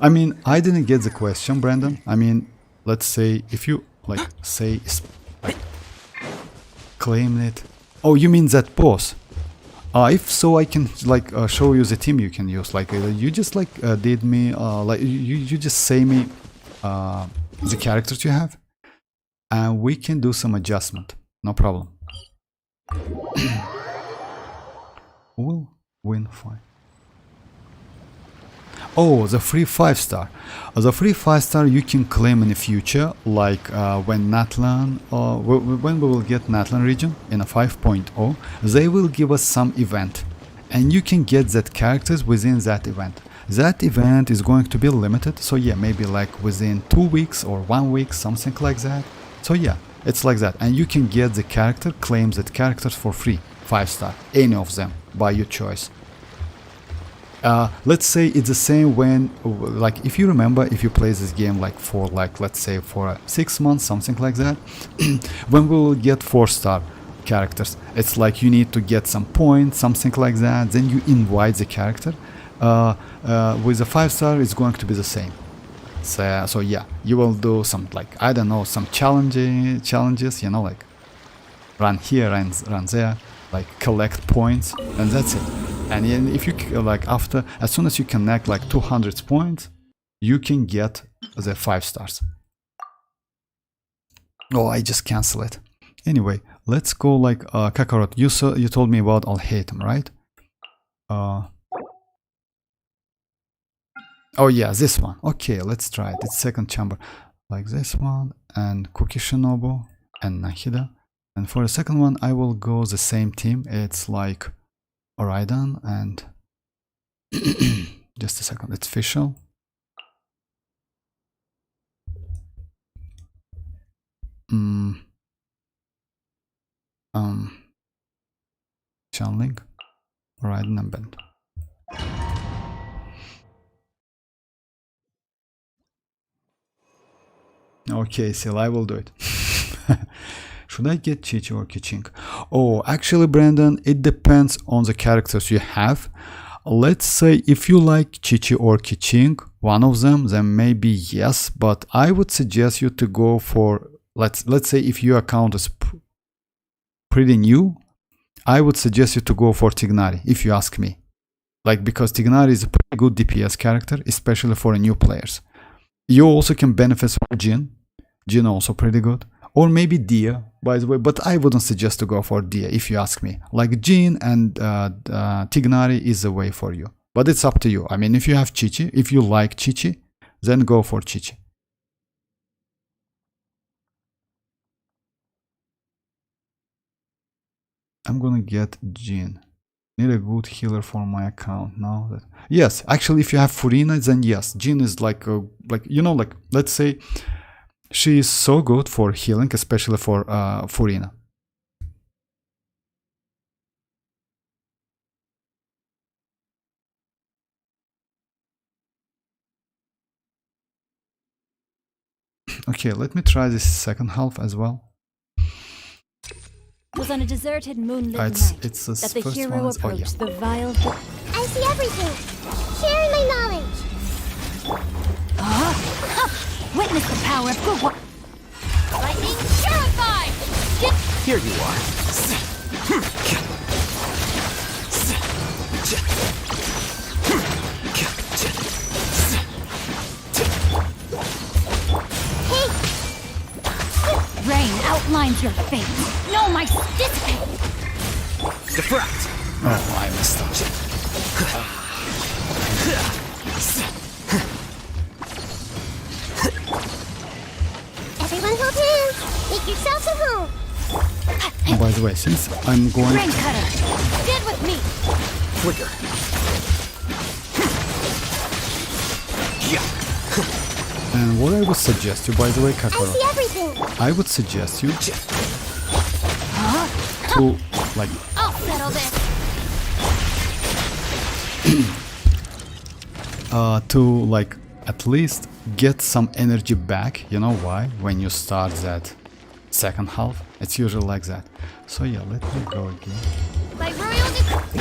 I mean, I didn't get the question, Brandon. I mean, let's say, if you, like, say, like, claim it. Oh, you mean that boss? If so, I can like show you the team you can use. Like you just like did me like you just say me the characters you have, and we can do some adjustment. No problem. We'll win 5. Oh, the free 5-star. The free 5-star you can claim in the future, like when Natlan, when we will get Natlan region in a 5.0, they will give us some event, and you can get that characters within that event. That event is going to be limited, so yeah, maybe like within 2 weeks or 1 week, something like that. So yeah, it's like that, and you can get the character, claim that characters for free, 5-star, any of them by your choice. Let's say it's the same when, like, if you remember, if you play this game like for like, let's say for 6 months, something like that, when we will get 4-star characters, it's like you need to get some points, something like that, then you invite the character. With the 5-star, it's going to be the same. So yeah, you will do some, like, I don't know, some challenges, you know, like run here, run there, like collect points, and that's it. And then if you like after, as soon as you connect like 200 points, you can get the 5 stars. Oh, I just cancel it. Anyway, let's go like Kakarot. You told me about Alhaitham, right? Oh yeah, this one. Okay, let's try it. It's second chamber, like this one, and Kuki Shinobu and Nahida. And for the second one, I will go the same team. It's like Oraidan and just a second, it's official. Chanling, Oraidan and Bent. Okay, Sil, I will do it. Should I get Chichi or Kiching? Oh, actually, Brandon, it depends on the characters you have. Let's say if you like Chichi or Kiching, one of them, then maybe yes, but I would suggest you to go for, let's say if your account is pretty new, I would suggest you to go for Tignari, if you ask me. Like, because Tignari is a pretty good DPS character, especially for new players. You also can benefit from Jin. Jin also pretty good. Or maybe Dia, by the way, but I wouldn't suggest to go for Dia if you ask me. Like Jin and Tignari is the way for you. But it's up to you. I mean, if you have Chichi, if you like Chichi, then go for Chichi. I'm gonna get Jin. Need a good healer for my account now. Yes, actually, if you have Furina, then yes, Jin is like you know, like let's say she is so good for healing, especially for Furina. Okay, let me try this second half as well. It was on a deserted moonlit night it's that the first hero one is, approached the vile. I see everything. Sharing my knowledge. Witness the power of good work. Lightning purified. Here you are. Rain outlines your fate. No, my dissipate. Diffract. Oh, I messed up. Everyone hold hands. Make yourselves at home. And by the way, since I'm going Rain cutter. Stand with me. Flicker. Yeah. and what I would suggest you, by the way, I see Kakarot, everything. I would suggest you to like I'll settle this. to like at least get some energy back. You know why? When you start that second half, it's usually like that. So yeah, let me go again. By royal decree.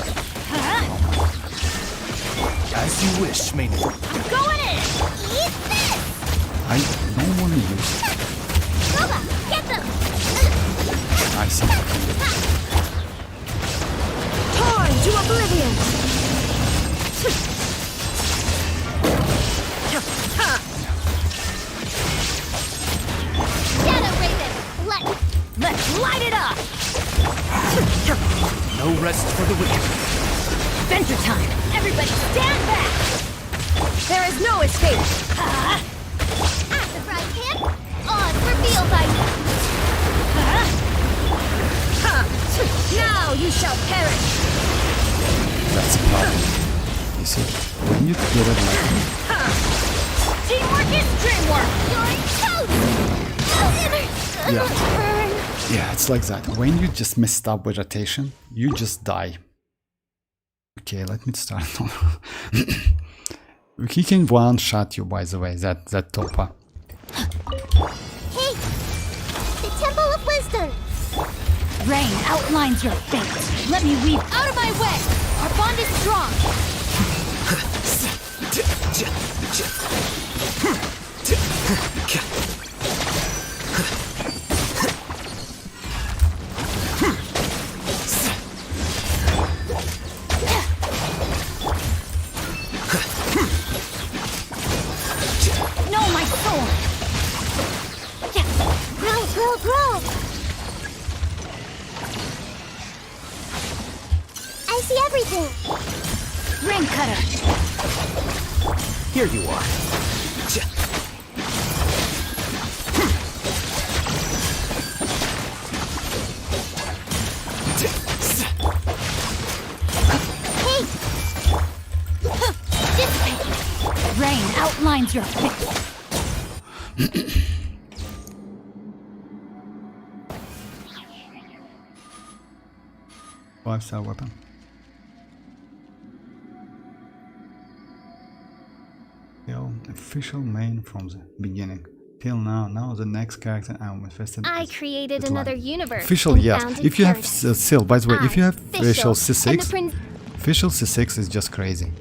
As you wish, maiden. I'm going in. Eat this. I don't want to use it. Boba, get them. I think I can do it. Time to oblivion! Shadow Raven! Let's light it up! No rest for the wicked. Adventure time! Everybody stand back! There is no escape! At the frying pan, odds revealed by me! Now you shall perish! That's a problem. You see, when you get it like Teamwork is dreamwork! You're toast! yeah, it's like that. When you just messed up with rotation, you just die. Okay, let me start. He can one-shot you, by the way, that Topa. Hey! The Temple of Wisdom! Rain outlines your fate. Let me weave Out of my way! Our bond is strong! No, my sword! Grow! I see everything! Ring cutter! Here you are. Hey! Dissipate! Rain outlines your fate. Five-star weapon. Yo, official main from the beginning till now. Now the next character I manifested. I created another universe. Official, and yes. founded If you have paradise. Sil, by the way, if you have official and the C6, prince official C6 is just crazy.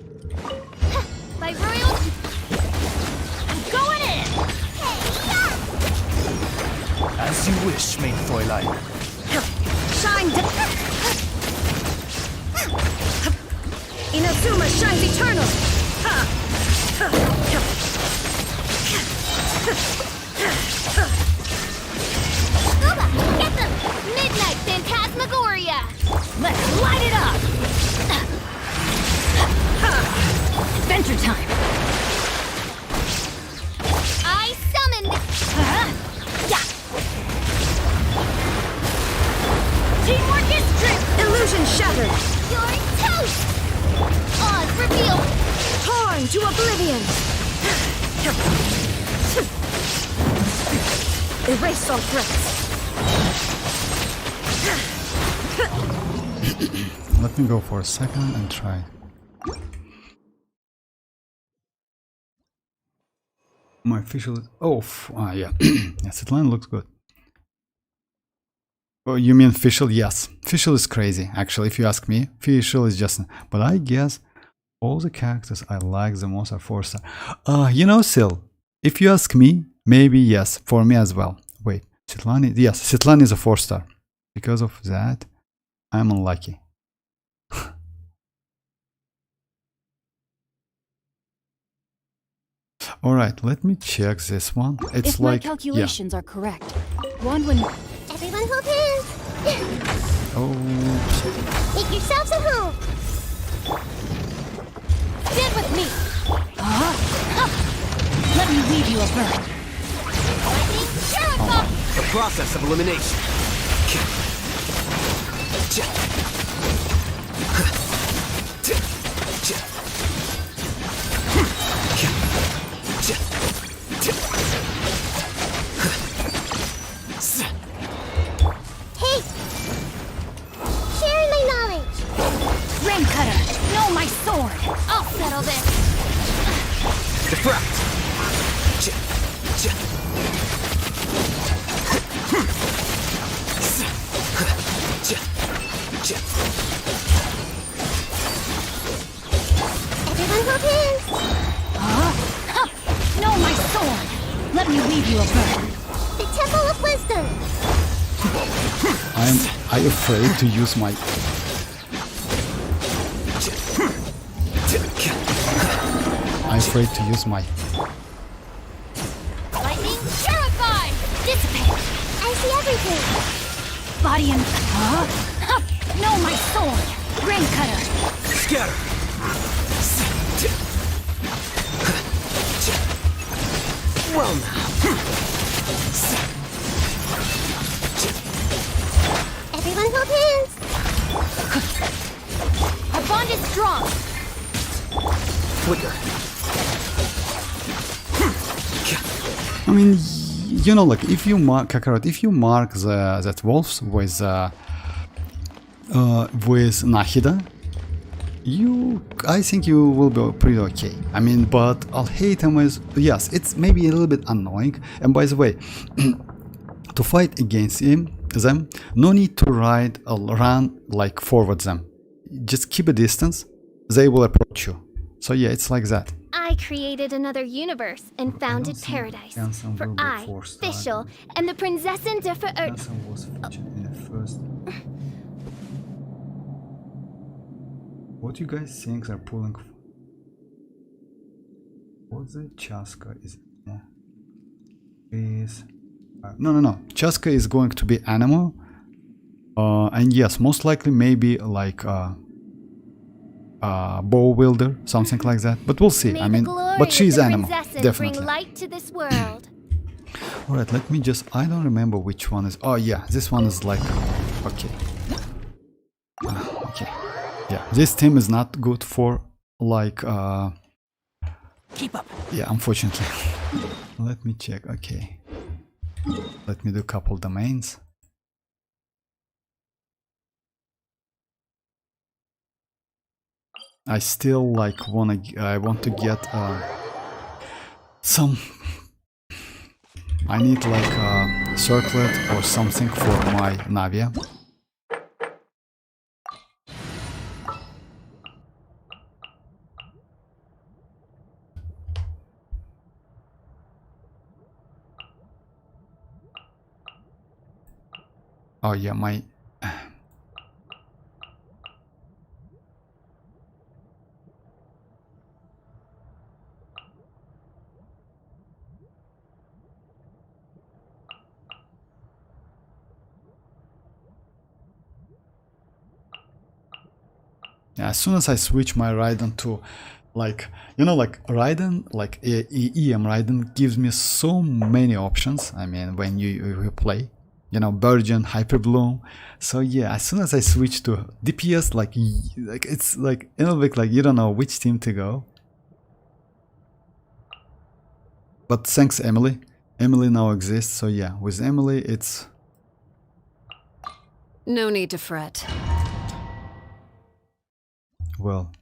by royalty. I'm going in. As you wish, main Fräulein. Shine. Inazuma shines eternal. Scuba, get them! Midnight Phantasmagoria! Let's light it up! Adventure time! I summon the... Teamwork is strength! Illusion shattered! You're toast! Odds revealed! Torn to oblivion! Erase all threats! Let me go for a second and try. My official is... Oh, yeah. Yeah, Svetlana looks good. Oh, you mean official? Yes. Official is crazy, actually, if you ask me. Official is just... But I guess all the characters I like the most are 4-star. You know, Sil, if you ask me, maybe yes, for me as well. Wait, Svetlana... Yes, Svetlana is a 4-star. Because of that, I'm unlucky. Alright, let me check this one. It's If like... my calculations are correct, one would... Everyone hold hands! Oh, Make yourselves at home! Stand with me! Let me weave you a bird. Lightning, Jericho! The process of elimination. Hey! Sharing my knowledge! Ring cutter! No, my sword! I'll settle this! Diffract. Everyone hold hands! No, my sword! Let me weave you a bird. The Temple of Wisdom! I'm afraid to use my... I'm afraid to use my... Lightning purify! Dissipate! I see everything! Body and... No, my sword! Rain cutter! Scatter! Well now. Everyone hold hands! Our bond is strong! Flicker. I mean, you know, like if you mark Kakarot, if you mark that wolves with Nahida, I think you will be pretty okay. I mean, but I'll hate him as, yes, it's maybe a little bit annoying. And by the way, to fight against them, no need to ride or run like forward them. Just keep a distance, they will approach you. So yeah, it's like that. I created another universe and founded paradise. For I, Fischl, and the Prinzessin de was featured in the first. What do you guys think they're pulling? What's the Chaska is? Yeah. Is no. Chaska is going to be animal, and yes, most likely maybe like bow wielder, something like that. But we'll see. I mean, but she's animal, definitely. Bring light to this world. All right, let me just. I don't remember which one is. Oh yeah, this one is like. Okay. Okay. Yeah, this team is not good for like. Keep up. Yeah, unfortunately. Let me check. Okay. Let me do a couple domains. I still like I want to get some. I need like a circlet or something for my Navia. Oh yeah, my. Yeah, as soon as I switch my Raiden to, like, you know, like Raiden, like EM Raiden gives me so many options. I mean, when you play, you know, Virgin, Hyper Bloom. So yeah, as soon as I switch to DPS, like it's like a little bit like you don't know which team to go. But thanks Emily. Emily now exists, so yeah, with Emily it's... No need to fret. Well,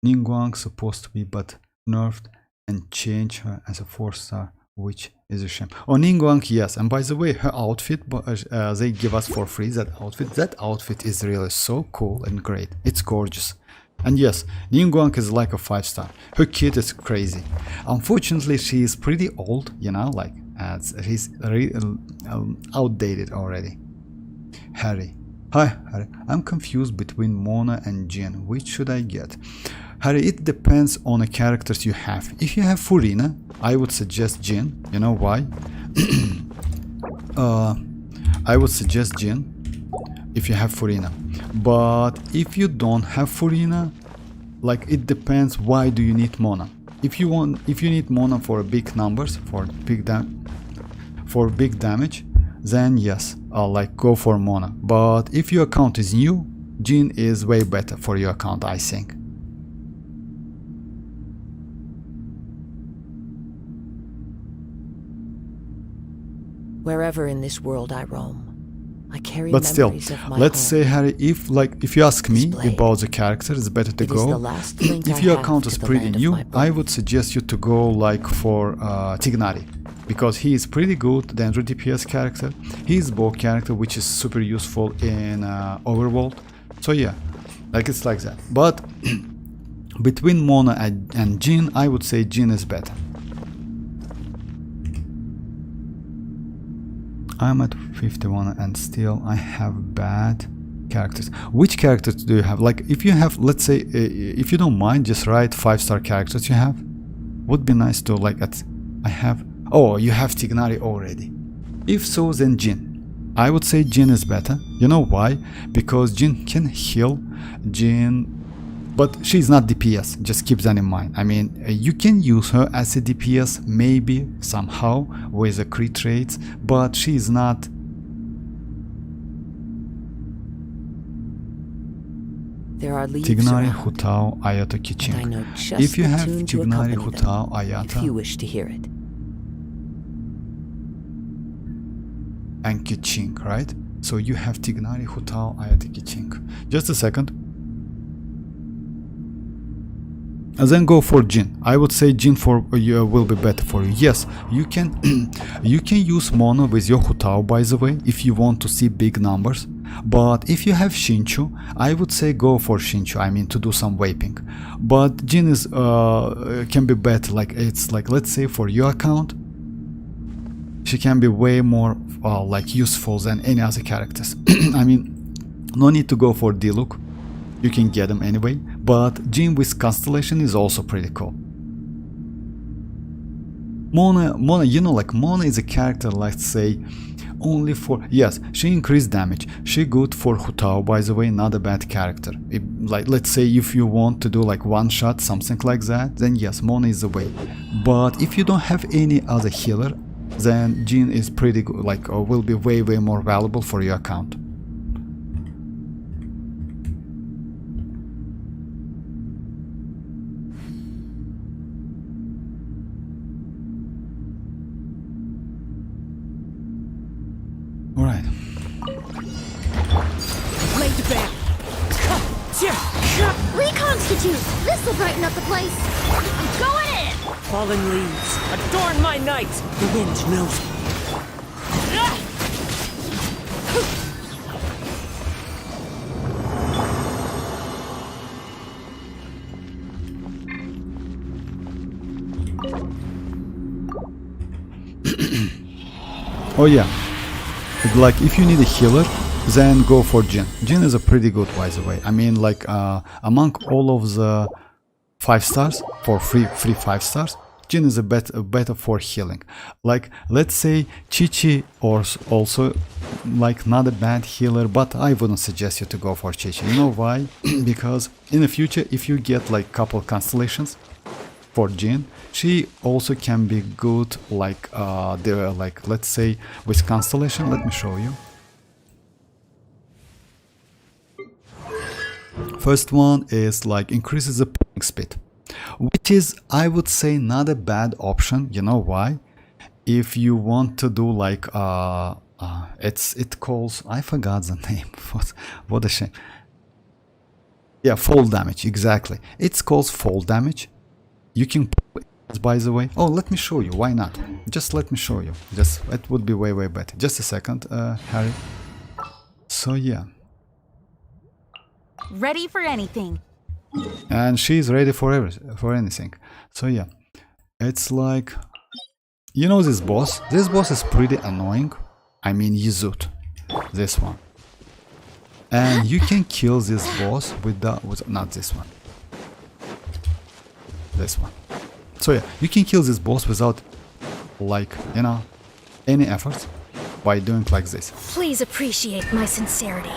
Ningguang supposed to be but nerfed and change her as a 4-star, which is a shame. Oh, Ningguang, yes, and by the way, her outfit, they give us for free that outfit. That outfit is really so cool and great. It's gorgeous. And yes, Ningguang is like a 5-star. Her kit is crazy. Unfortunately, she is pretty old, you know, like she's outdated already. Harry. Hi, Harry. I'm confused between Mona and Jin. Which should I get? Harry, it depends on the characters you have. If you have Furina, I would suggest Jin. You know why? I would suggest Jin if you have Furina. But if you don't have Furina, like it depends why do you need Mona. If you need Mona for big numbers, for big damage, then yes, I'll like go for Mona. But if your account is new, Jin is way better for your account, I think. Wherever in this world I roam, I carry But still, memories of my let's home. say, Harry, if you ask me Display. about the character, it's better to It is the go. last link If I your have account to is the pretty land of new, my I birth. would suggest you to go like for Tignari, because he is pretty good, the Android DPS character. He is bow character, which is super useful in Overworld. So yeah, like it's like that. But between Mona and Jin, I would say Jin is better. I'm at 51 and still I have bad characters. Which characters do you have? Like, if you have, let's say, if you don't mind, just write 5-star characters you have. Would be nice to, like, I have, oh, you have Tignari already. If so, then Jin. I would say Jin is better. You know why? Because Jin can heal. But she's not DPS, just keep that in mind. I mean, you can use her as a DPS, maybe, somehow, with the crit traits, but she's not... There are leaves Tignari, around, Hutao, Ayato, and I Kiching. know just If you the have tune to Tignari, accompany Hutao, them, if you Ayata, wish to hear it. and Kiching, right? So you have Tignari, Hutao, Ayata, Kiching. Just a second. And then go for Jin. I would say Jin will be better for you. Yes, you can you can use Mono with your Hutao, by the way, if you want to see big numbers. But if you have Shinchu, I would say go for Shinchu. I mean, to do some vaping. But Jin is can be better. Like, it's like, let's say for your account, she can be way more like useful than any other characters. I mean, no need to go for Diluc. You can get them anyway, but Jin with Constellation is also pretty cool. Mona, you know, like, Mona is a character, let's say, only for... Yes, she increased damage. She good for Hutao, by the way, not a bad character. Like, let's say if you want to do like one shot, something like that, then yes, Mona is the way. But if you don't have any other healer, then Jin is pretty good, like, will be way more valuable for your account. Alright. Laid back. Reconstitute! This'll brighten up the place! I'm going in! Fallen leaves, adorn my night. The wind knows me. Oh yeah. Like, if you need a healer, then go for Jin. Jin is a pretty good, by the way. I mean, like, among all of the 5 stars, for free 5 stars, Jin is a better for healing. Like, let's say Chi-Chi, or also, like, not a bad healer, but I wouldn't suggest you to go for Chi-Chi. You know why? Because in the future, if you get like couple constellations for Jin, she also can be good, like, like, let's say with constellation. Let me show you. First one is like increases the pulling speed, which is, I would say, not a bad option. You know why? If you want to do like it calls, I forgot the name. What a shame. Yeah, fall damage, exactly. It's called fall damage. You can, by the way. Oh, let me show you. Why not? Just let me show you. Just, it would be way better. Just a second, Harry. So yeah. Ready for anything. And she's ready for anything. So yeah, it's like, you know, this boss. This boss is pretty annoying. I mean, Yizut, this one. And you can kill this boss with not this one. This one. So yeah, you can kill this boss without, like, you know, any effort by doing like this. Please appreciate my sincerity.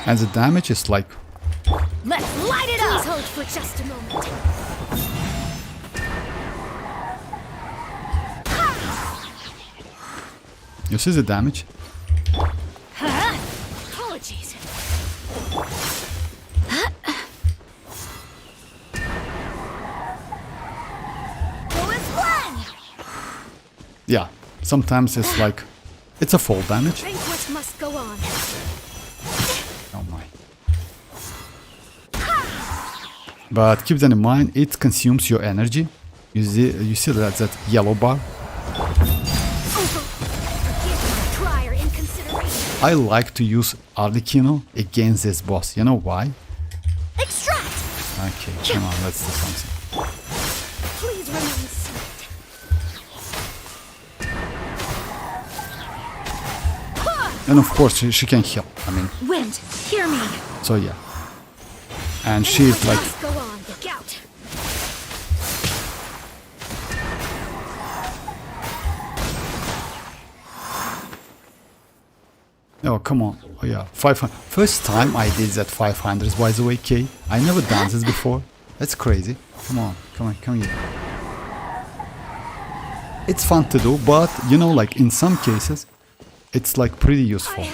And the damage is like... Let's light it up! Please hold for just a moment. You see the damage? Apologies. Yeah, sometimes it's like... It's a fall damage. Banquet must go on. Oh my. But keep that in mind, it consumes your energy. You see that yellow bar? I like to use Arlecchino against this boss. You know why? Extract! Okay, come on, let's do something. Please remain seated. And of course she can heal. I mean, Wind, hear me. so yeah. And she's like, Go on, look out. oh come on, oh yeah, 500. First time I did that 500 by the way, K. I never done this before. That's crazy. Come on, come here. It's fun to do, but you know, like in some cases, it's like pretty useful.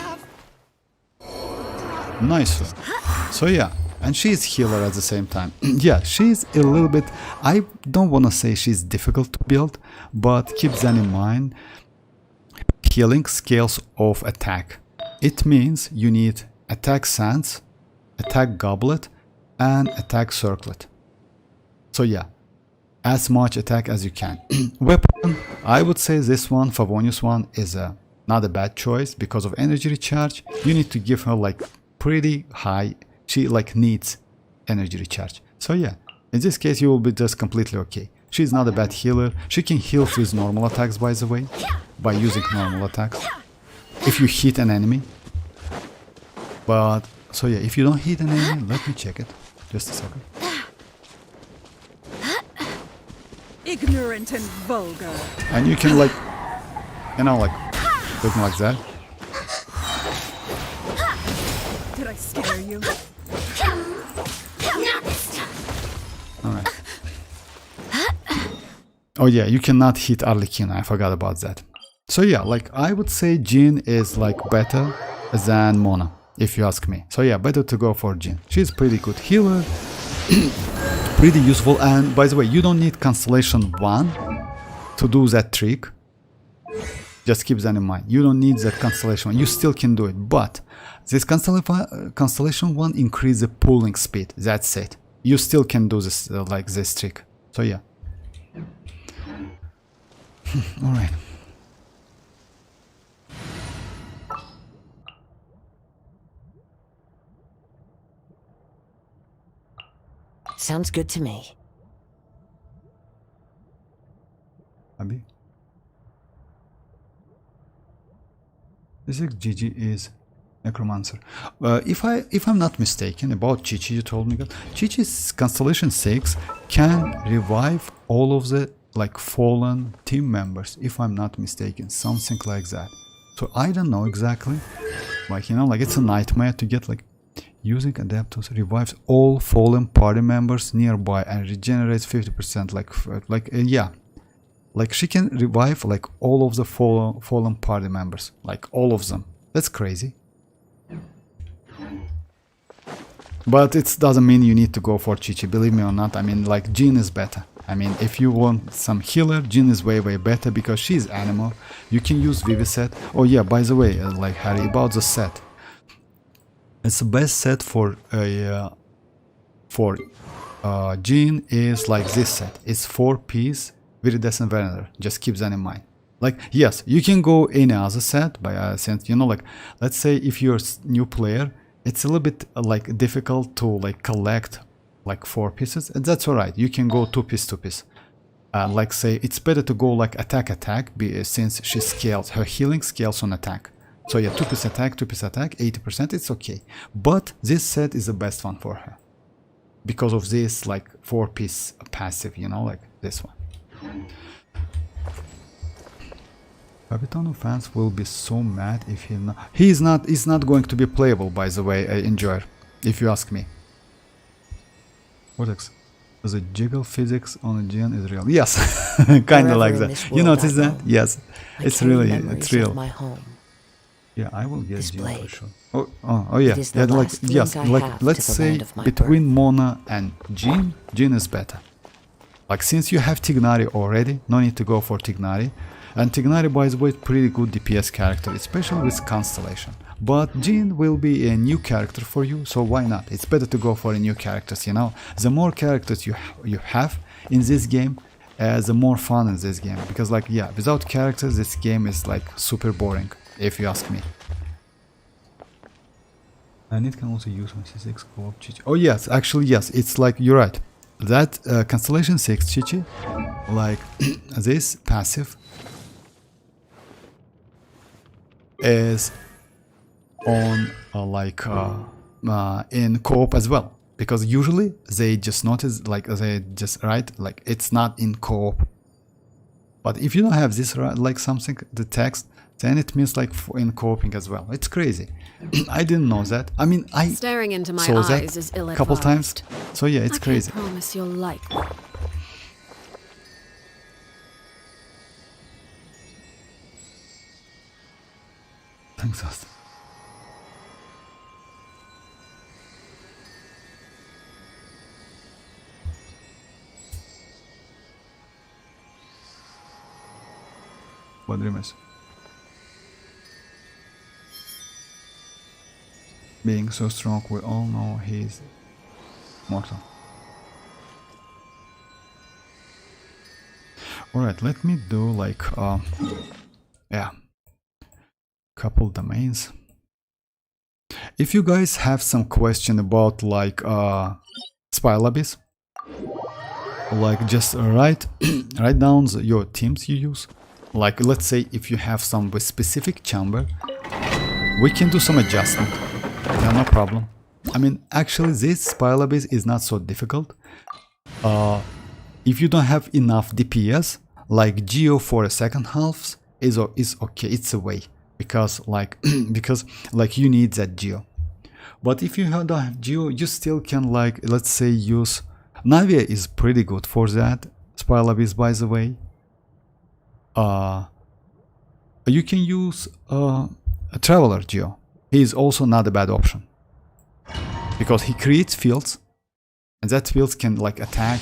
Nice one. So yeah, and she's healer at the same time. Yeah, she's a little bit, I don't want to say she's difficult to build, but keep that in mind. Healing scales of attack. It means you need attack sense, attack goblet, and attack circlet. So yeah, as much attack as you can. Weapon, I would say this one, Favonius one, is not a bad choice because of energy recharge. You need to give her like pretty high, she like needs energy recharge. So yeah, in this case you will be just completely okay. She's not a bad healer. She can heal with normal attacks, by the way, by using normal attacks. If you hit an enemy. But, so yeah, if you don't hit an enemy, let me check it. Just a second. Ignorant and vulgar. And you can like, you know, like, looking like that. Did I scare you? Alright. Oh yeah, you cannot hit Arlequina, I forgot about that. So yeah, like I would say Jean is like better than Mona, if you ask me. So yeah, better to go for Jean. She's pretty good healer, pretty useful, and by the way, you don't need Constellation 1 to do that trick. Just keep that in mind. You don't need that Constellation 1, you still can do it, but this Constellation 1 increase the pulling speed, that's it. You still can do this like this trick. So yeah. Alright. Sounds good to me. Abi. This is Gigi is Necromancer. If I'm not mistaken about Chichi, you told me that Chichi's Constellation 6 can revive all of the like fallen team members, if I'm not mistaken, something like that. So I don't know exactly, like you know, like it's a nightmare to get like using Adeptus revives all fallen party members nearby and regenerates 50%. Yeah, like she can revive like all of the fallen party members, like all of them. That's crazy. But it doesn't mean you need to go for Chichi, believe me or not. I mean, like Jean is better. I mean, if you want some healer, Jean is way better because she's animal. You can use Vivi set. Oh yeah, by the way, like Harry, about the set. It's the best set for Jean is like this set. It's 4-piece Viridescent Venerer. Just keep that in mind. Like, yes, you can go any other set, by since you know, like, let's say if you're a new player, it's a little bit like difficult to like collect like 4 pieces, and that's alright. You can go 2-piece. Like say it's better to go like attack, since she scales, her healing scales on attack. So yeah, 2-piece attack, 80%, it's okay. But this set is the best one for her. Because of this like 4-piece passive, you know, like this one. Capitano fans will be so mad if he's not going to be playable, by the way, Enjoyer, if you ask me. What the jiggle physics on a gen is real. Yes, kinda like that. You notice that? Yes. It's really, it's real. My home. Yeah, I will get This Jean for blade. sure. Oh yeah. It is the Yeah, like last yes, link I like have to let's the say land of my between birth. Mona and Jean is better. Like since you have Tignari already, no need to go for Tignari. And Tignari, by the way, is pretty good DPS character, especially with Constellation. But Jean will be a new character for you, so why not? It's better to go for a new characters, you know. The more characters you have in this game, the more fun in this game. Because like, yeah, without characters, this game is like super boring, if you ask me. And it can also use 1c6 co-op Chichi. Oh yes, actually yes, it's like, you're right. That Constellation 6 Chichi, like this passive is on in co-op as well, because usually they just notice like they just write like it's not in co-op. But if you don't have this like something the text, then it means like in co-oping as well. It's crazy. I didn't know that. I mean, I Staring into my saw eyes that is a couple times. ill-advised. So yeah, it's I crazy. can't promise you'll like me. Thanks, Austin. What dreamers? Being so strong, we all know he's mortal. Alright, let me do like yeah, couple domains. If you guys have some question about like spy lobbies, like just write down your teams you use. Like let's say if you have some with specific chamber, we can do some adjustment. Yeah, no problem. I mean, actually this spy lobbies is not so difficult. If you don't have enough DPS, like Geo for a second half is okay, it's a way, because like because like you need that Geo. But if you don't have Geo, you still can like let's say use Navia is pretty good for that. Spy lobbies, by the way. You can use a Traveler Geo. He is also not a bad option, because he creates fields, and that fields can like attack.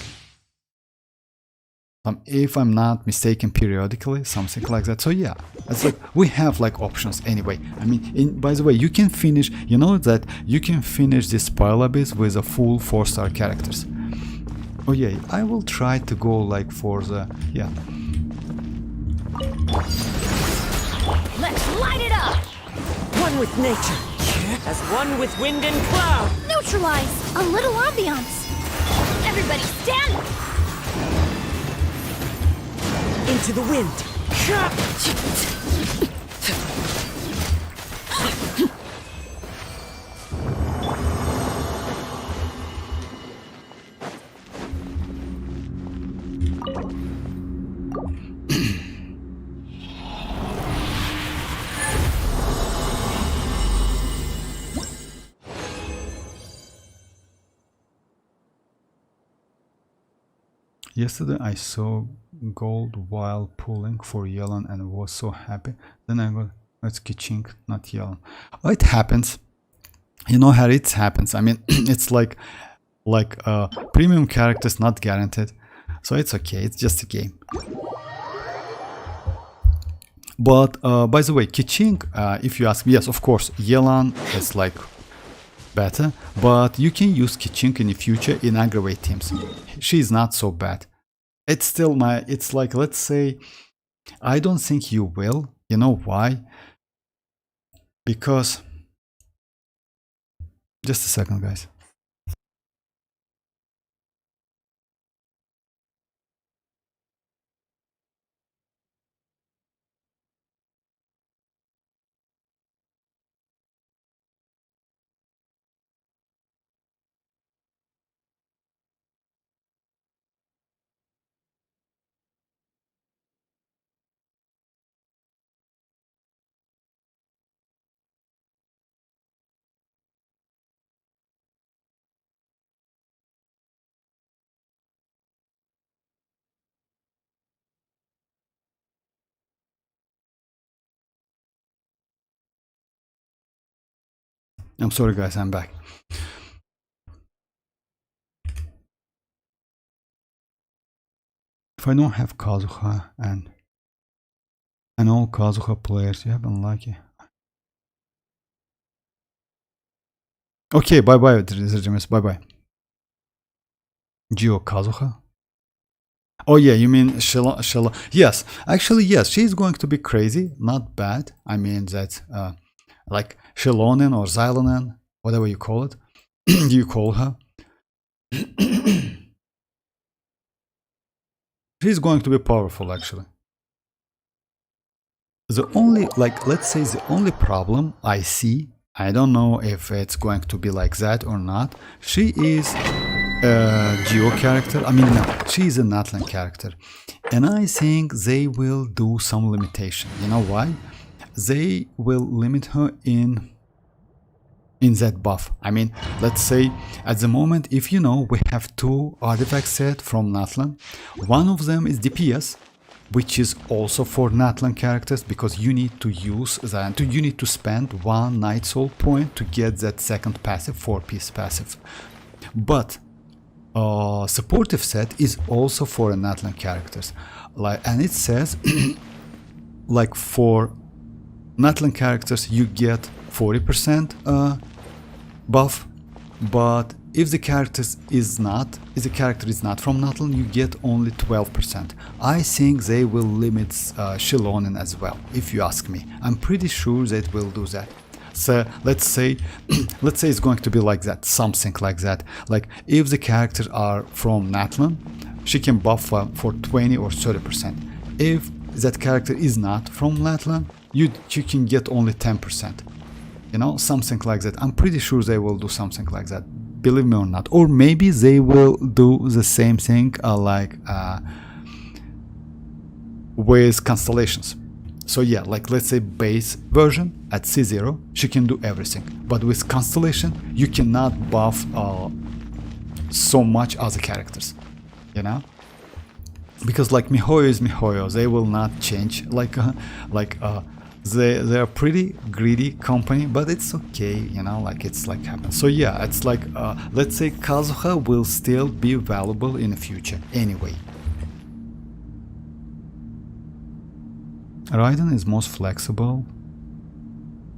If I'm not mistaken, periodically, something like that. So yeah, it's like we have like options anyway. I mean, by the way, you can finish. You know that you can finish this spy lobbies with a full 4-star characters. Oh yeah, I will try to go like for the yeah. Let's light it up! One with nature, as one with wind and cloud. Neutralize! A little ambiance! Everybody stand! Into the wind. Yesterday I saw gold while pulling for Yelan and was so happy. Then I got it's Kichink, not Yelan. Oh, it happens. You know how it happens. I mean, it's like premium characters not guaranteed, so it's okay. It's just a game. But by the way, Kichink, if you ask me, yes, of course, Yelan is like better, but you can use Kichink in the future in aggravate teams. She's not so bad. It's still it's like, let's say, I don't think you will. You know why? Because, just a second, guys. I'm sorry, guys, I'm back. If I don't have Kazuha and all Kazuha players, you have unlucky. Okay, bye bye, Zergemis, bye bye. Geo Kazuha? Oh yeah, you mean Shelo? Yes, actually yes, she's going to be crazy, not bad. I mean that like Shelonen or Xilonen, whatever you call it. You call her. She's going to be powerful actually. The only, like, let's say the only problem I see I don't know if it's going to be like that or not. She is a Geo character. I mean, no, she is a Natlan character. And I think they will do some limitation. You know why? They will limit her in that buff. I mean, let's say at the moment, if you know, we have 2 artifact set from Natlan. One of them is DPS, which is also for Natlan characters, because you need to use that. You need to spend 1 Night Soul point to get that second passive, 4-piece passive. But supportive set is also for Natlan characters. And it says like for Natlan characters you get 40% buff, but if the character is not from Natlan, you get only 12%. I think they will limit Xianyun as well, if you ask me. I'm pretty sure they will do that. So let's say it's going to be like that, something like that. Like if the characters are from Natlan, she can buff for 20 or 30%. If that character is not from Natlan, you can get only 10%. You know, something like that. I'm pretty sure they will do something like that, believe me or not. Or maybe they will do the same thing with constellations. So yeah, like let's say base version at C0, she can do everything. But with constellation, you cannot buff so much other characters, you know? Because like Mihoyo is Mihoyo, they will not change. They are pretty greedy company, but it's okay, you know, like it's like happens. So yeah, it's like let's say Kazuha will still be valuable in the future anyway. Raiden is most flexible.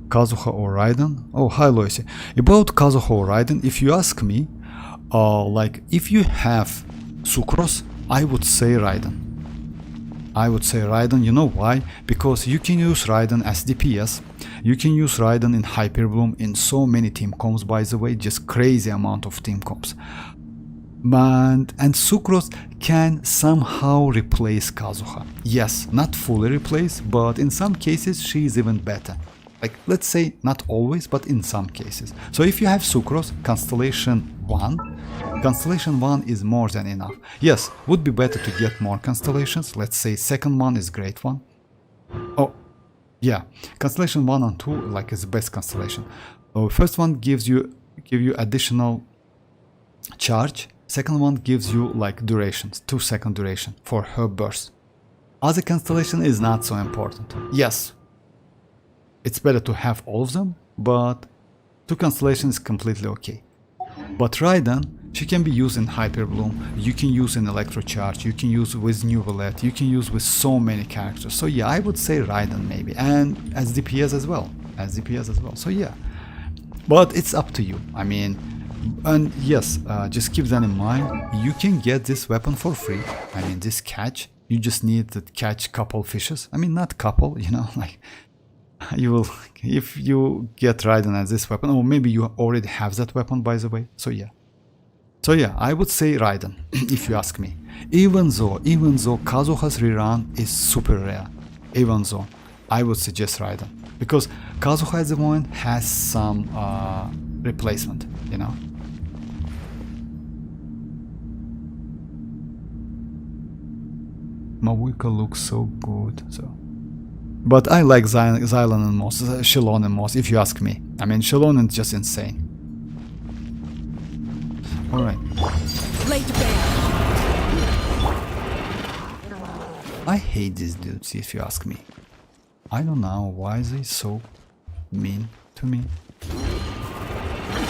Kazuha or Raiden? Oh, hi Loisi. About Kazuha or Raiden, if you ask me, like if you have Sucrose, I would say Raiden. You know why? Because you can use Raiden as DPS, you can use Raiden in Hyperbloom in so many team comps, by the way, just crazy amount of team comps. And Sucrose can somehow replace Kazuha. Yes, not fully replace, but in some cases she is even better. Like, let's say not always, but in some cases. So if you have Sucrose, Constellation 1 is more than enough. Yes, would be better to get more constellations. Let's say second one is great one. Oh, yeah, Constellation 1 and 2 like is the best constellation. First one gives you additional charge. Second one gives you like durations, 2-second duration for her burst. Other constellation is not so important. Yes, it's better to have all of them, but 2 constellations is completely okay. But Raiden, she can be used in Hyperbloom, you can use in Electrocharge, you can use with Neuvillette, you can use with so many characters. So yeah, I would say Raiden maybe, and as DPS as well. So yeah, but it's up to you. I mean, and yes, just keep that in mind. You can get this weapon for free. I mean, this catch, you just need to catch couple fishes. I mean, not couple, you know, like you will, if you get Raiden as this weapon, or maybe you already have that weapon, by the way. So yeah, I would say Raiden if you ask me. Even though Kazuha's rerun is super rare, even though I would suggest Raiden, because Kazuha at the moment has some replacement, you know. Mawika looks so good, so. But I like Xianyun and Moss, Xianyun and Moss, if you ask me. I mean, Xianyun is just insane. Alright. I hate these dudes, if you ask me. I don't know why they so mean to me.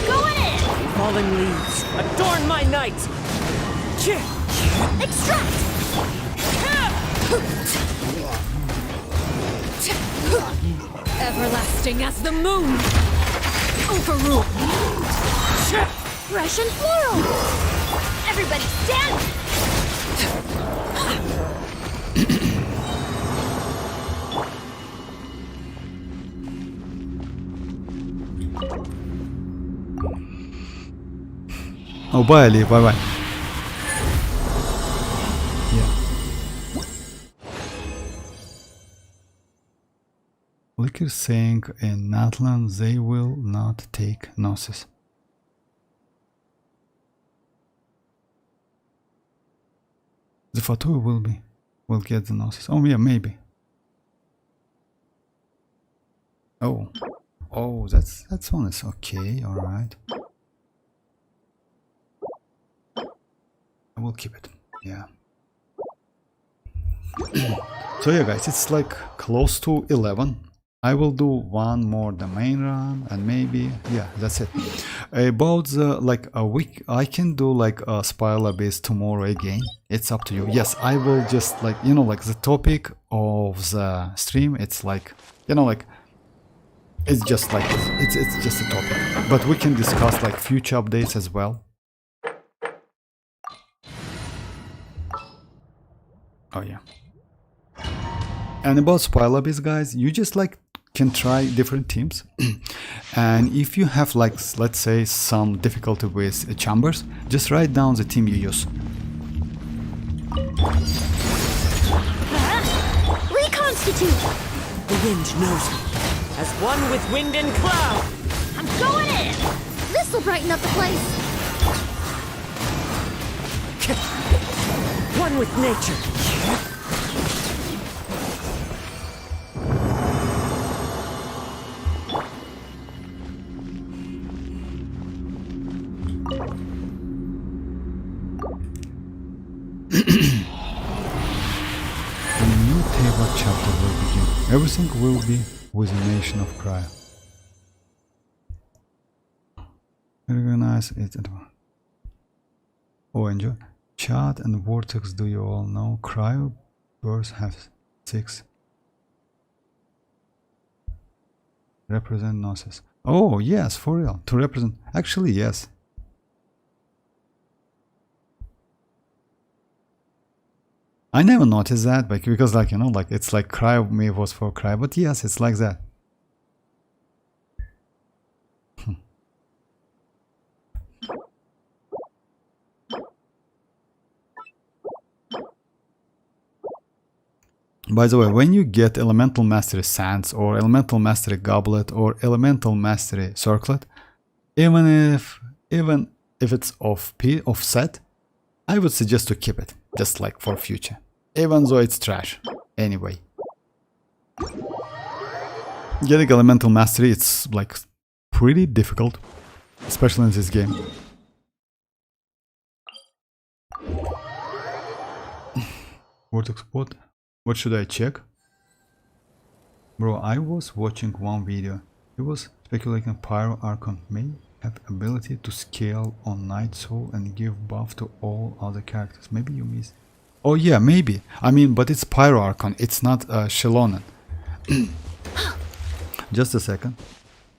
Going in! Falling leaves, adorn my night! Extract! Everlasting as the moon! Overrule! Russian floral! Everybody stand! Oh, bye Ali, bye. Yeah. Licker saying in Natlan they will not take Gnosis. The Fatu will get the Gnosis. Oh yeah, maybe. Oh, that's honest. Okay, all right. I will keep it. Yeah. So yeah, guys, it's like close to 11. I will do one more the main run and maybe yeah, that's it. About the like a week, I can do like a spoiler base tomorrow again. It's up to you. Yes, I will just like like the topic of the stream. It's like like it's just like it's just a topic, but we can discuss like future updates as well. Oh yeah. And about spoiler base, guys, you just like can try different teams and if you have like let's say some difficulty with chambers, just write down the team you use. Reconstitute! The wind knows me. As one with wind and cloud. I'm going in! This'll brighten up the place! One with nature. Chapter will begin. Everything will be with a nation of cryo. Recognize it. Oh, enjoy. Chat and Vortex, do you all know? Cryoverse have 6. Represent Gnosis. Oh, yes, for real. To represent. Actually, yes. I never noticed that, but because like like it's like cryo maybe was for cryo, but yes, it's like that. By the way, when you get Elemental Mastery Sands or Elemental Mastery Goblet or Elemental Mastery Circlet, even if it's offset, I would suggest to keep it, just like for future, even though it's trash. Anyway, getting Elemental Mastery, it's like pretty difficult, especially in this game. What should I check? Bro, I was watching one video. He was speculating Pyro Archon may have ability to scale on Night Soul and give buff to all other characters. Maybe you missed. Oh yeah, maybe. I mean, but it's Pyro Archon. It's not Xianyun. Just a second.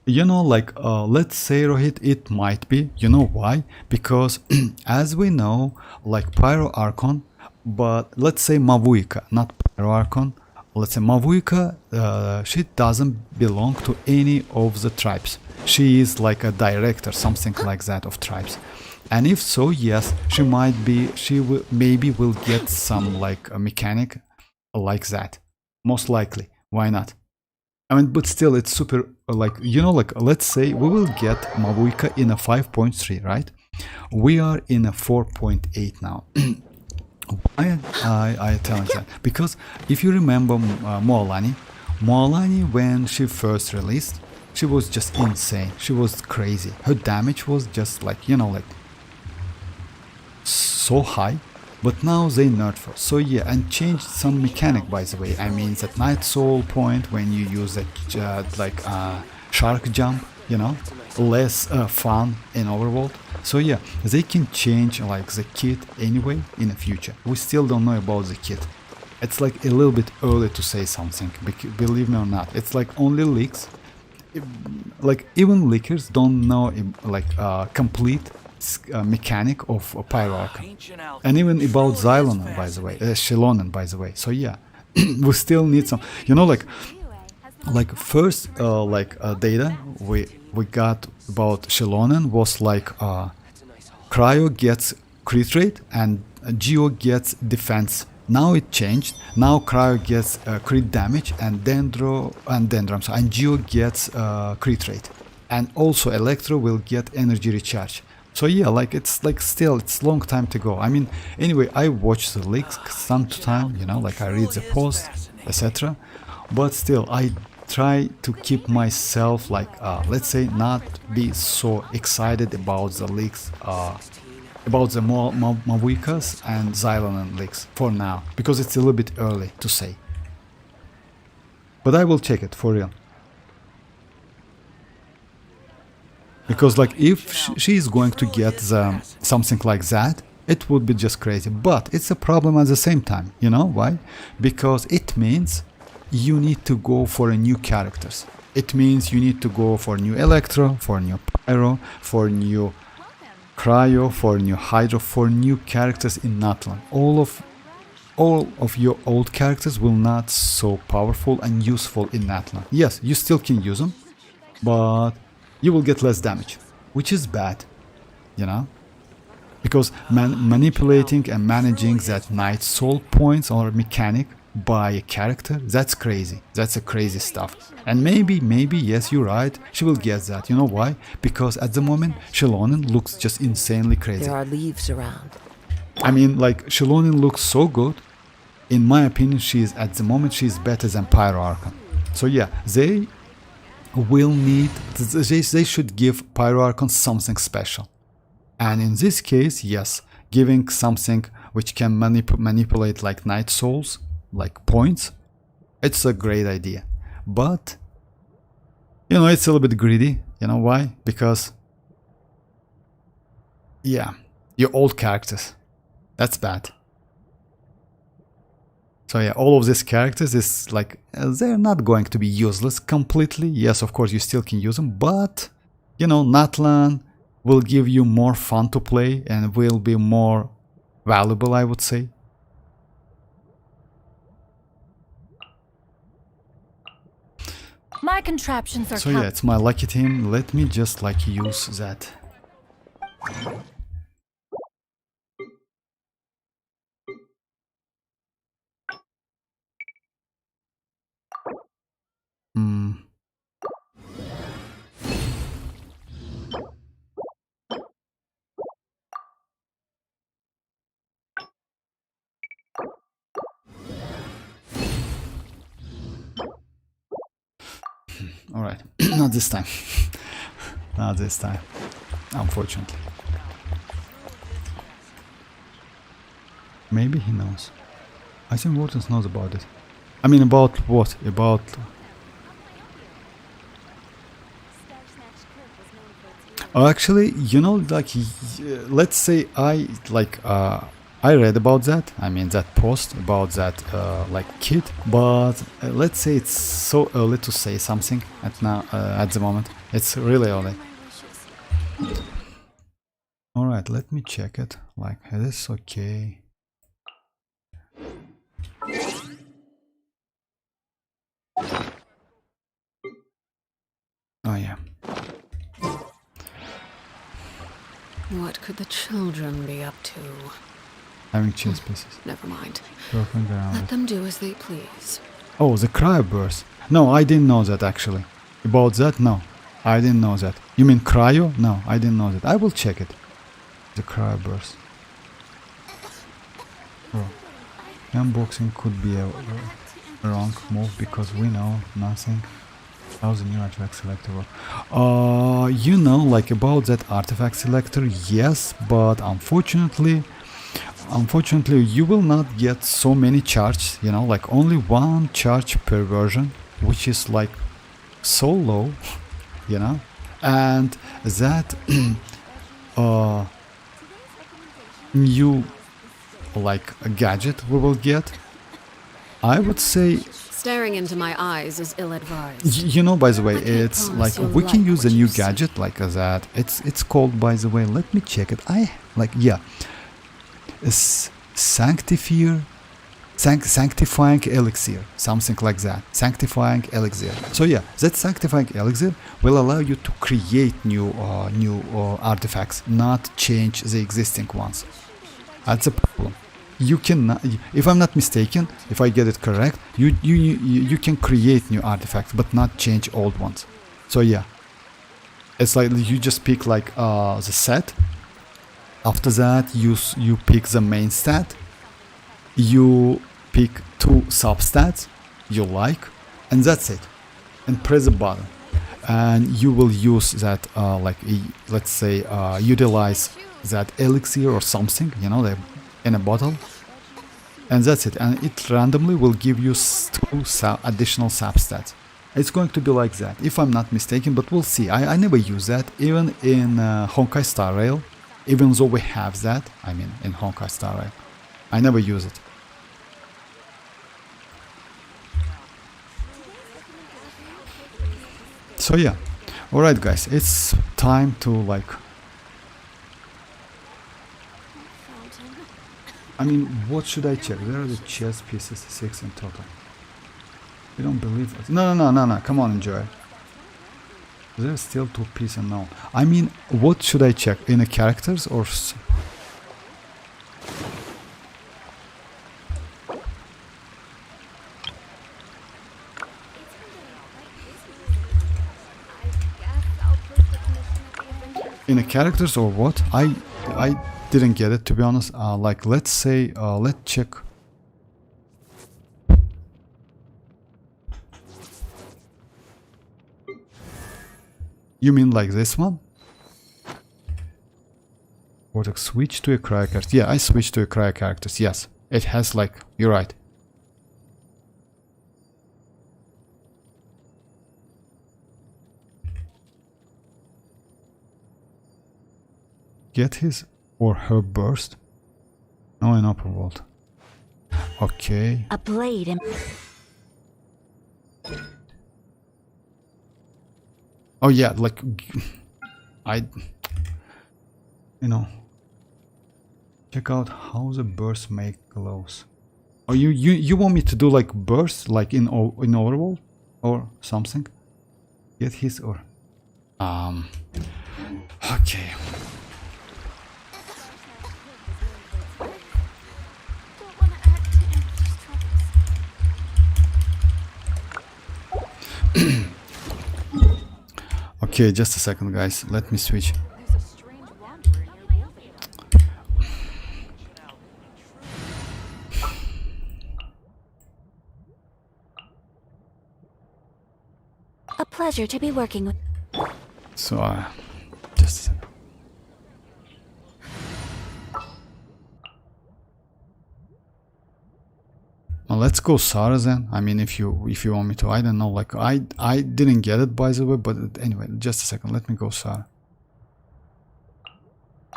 Like, let's say, Rohit, it might be. You know why? Because, as we know, like Pyro Archon, but let's say Mavuika, not Pyro Archon. Let's say Mavuika, she doesn't belong to any of the tribes. She is like a director, something like that, of tribes. And if so, yes, she maybe will get some like a mechanic like that. Most likely. Why not? I mean, but still, it's super, like, like, let's say we will get Mavuika in a 5.3, right? We are in a 4.8 now. Why I telling that? Because if you remember Moalani, when she first released, she was just insane. She was crazy. Her damage was just like, like so high. But now they nerfed her. So yeah, and changed some mechanic, by the way. I mean that Night Soul point when you use that shark jump, less fun in Overworld. So yeah, they can change like the kit anyway in the future. We still don't know about the kit. It's like a little bit early to say something, believe me or not. It's like only leaks. Like even leakers don't know like complete mechanic of Pyro Archon. And even about Xianyun, by the way, Xianyun, by the way. So yeah, we still need some, like first data we got about Xianyun was like Cryo gets crit rate and Geo gets defense now it changed. Now Cryo gets crit damage, and Geo gets crit rate, and also Electro will get energy recharge. So yeah, like it's like still it's long time to go. I mean, anyway, I watch the leaks some time, you know, like I read the post, etc. But still, I try to keep myself like let's say not be so excited about the leaks, about the Mavuikas and Xylonen leaks for now, because it's a little bit early to say. But I will check it for real. Because like if she is going to get something like that, it would be just crazy. But it's a problem at the same time. You know why? Because it means you need to go for new characters. It means you need to go for new Electro, for new Pyro, for new Cryo, for new Hydro, for new characters in Natlan. All of your old characters will not so powerful and useful in Natlan. Yes, you still can use them, but you will get less damage, which is bad, you know? Because manipulating and managing that Night Soul points or mechanic by a character, that's crazy. That's a crazy stuff. And maybe, yes, you're right, she will get that. You know why? Because at the moment, Xianyun looks just insanely crazy. There are leaves around. I mean, like, Xianyun looks so good. In my opinion, at the moment, she's better than Pyro Archon. So yeah, they should give Pyro Archon something special. And in this case, yes, giving something which can manipulate like Night Souls, like points, it's a great idea. But, you know, it's a little bit greedy. You know why? Because, yeah, your old characters, that's bad. So yeah, all of these characters is like, they're not going to be useless completely. Yes, of course, you still can use them, but, you know, Natlan will give you more fun to play and will be more valuable, I would say. My contraptions are So yeah, it's my lucky team. Let me just like use that. Alright, not this time. Not this time, unfortunately. Maybe he knows. I think Wartons knows about it. I mean, about what? About... Oh, actually, you know, like, let's say I read about that, I mean that post about that like kid, but let's say it's so early to say something at the moment. It's really early. Alright, let me check it. Like, it is okay. Oh yeah. What could the children be up to? Having chess pieces. Never mind. Broken ground. Let them do as they please. Oh, the Cryoverse. No, I didn't know that actually. About that? No, I didn't know that. You mean Cryo? No, I didn't know that. I will check it. The Cryoverse. Oh. Unboxing could be a wrong move because we know nothing. How's the new artifact selector work? You know, like about that artifact selector, yes, but unfortunately, you will not get so many charges, you know, like only one charge per version, which is like so low, you know, and that new like a gadget we will get, I would say. Staring into my eyes is ill-advised. You know, by the way, it's like we can use a new gadget like that. It's called, by the way, let me check it. Sanctifying elixir, something like that. Sanctifying elixir. So yeah, that sanctifying elixir will allow you to create new artifacts, not change the existing ones. That's a problem. you can, if I'm not mistaken, if I get it correct, you can create new artifacts but not change old ones. So yeah, it's like you just pick like the set. After that you pick the main stat, you pick 2 substats you like, and that's it, and press the button, and you will use that let's say utilize that elixir or something, you know, in a bottle, and that's it, and it randomly will give you 2 additional substats. It's going to be like that, if I'm not mistaken, but we'll see. I never use that, even in Honkai Star Rail, even though we have that, I mean in Honkai Star Rail, I never use it. So yeah, alright guys, it's time to like, I mean, what should I check? There are the chess pieces, 6 in total. You don't believe it? No, come on, enjoy. There's still 2 pieces now. I mean, what should I check? In the characters or... in the characters or what? I didn't get it, to be honest. Like, let's say, let's check. You mean like this one? Or to switch to a cryo character? Yeah, I switched to a cryo characters. Yes, it has like, you're right. Get his or her burst? No, in upper world. Okay. A blade and... Oh yeah, like you know, check out how the burst make glows. Oh, you want me to do like burst like in overworld or something? Get his or okay. Okay, just a second guys, let me switch. A pleasure to be working with. So just a second. Well, let's go Sarah then. I mean, if you want me to, I don't know. Like I didn't get it by the way, but anyway, just a second. Let me go Sarah.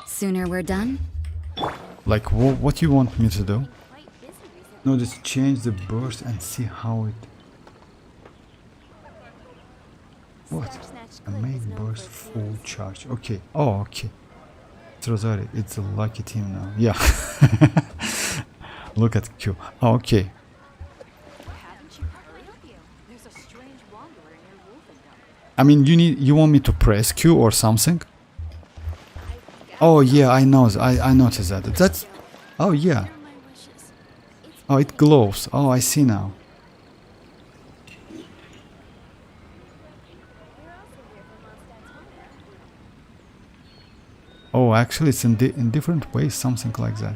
Sooner we're done. Like what you want me to do? No, just change the burst and see how it. What? A make burst full charge. Okay. Oh, okay. It's Rosario. It's a lucky team now. Yeah. Look at Q. Oh, okay. I mean, you want me to press Q or something? Oh yeah, I know. I noticed that. That's. Oh yeah. Oh, it glows. Oh, I see now. Oh, actually, it's in different ways, something like that.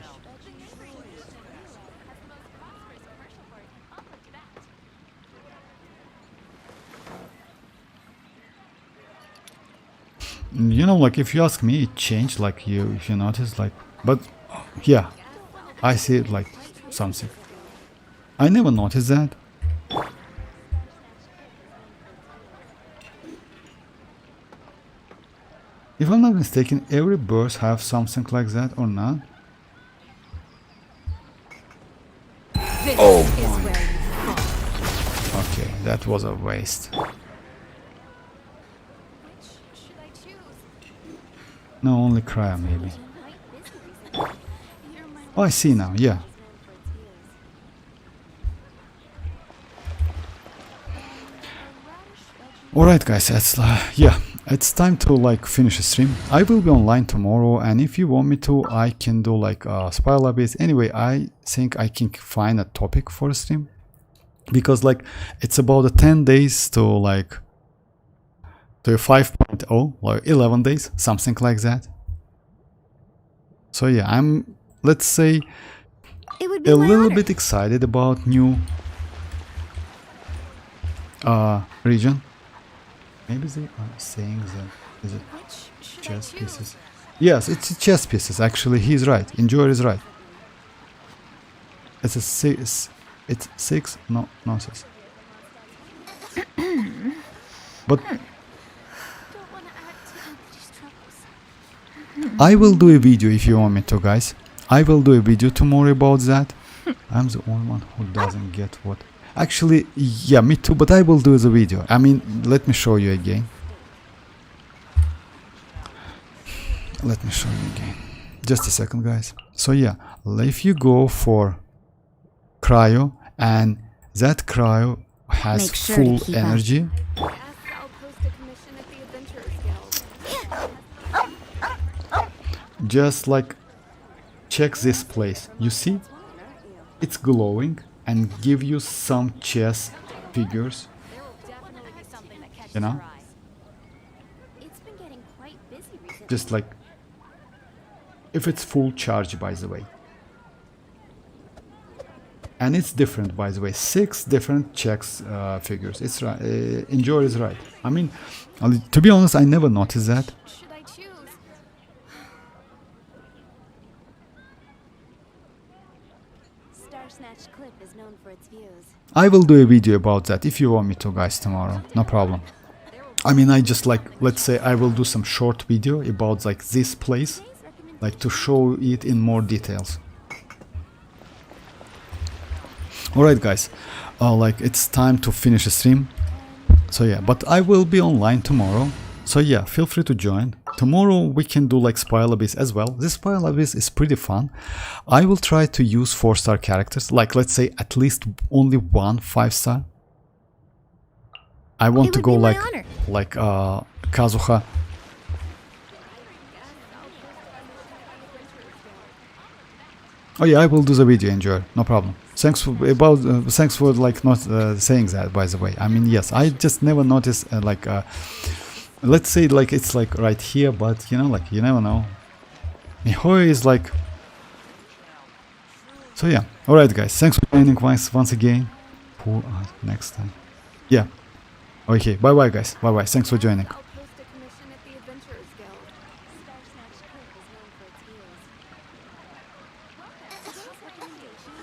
You know, like if you ask me, it changed. Like if you notice, like, but yeah, I see it like something. I never noticed that. If I'm not mistaken, every burst have something like that or not? Oh my. Okay, that was a waste. No, only cryo maybe. Oh, I see now, yeah. Alright guys, that's yeah. it's time to like finish a stream. I will be online tomorrow, and if you want me to, I can do like spy lobbies. Anyway, I think I can find a topic for a stream, because like it's about 10 days to like to 5.0, like 11 days, something like that. So yeah, I'm, let's say, It would be a my little honor. bit excited about new region. Maybe they are saying that is it chess pieces? Yes, it's chess pieces. Actually, he's right. Enjoyer is right. It's a six. It's six. No nonsense. But I will do a video if you want me to, guys. I will do a video tomorrow about that. I'm the only one who doesn't get what. Actually, yeah, me too. But I will do the video. I mean, let me show you again. Let me show you again. Just a second, guys. So yeah, if you go for cryo, and that cryo has Make sure to full keep up. energy. Just like check this place. You see? It's glowing and give you some chess figures. You know? It's been getting quite busy recently. Just like if it's full charge, by the way. And it's different, by the way. 6 different chess figures. It's right. Enjoy is right. I mean, to be honest, I never noticed that. Should I choose? Star Snatch Clip is known for its views. I will do a video about that if you want me to, guys, tomorrow. No problem. I mean, I just like, let's say I will do some short video about like this place, like to show it in more details. Alright, guys, like it's time to finish the stream. So yeah, but I will be online tomorrow. So yeah, feel free to join. Tomorrow we can do like spy lobbies as well. This spy lobbies is pretty fun. I will try to use 4-star characters, like let's say at least only 1 5-star. I want It to would go be my like honor. Kazuha. Oh yeah, I will do the video, enjoy. No problem. Thanks for thanks for like not saying that, by the way. I mean, yes, I just never noticed let's say like it's like right here, but you know, like you never know. Mihoyo is like. So yeah, all right, guys. Thanks for joining once again. Pull out next time. Yeah. Okay. Bye bye, guys. Bye bye. Thanks for joining. I'll post a commission at the Adventurers Guild. Star Snatch Clip is known for its views. Today's recommendation